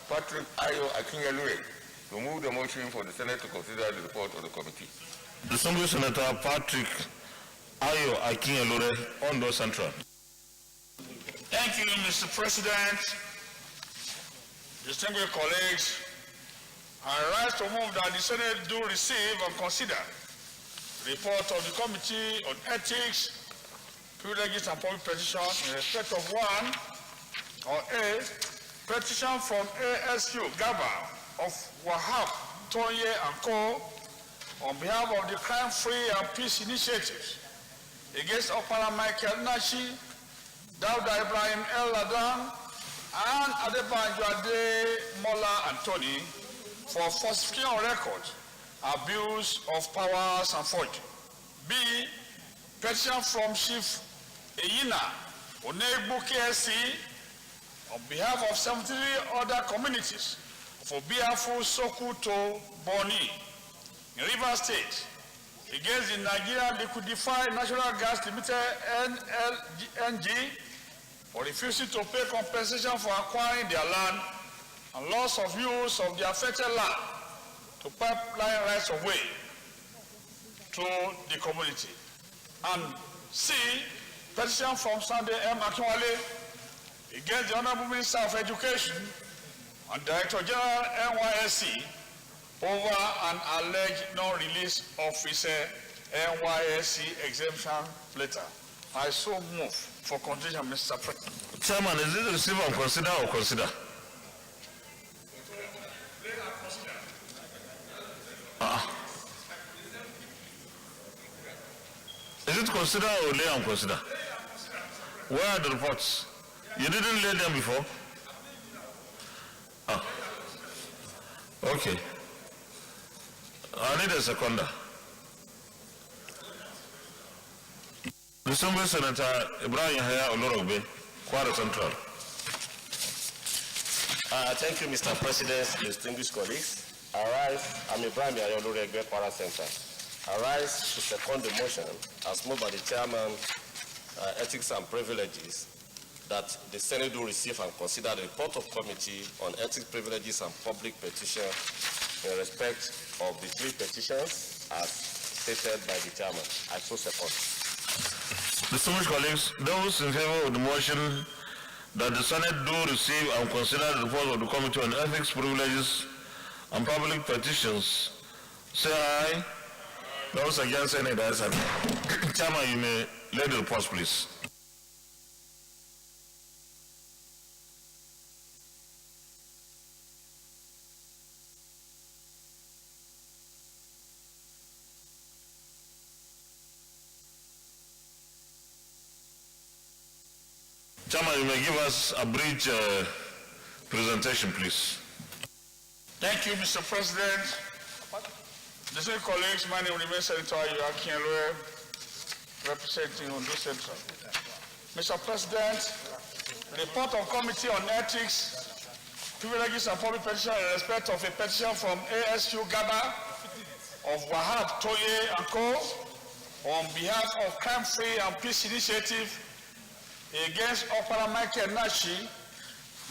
Patrick Ayo Akinyelure to move the motion for the Senate to consider the report of the committee. Distinguished Senator Patrick Ayo Akinyelure, Ondo Central. Thank you, Mr. President. Distinguished colleagues, I rise to move that the Senate do receive and consider the report of the Committee on Ethics, Privileges, and Public Petitions in respect of one, or A, petition from ASU Gaba of Wahab, Toye and Co. on behalf of the Crime Free and Peace Initiative against Opara Michael Nachi, Dauda Ibrahim El Ladan, and Adebanjo Ademola Anthony for falsification of records, abuse of powers, and forgery. B, petition from Chief Eyina Onegbu KSC on behalf of 73 other communities for Biafu, Sokoto, Boni in River State against the Nigerian Liquefied Natural Gas Limited NLNG for refusing to pay compensation for acquiring their land and loss of use of the affected land to pipeline rights of way to the community. And C, petition from Sunday M. Akinwale against the Honorable Minister of Education and Director General NYSC over an alleged non-release of his NYSC exemption letter. I so move for consideration, Mr. President. Chairman, is it receive and consider or consider? Is it consider or lay and consider? Where are the reports? You didn't lay them before? Okay. I need a seconder. Distinguished Senator Ibrahim Haya Olorogbe, Kwara Central. Thank you, Mr. President, distinguished colleagues. I'm Ibrahim Haya Olorogbe, Kwara Central. I rise to second the motion as moved by the Chairman, Ethics and Privileges, that the Senate do receive and consider the report of Committee on Ethics, Privileges, and Public Petition in respect of the three petitions as stated by the Chairman. I so second. Distinguished colleagues, those in favor of the motion that the Senate do receive and consider the report of the Committee on Ethics, Privileges, and Public Petitions, say aye. Those against, any ayes have it. Chairman, you may lead the report, please. Chairman, you may give us a brief presentation, please. Thank you, Mr. President. Distinguished colleagues, my name remains Senator Aviation, representing Ondo Central. Mr. President, report of Committee on Ethics, Privileges and Public Petitions in respect of a petition from ASU Gaba of Wahab Toye and Co. on behalf of Crime Free and Peace Initiative against Opera Michael Nashi,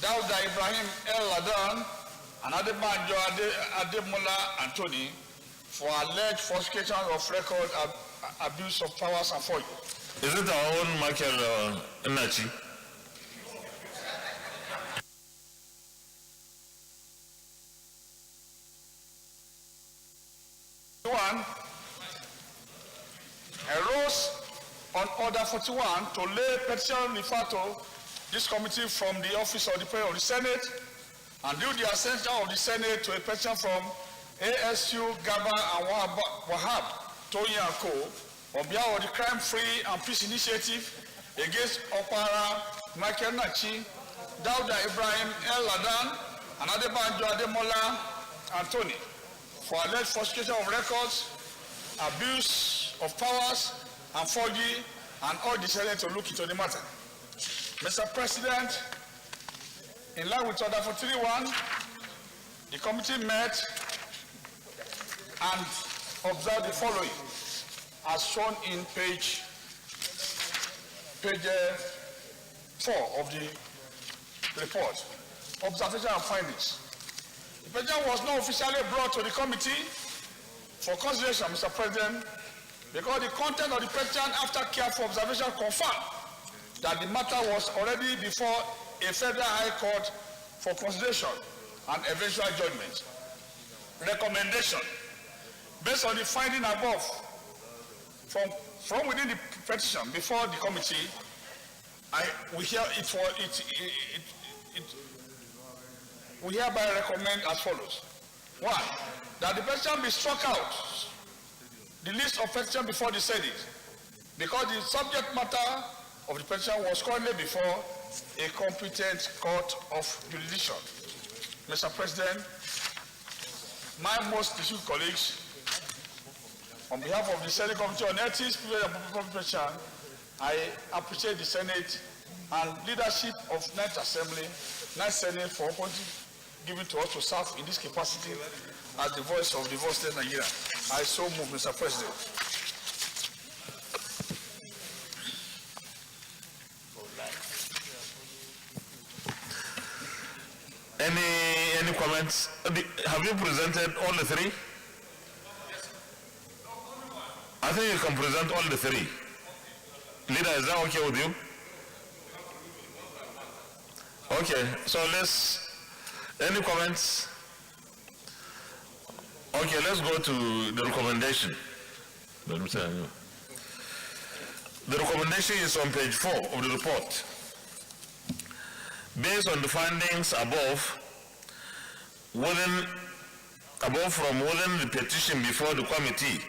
Dauda Ibrahim El Ladan, and Adebanjo Ademola Anthony for alleged falsification of record, abuse of powers and forgery. Is it our own Michael Nachi? One arose on Order 41 to lay petition refer to this committee from the Office of the President of the Senate and due the ascension of the Senate to a petition from ASU, Gaba, and Wahab, Toyi and Co. on behalf of the Crime Free and Peace Initiative against Opara, Michael Nachi, Dauda Ibrahim El Ladan, and Adebanjo Ademola Anthony for alleged falsification of records, abuse of powers, and forgery, and all the Senate to look into the matter. Mr. President, in line with Order 41, the committee met and observed the following, as shown in page 4 of the report. Observation and findings. The petition was not officially brought to the committee for consideration, Mr. President, because the content of the petition, after careful observation, confirmed that the matter was already before a federal high court for consideration and eventual judgment. Recommendation. Based on the finding above, from within the petition before the committee, we hereby recommend as follows. 1. That the petition be struck out, the list of petitions before the Senate, because the subject matter of the petition was currently before a competent court of jurisdiction. Mr. President, my most distinguished colleagues, on behalf of the Senate Committee on Ethics, Privilege and Public Petition, I appreciate the Senate and leadership of Ninth Assembly, Ninth Senate for opportunity given to us to serve in this capacity as the voice of the voice of Nigeria. I so move, Mr. President. Any comments? Have you presented all the three? I think you can present all the three. Leader, is that okay with you? Okay, so any comments? Okay, let's go to the recommendation. The recommendation is on page 4 of the report. Based on the findings above from within the petition before the committee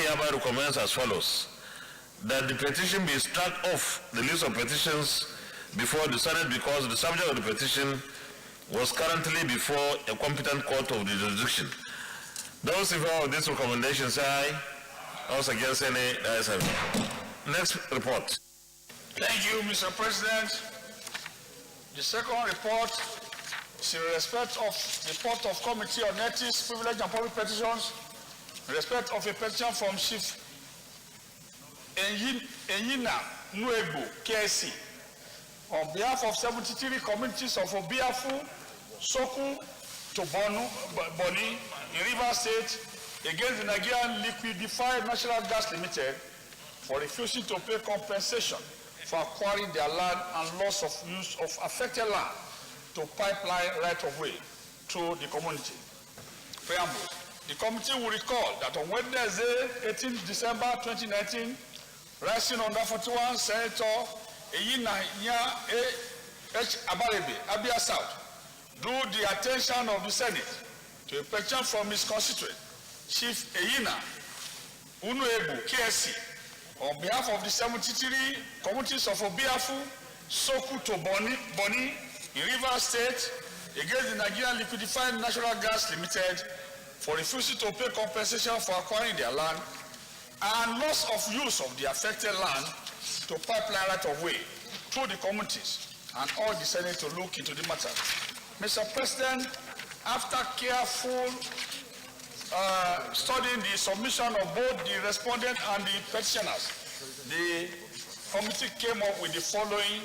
hereby recommends as follows: that the petition be struck off the list of petitions before the Senate because the subject of the petition was currently before a competent court of the jurisdiction. Those in favor of this recommendation say aye. Those against, any ayes have it. Next report. Thank you, Mr. President. The second report is in respect of the report of Committee on Ethics, Privilege and Public Petitions, in respect of a petition from Chief Enyina Nuebu, KSC, on behalf of 73 communities of Obiafu, Soku to Boni in Rivers State against the Nigerian Liquidified Natural Gas Limited for refusing to pay compensation for acquiring their land and loss of use of affected land to pipeline right-of-way through the community. Preamble. The committee will recall that on Wednesday, 18 December 2019, Rising Under 41 Senator Eyina H. Abalebe, Abia South, drew the attention of the Senate to a petition from his constituent, Chief Eyina Unuebu, KSC, on behalf of the 73 communities of Obiafu, Soku to Boni in Rivers State against the Nigerian Liquefied Natural Gas Limited for refusing to pay compensation for acquiring their land and loss of use of the affected land to pipeline right-of-way through the communities, and urge the Senate to look into the matter. Mr. President, after careful studying the submission of both the respondent and the petitioners, the committee came up with the following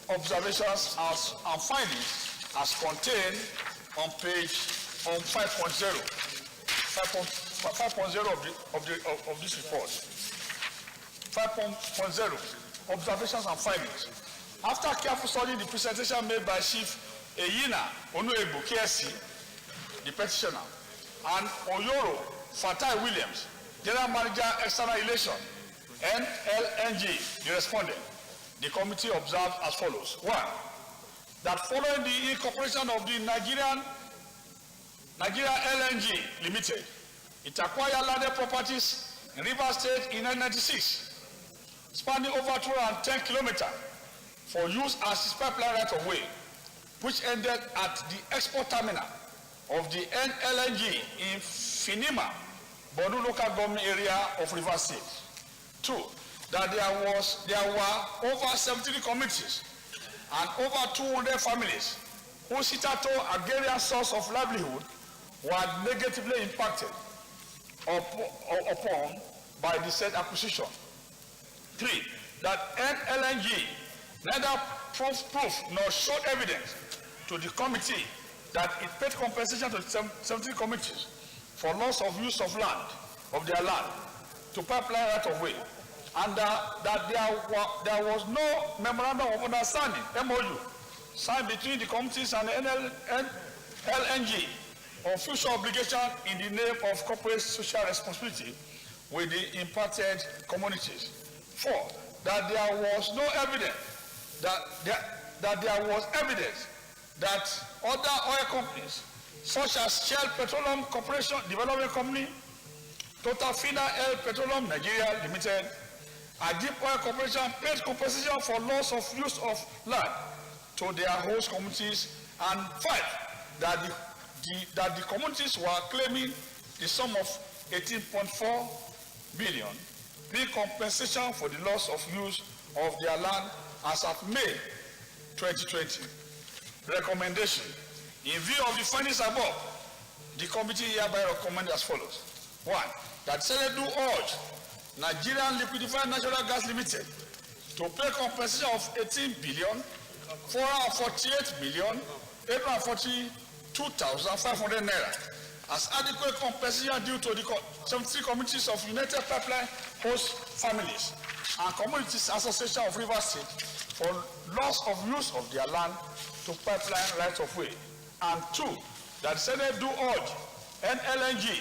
observations and findings as contained on page 5.0 of this report. 5.0 observations and findings. After careful studying the presentation made by Chief Eyina Onuebu KSC, the petitioner, and Oyoro Fatai Williams, General Manager External Relations, NLNG, the respondent, the committee observed as follows. 1. That following the incorporation of the Nigeria LNG Limited, it acquired landed properties in Rivers State in 1996, spanning over 210 kilometers for use as its pipeline right-of-way, which ended at the export terminal of the NLNG in Finima, Bodu local government area of Rivers State. 2. That there were over 73 communities and over 200 families whose hitherto agrarian source of livelihood were negatively impacted upon by the said acquisition. 3. That NLNG neither proof nor showed evidence to the committee that it paid compensation to 73 communities for loss of use of land, of their land, to pipeline right-of-way, and that there was no memorandum of understanding, MOU, signed between the communities and the LNG on future obligation in the name of corporate social responsibility with the impacted communities. 4. That there was no evidence that there was evidence that other oil companies, such as Shell Petroleum Corporation Development Company, Total Fina El Petroleum Nigeria Limited, and Deep Oil Corporation, paid compensation for loss of use of land to their host communities. And 5, that the communities were claiming the sum of 18.4 billion, pay compensation for the loss of use of their land as of May 2020. Recommendation. In view of the findings above, the committee hereby recommends as follows. 1. That Senate do urge Nigerian Liquefied Natural Gas Limited to pay compensation of 18 billion 448 million 842,500 naira as adequate compensation due to the 73 communities of United Pipeline host families and Communities Association of Rivers State for loss of use of their land to pipeline right-of-way. And 2, that Senate do urge NLNG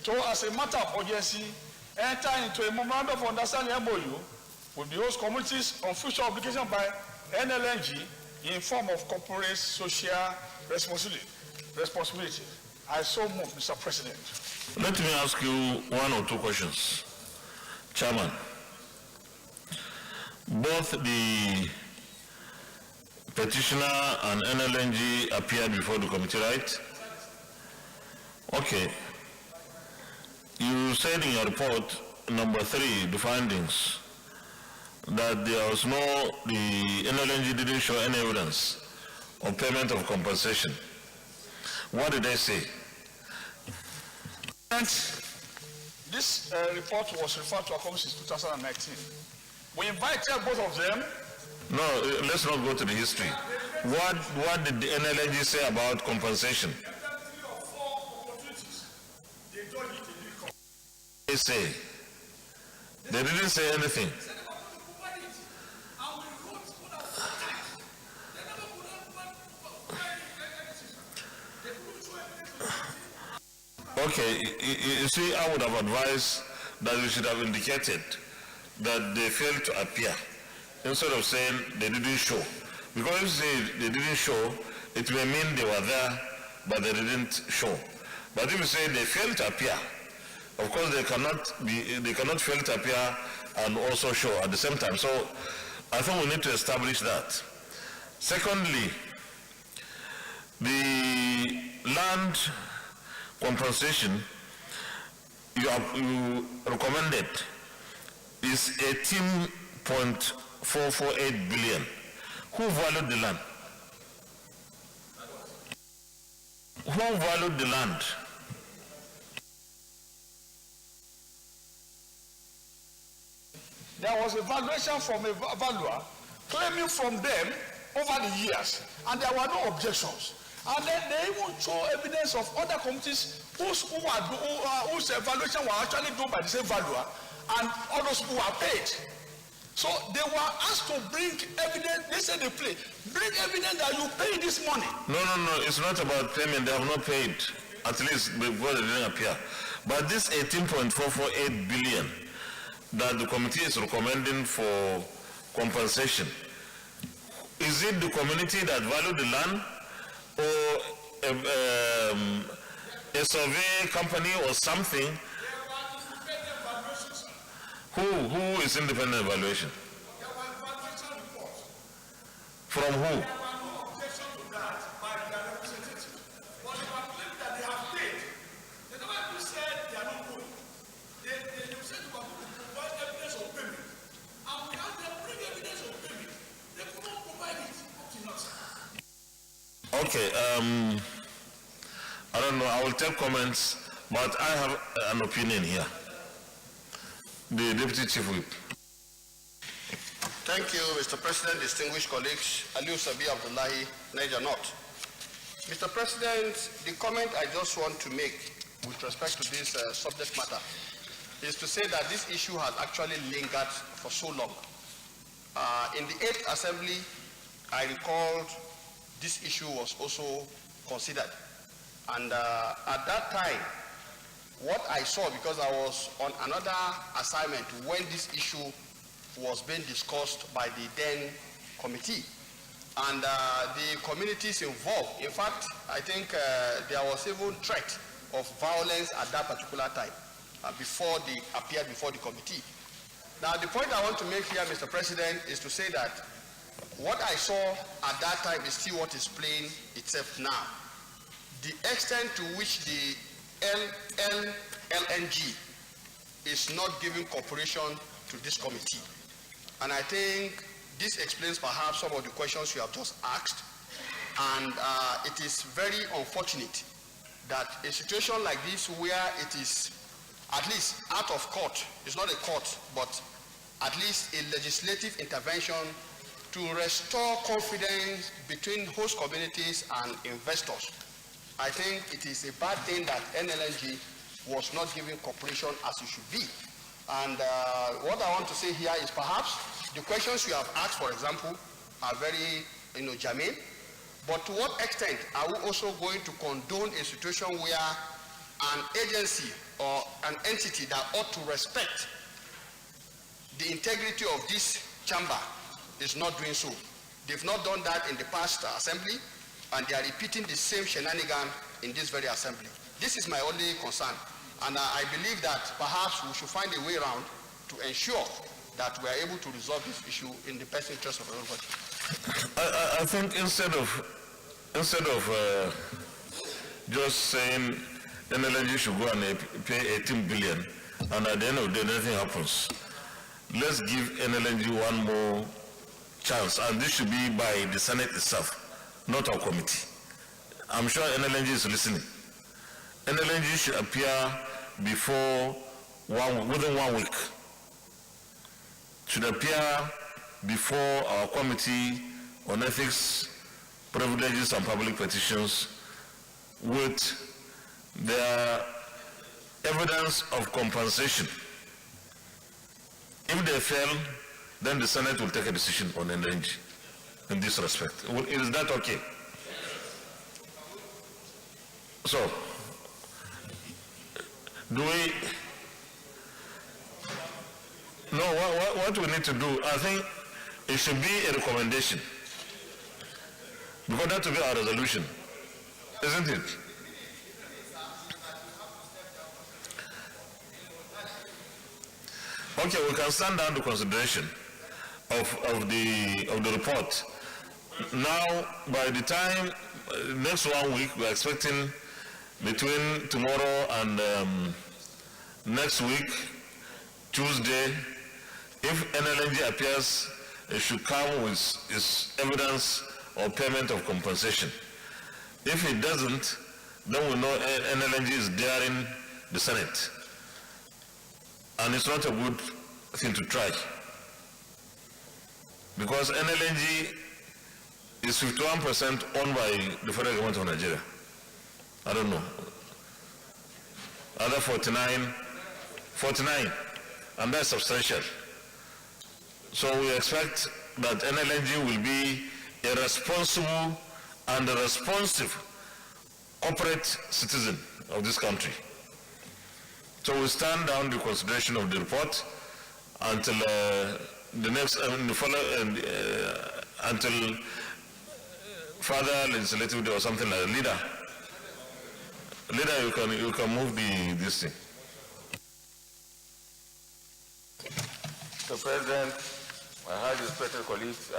to, as a matter of urgency, enter into a memorandum of understanding MOU with the host communities on future obligation by NLNG in form of corporate social responsibility. I so move, Mr. President. Let me ask you 1 or 2 questions. Chairman, both the petitioner and NLNG appeared before the committee, right? Okay. You said in your report, number 3, the findings, that the NLNG didn't show any evidence of payment of compensation. What did they say? This report was referred to our committee since 2019. We invited both of them. No, let's not go to the history. What did the NLNG say about compensation? They say They didn't say anything. Okay, you see, I would have advised that we should have indicated that they failed to appear instead of saying they didn't show. Because if you say they didn't show, it may mean they were there, but they didn't show. But if you say they failed to appear, of course they cannot fail to appear and also show at the same time. So I think we need to establish that. Secondly, the land compensation you recommended is 18.448 billion. Who valued the land? Who valued the land? There was a valuation from a valuer claiming from them over the years, and there were no objections. And then they even show evidence of other communities whose evaluation were actually done by the same valuer, and all those people were paid. So they were asked to bring evidence. They said bring evidence that you pay this money. No, it's not about payment. They have not paid, at least before they didn't appear. But this 18.448 billion that the committee is recommending for compensation, is it the community that valued the land, or a survey company or something? Who is independent evaluation? From who? Okay, I don't know, I will take comments, but I have an opinion here. The Deputy Chief Whip. Thank you, Mr. President, distinguished colleagues. Aliu Sabi Abdullahi, Niger North. Mr. President, the comment I just want to make with respect to this subject matter is to say that this issue has actually lingered for so long. In the 8th Assembly, I recalled this issue was also considered. And at that time, what I saw, because I was on another assignment when this issue was being discussed by the then committee, and the communities involved, in fact, I think there was even threat of violence at that particular time before they appeared before the committee. Now, the point I want to make here, Mr. President, is to say that what I saw at that time is still what is playing itself now. The extent to which the LNG is not giving cooperation to this committee. And I think this explains perhaps some of the questions you have just asked. And it is very unfortunate that a situation like this, where it is at least out of court, it's not a court, but at least a legislative intervention to restore confidence between host communities and investors. I think it is a bad thing that NLNG was not giving cooperation as it should be. And what I want to say here is perhaps the questions you have asked, for example, are very germane. But to what extent are we also going to condone a situation where an agency or an entity that ought to respect the integrity of this chamber is not doing so? They've not done that in the past assembly, and they are repeating the same shenanigan in this very assembly. This is my only concern, and I believe that perhaps we should find a way around to ensure that we are able to resolve this issue in the best interest of everybody. I think instead of just saying NLNG should go and pay 18 billion, and at the end of the day nothing happens, let's give NLNG one more chance, and this should be by the Senate itself, not our committee. I'm sure NLNG is listening. NLNG should appear within 1 week. Should appear before our committee on ethics, privileges and public petitions with their evidence of compensation If they fail, then the Senate will take a decision on NLNG in this respect. Is that okay? So, do we... No, what we need to do, I think it should be a recommendation. Because that will be our resolution, isn't it? Okay, we can stand down the consideration of the report. Now, by the time next 1 week, we're expecting between tomorrow and next week, Tuesday, if NLNG appears, it should come with its evidence or payment of compensation. If it doesn't, then we know NLNG is daring the Senate. And it's not a good thing to try. Because NLNG is 51% owned by the federal government of Nigeria. I don't know. Other 49, and that's substantial. So we expect that NLNG will be a responsible and a responsive corporate citizen of this country. So we stand down the consideration of the report until the next, until further legislative day or something like that. Leader, you can move this thing. Mr. President, my highly respected colleagues, I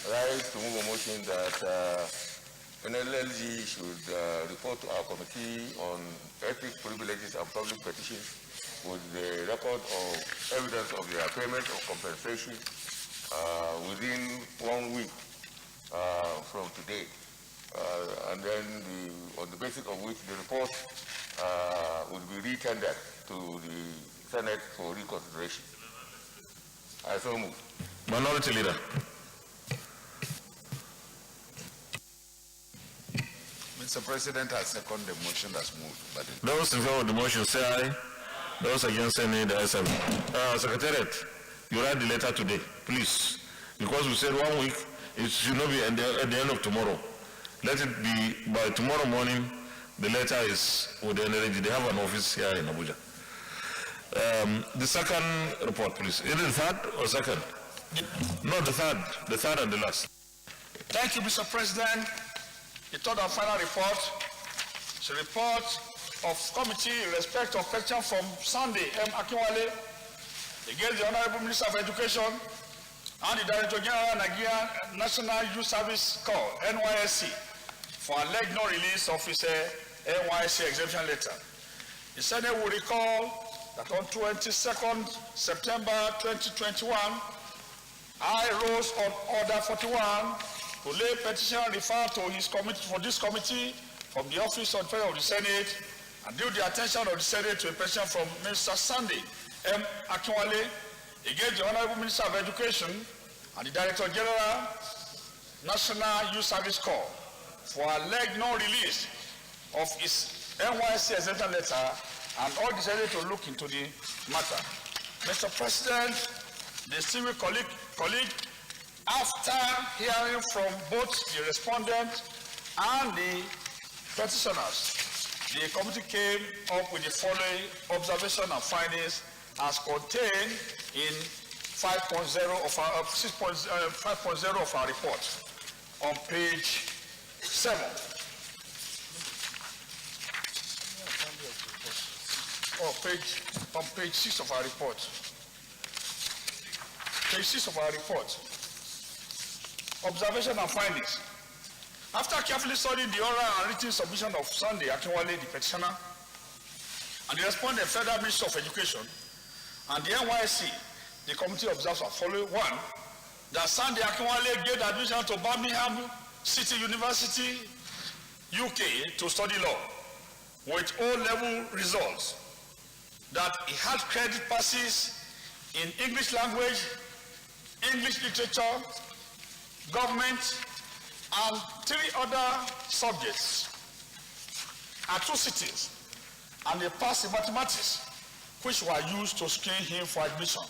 rise to move a motion that NLNG should report to our Committee on Ethics, Privileges and Public Petitions with the record of evidence of their payment of compensation within 1 week from today. And then on the basis of which the report will be re-tendered to the Senate for reconsideration. I so move. Minority Leader. Mr. President, I second the motion that's moved. But those in favor of the motion say aye. Those against say nay. The ayes have it. Secretariat, you write the letter today, please. Because we said 1 week, it should not be at the end of tomorrow. Let it be by tomorrow morning. The letter is with the NLNG. They have an office here in Abuja. The second report, please. Is it the third or second? No, the third and the last. Thank you, Mr. President. The third and final report is a report of committee in respect of question from Sunday M. Akinwale against the Honorable Minister of Education and the Director General Nigerian National Youth Service Corps, NYSC, for alleged non-release of his NYSC exemption letter. The Senate will recall that on 22nd September 2021, I rose on Order 41 to lay petition referred to his committee for this committee from the Office of the President of the Senate and drew the attention of the Senate to a petition from Mr. Sunday M. Akinwale against the Honorable Minister of Education and the Director General National Youth Service Corps for alleged non-release of his NYSC exemption letter and all decided to look into the matter. Mr. President, the distinguished colleague, after hearing from both the respondent and the petitioners, the committee came up with the following observation and findings as contained in 5.0 of our 5.0 of our report on page 7. On page 6 of our report. Page 6 of our report. Observation and findings. After carefully studying the oral and written submission of Sunday Akinwale, the petitioner, and the respondent, Federal Ministry of Education, and the NYSC, the committee observes the following. 1, that Sunday Akinwale gave admission to Birmingham City University, UK, to study law with O-level results. That he had credit passes in English language, English literature, government, and 3 other subjects, atrocities, and a pass in mathematics, which were used to screen him for admission.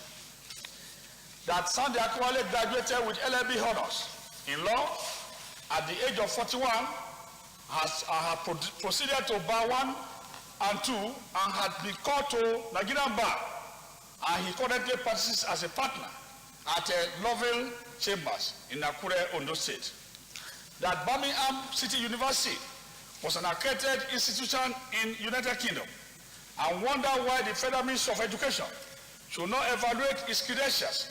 that Sunday Akinwale graduated with LLB honors in law at the age of 41, had proceeded to Bar 1 and 2 and had been called to Nigerian Bar, and he currently practices as a partner at Lovell Chambers in Akure, Ondo State. That Birmingham City University was an accredited institution in United Kingdom, and wonder why the Federal Ministry of Education should not evaluate its credentials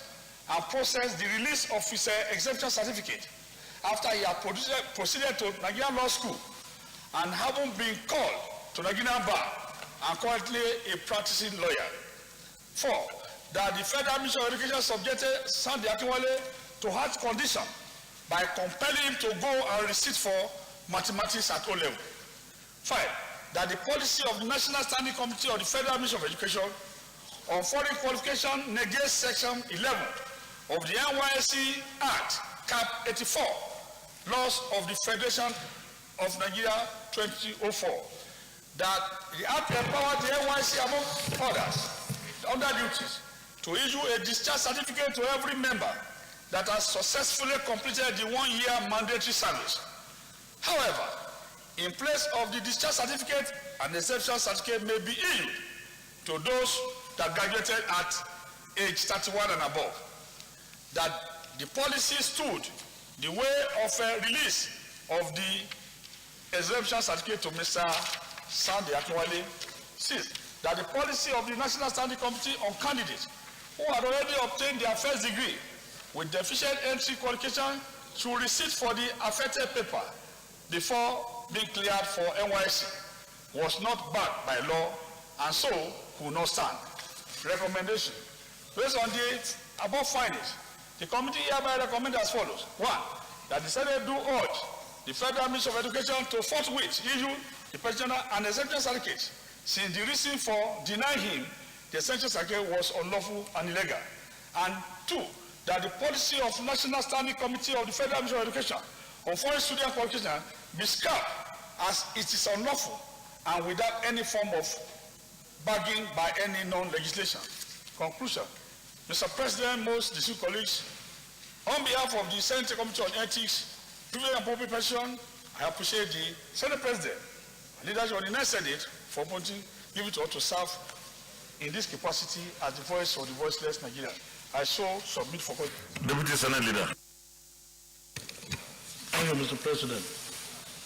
and process the release of his exemption certificate after he had proceeded to Nigerian Law School and having been called to Nigerian Bar and currently a practicing lawyer. 4, that the Federal Ministry of Education subjected Sunday Akinwale to harsh condition by compelling him to go and recite for mathematics at O level. 5, that the policy of the National Standing Committee of the Federal Ministry of Education on foreign qualification negates Section 11 of the NYSC Act, Cap 84, Laws of the Federation of Nigeria 2004, that the Act empowered the NYSC, among others, under duties, to issue a discharge certificate to every member that has successfully completed the 1-year mandatory service. However, in place of the discharge certificate, an exemption certificate may be issued to those that graduated at age 31 and above. That the policy stood the way of a release of the exemption certificate to Mr. Sunday Akinwale. 6, that the policy of the National Standing Committee on candidates who had already obtained their first degree with deficient entry qualification should receipt for the affected paper before being cleared for NYSC was not backed by law and so could not stand. Recommendation. Based on the above findings, the committee hereby recommends as follows. 1, that the Senate do urge the Federal Ministry of Education to forthwith issue the petitioner an exemption certificate, since the reason for denying him the exemption certificate was unlawful and illegal. And 2, that the policy of National Standing Committee of the Federal Ministry of Education on foreign student qualification be scrapped as it is unlawful and without any form of bargaining by any non-legislation. Conclusion. Mr. President, most distinguished colleagues, on behalf of the Senate Committee on Ethics, Privilege and Proper Person, I appreciate the Senate President and leadership of the United Senate for appointing me to serve in this capacity as the voice of the voiceless Nigerian. I so submit for question. Deputy Senate Leader. Thank you, Mr. President.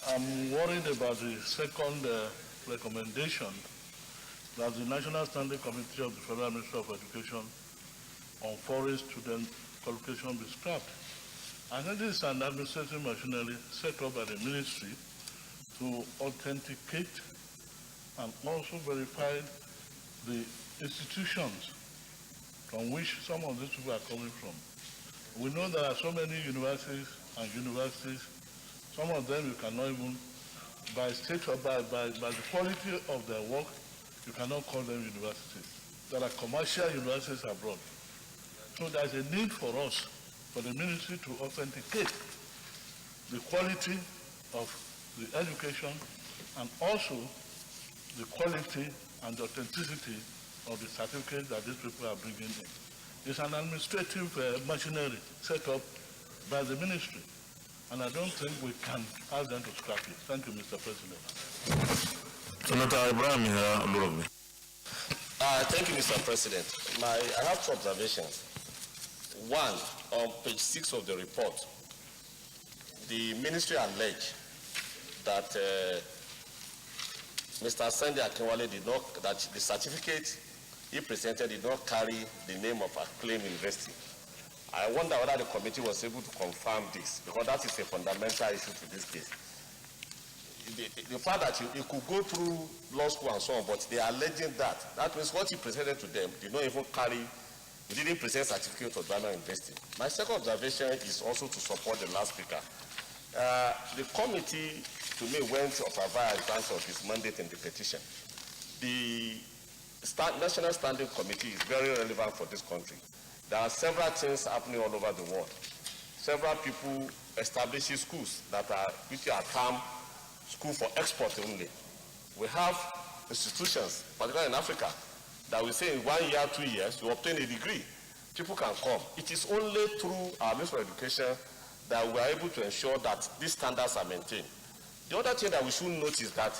I'm worried about the second recommendation that the National Standing Committee of the Federal Ministry of Education on foreign student qualification be scrapped. I think this is an administrative machinery set up by the ministry to authenticate and also verify the institutions from which some of these people are coming from. We know there are so many universities, some of them you cannot even, by state or by the quality of their work, you cannot call them universities. There are commercial universities abroad. So there's a need for us, for the ministry to authenticate the quality of the education and also the quality and the authenticity of the certificate that these people are bringing in. It's an administrative machinery set up by the ministry, and I don't think we can ask them to scrap it. Thank you, Mr. President. Senator Ibrahim. Thank you, Mr. President. I have 2 observations. 1, on page 6 of the report, the ministry alleged that Mr. Sunday Akinwale did not, that the certificate he presented did not carry the name of acclaimed university. I wonder whether the committee was able to confirm this, because that is a fundamental issue to this case. The fact that he could go through law school and so on, but they are alleging that means what he presented to them did not even carry, he didn't present certificate of Ghana University. My second observation is also to support the last speaker. The committee, to me, went of a via advance of his mandate in the petition. The National Standing Committee is very relevant for this country. There are several things happening all over the world. Several people establishing schools which are termed school for export only. We have institutions, particularly in Africa, that we say in 1 year, 2 years, you obtain a degree. people can come. It is only through our Ministry of Education that we are able to ensure that these standards are maintained. The other thing that we should note is that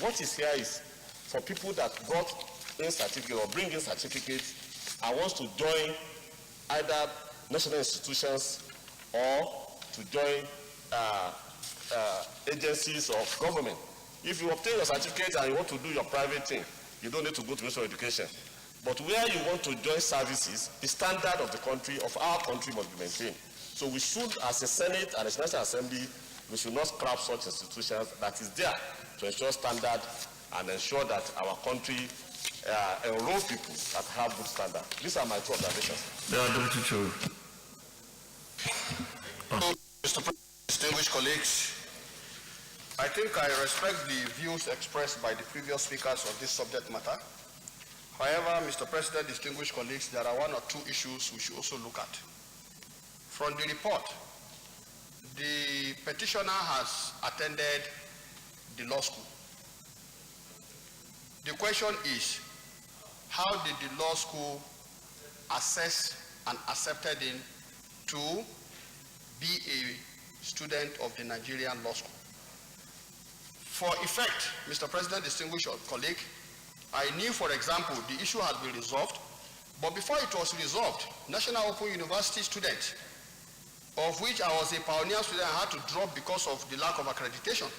what is here is for people that got in certificate or bring in certificates and wants to join either national institutions or to join agencies of government. If you obtain your certificate and you want to do your private thing, you don't need to go to Ministry of Education. But where you want to join services, the standard of the country, of our country, must be maintained. So we should, as a Senate and as a National Assembly, we should not scrap such institutions that is there to ensure standard and ensure that our country enroll people that have good standard. These are my two observations. Mr. President, distinguished colleagues, I think I respect the views expressed by the previous speakers on this subject matter. However, Mr. President, distinguished colleagues, there are one or two issues we should also look at. From the report, the petitioner has attended the law school. The question is, how did the law school assess and accepted him to be a student of the Nigerian law school? For effect, Mr. President, distinguished colleague, I knew, for example, the issue had been resolved, but before it was resolved, National Open University students, of which I was a pioneer student, I had to drop because of the lack of accreditation,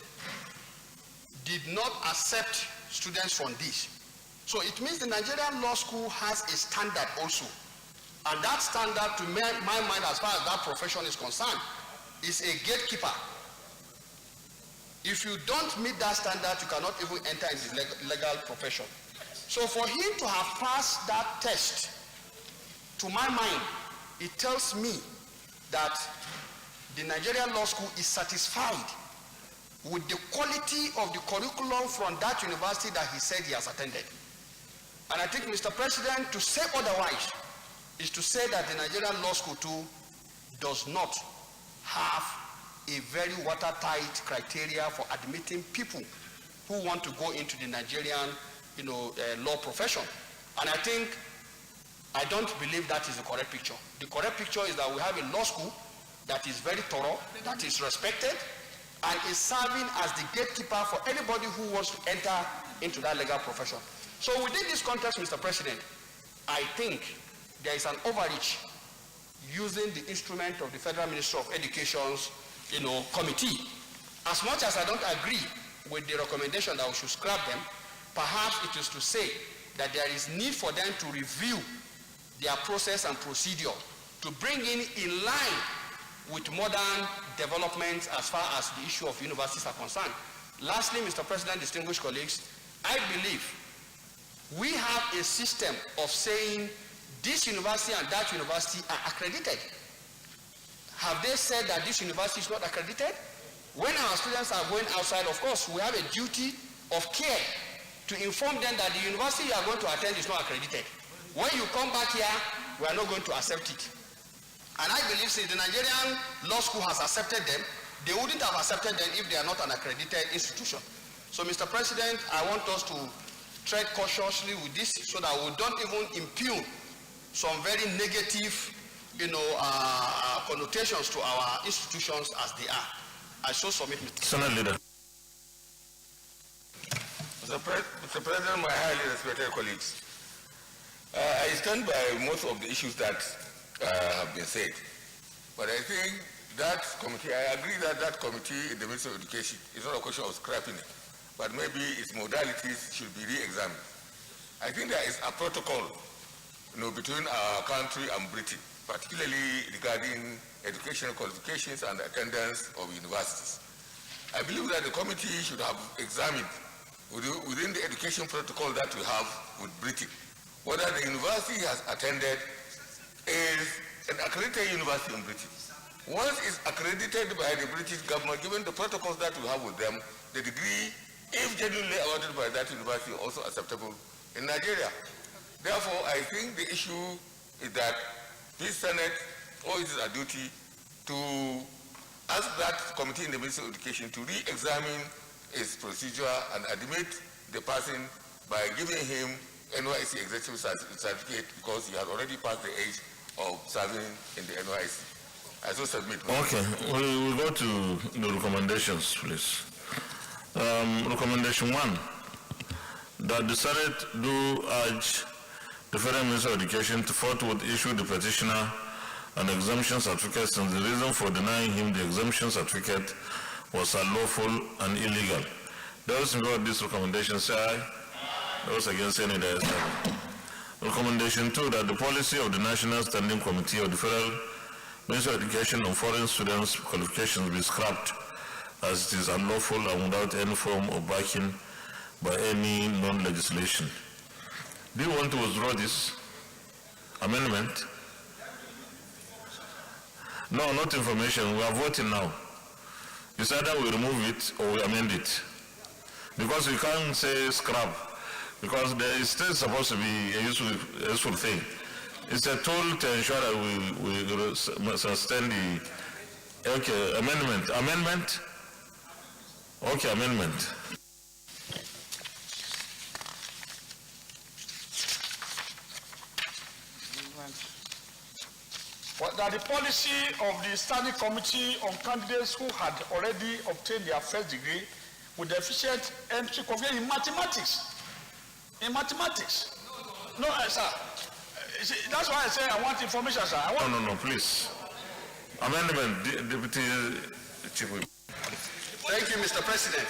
did not accept students from this. So it means the Nigerian law school has a standard also. And that standard, to my mind, as far as that profession is concerned, is a gatekeeper. If you don't meet that standard, you cannot even enter in the legal profession. So for him to have passed that test, to my mind, it tells me that the Nigerian law school is satisfied with the quality of the curriculum from that university that he said he has attended. And I think, Mr. President, to say otherwise is to say that the Nigerian law school too does not have a very watertight criteria for admitting people who want to go into the Nigerian law profession. And I don't believe that is the correct picture. The correct picture is that we have a law school that is very thorough, that is respected, and is serving as the gatekeeper for anybody who wants to enter into that legal profession. So within this context, Mr. President, I think there is an overreach using the instrument of the Federal Ministry of Education's committee. As much as I don't agree with the recommendation that we should scrap them, perhaps it is to say that there is need for them to review their process and procedure to bring in line with modern developments as far as the issue of universities are concerned. Lastly, Mr. President, distinguished colleagues, I believe we have a system of saying this university and that university are accredited. Have they said that this university is not accredited? When our students are going outside, of course, we have a duty of care to inform them that the university you are going to attend is not accredited. When you come back here, we are not going to accept it. And I believe since the Nigerian law school has accepted them, they wouldn't have accepted them if they are not an accredited institution. So, Mr. President, I want us to tread cautiously with this so that we don't even impugn some very negative connotations to our institutions as they are. I so submit. Senate Leader. Mr. President, my highly respected colleagues, I stand by most of the issues that have been said. But I think that committee, I agree that that committee in the Ministry of Education is not a question of scrapping it, but maybe its modalities should be re-examined. I think there is a protocol between our country and Britain, particularly regarding educational qualifications and attendance of universities. I believe that the committee should have examined within the education protocol that we have with Britain, whether the university has attended is an accredited university in Britain. Once it's accredited by the British government, given the protocols that we have with them, the degree, if genuinely awarded by that university, is also acceptable in Nigeria. Therefore, I think the issue is that this Senate owes it a duty to ask that committee in the Ministry of Education to re-examine its procedure and admit the person by giving him NYSC executive certificate because he has already passed the age of serving in the NYC. I so submit. Okay, we go to the recommendations, please. Recommendation 1, that the Senate do urge the Federal Minister of Education to forthwith issue the petitioner an exemption certificate, since the reason for denying him the exemption certificate was unlawful and illegal. Those in favor of this recommendation say aye. Those against any say no. Recommendation 2, that the policy of the National Standing Committee of the Federal Ministry of Education on foreign students' qualifications be scrapped, as it is unlawful and without any form of backing by any non-legislation. Do you want to withdraw this amendment? No, not information. We are voting now. It's either we remove it or we amend it. Because we can't say scrap, because there is still supposed to be a useful thing. It's a tool to ensure that we sustain the, okay, amendment. Amendment? Okay, amendment. That the policy of the Standing Committee on candidates who had already obtained their first degree with efficient entry qualification in mathematics. In mathematics. No, sir. That's why I say I want information, sir. No, please. Amendment, Deputy Chief Whip. Thank you, Mr. President.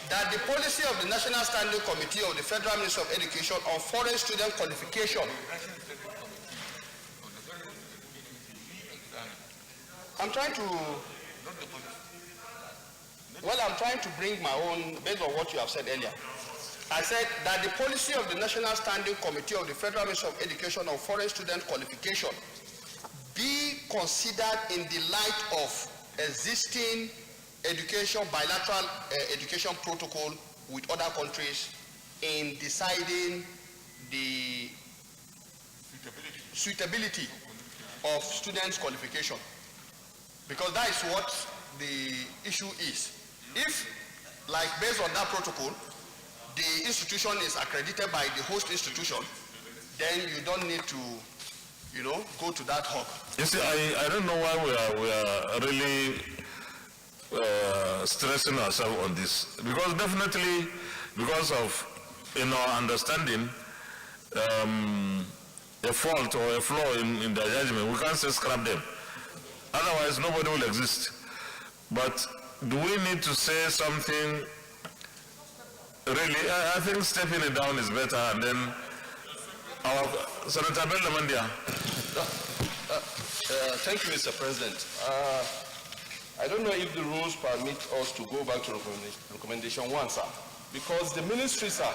That the policy of the National Standing Committee of the Federal Ministry of Education on foreign student qualification. I'm trying to bring my own, based on what you have said earlier. I said that the policy of the National Standing Committee of the Federal Ministry of Education on foreign student qualification be considered in the light of existing bilateral education protocol with other countries in deciding the suitability of students' qualification. Because that is what the issue is. If, like based on that protocol, the institution is accredited by the host institution, then you don't need to, go to that hub. You see, I don't know why we are really stressing ourselves on this. Because definitely, because of, in our understanding, a fault or a flaw in their judgment, we can't say scrap them. Otherwise, nobody will exist. But do we need to say something? Really, I think stepping it down is better. And then, our Senator Bellamandia. Thank you, Mr. President. I don't know if the rules permit us to go back to recommendation 1, sir. Because the ministry, sir,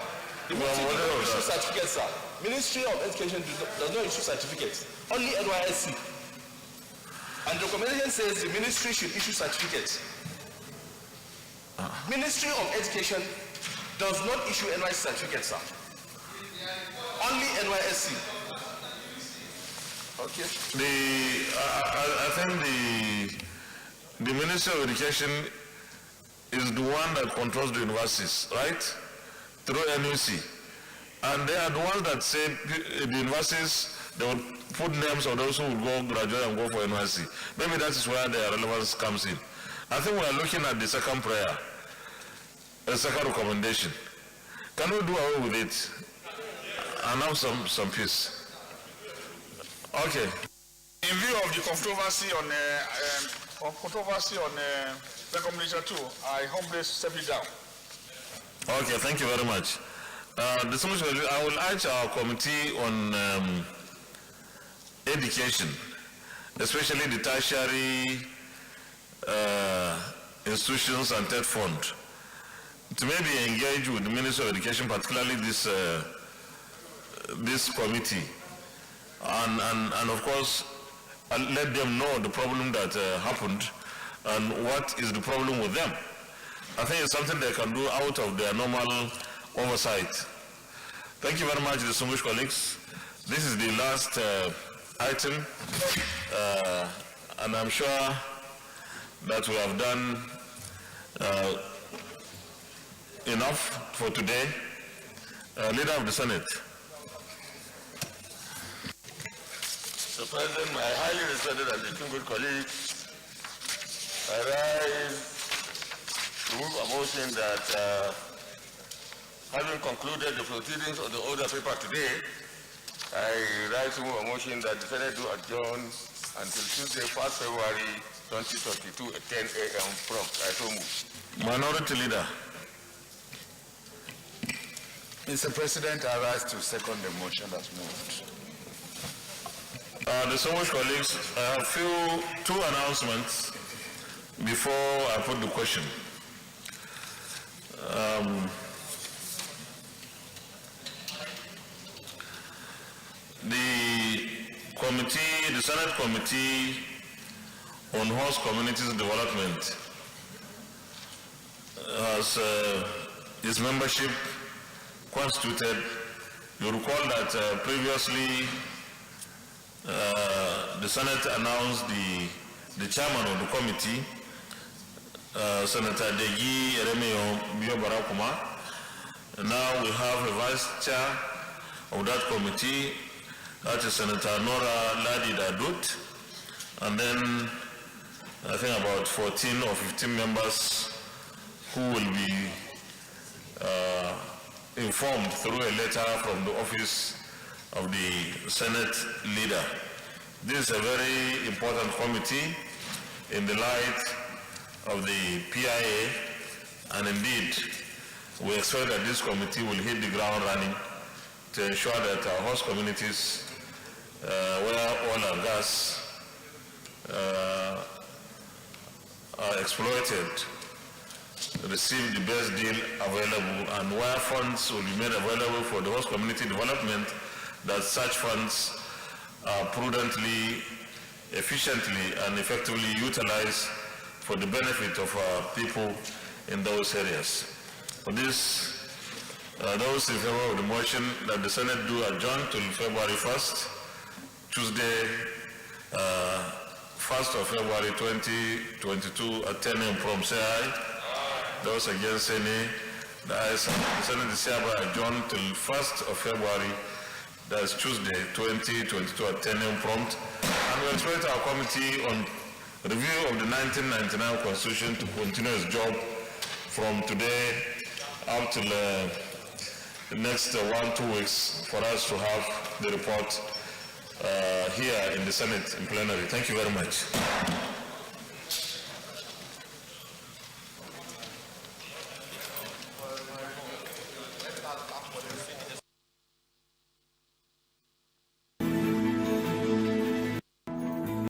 the ministry does not issue certificates, sir. Ministry of Education does not issue certificates. Only NYSC. And the recommendation says the ministry should issue certificates. Ministry of Education does not issue NYSC certificates, sir. Only NYSC. Okay. I think the Ministry of Education is the one that controls the universities, right? Through NUC. And they are the ones that say the universities, they will put names of those who will go graduate and go for NYC. Maybe that is where their relevance comes in. I think we are looking at the second prayer, the second recommendation. Can we do away with it and have some peace? Okay. In view of the controversy on recommendation 2, I humbly step it down. Okay, thank you very much. I will urge our committee on education, especially the tertiary institutions and TED fund, to maybe engage with the Ministry of Education, particularly this committee, and of course let them know the problem that happened and what is the problem with them. I think it's something they can do out of their normal oversight. Thank you very much, distinguished colleagues. This is the last item, and I'm sure that we have done enough for today. Leader of the Senate. Mr. President, my highly respected and distinguished colleagues, I rise to move a motion that having concluded the proceedings of the order paper today, I rise to move a motion that the Senate do adjourn until Tuesday, 1st February 2022 at 10 a.m. prompt. I so move. Minority Leader. Mr. President, I rise to second the motion that's moved. Distinguished colleagues, I have two announcements before I put the question. The Senate Committee on Host Communities Development has its membership constituted. You recall that previously the Senate announced the chairman of the committee, Senator Degi Eremeo Biobarakuma. Now we have a vice chair of that committee, that is Senator Nora Ladi Dadut, and then I think about 14 or 15 members who will be informed through a letter from the office of the Senate leader. This is a very important committee in the light of the PIA, and indeed we expect that this committee will hit the ground running to ensure that our host communities where oil and gas are exploited receive the best deal available, and where funds will be made available for the host community development, that such funds are prudently, efficiently, and effectively utilized for the benefit of our people in those areas. For this, those in favor of the motion that the Senate do adjourn till February 1st, Tuesday, 1st of February 2022 at 10 a.m. from say aye. Those against say nay. The Senate is hereby adjourned till 1st of February, that's Tuesday, 2022 at 10 a.m. prompt. And we expect our committee on review of the 1999 Constitution to continue its job from today up till the next 1-2 weeks for us to have the report here in the Senate in plenary. Thank you very much.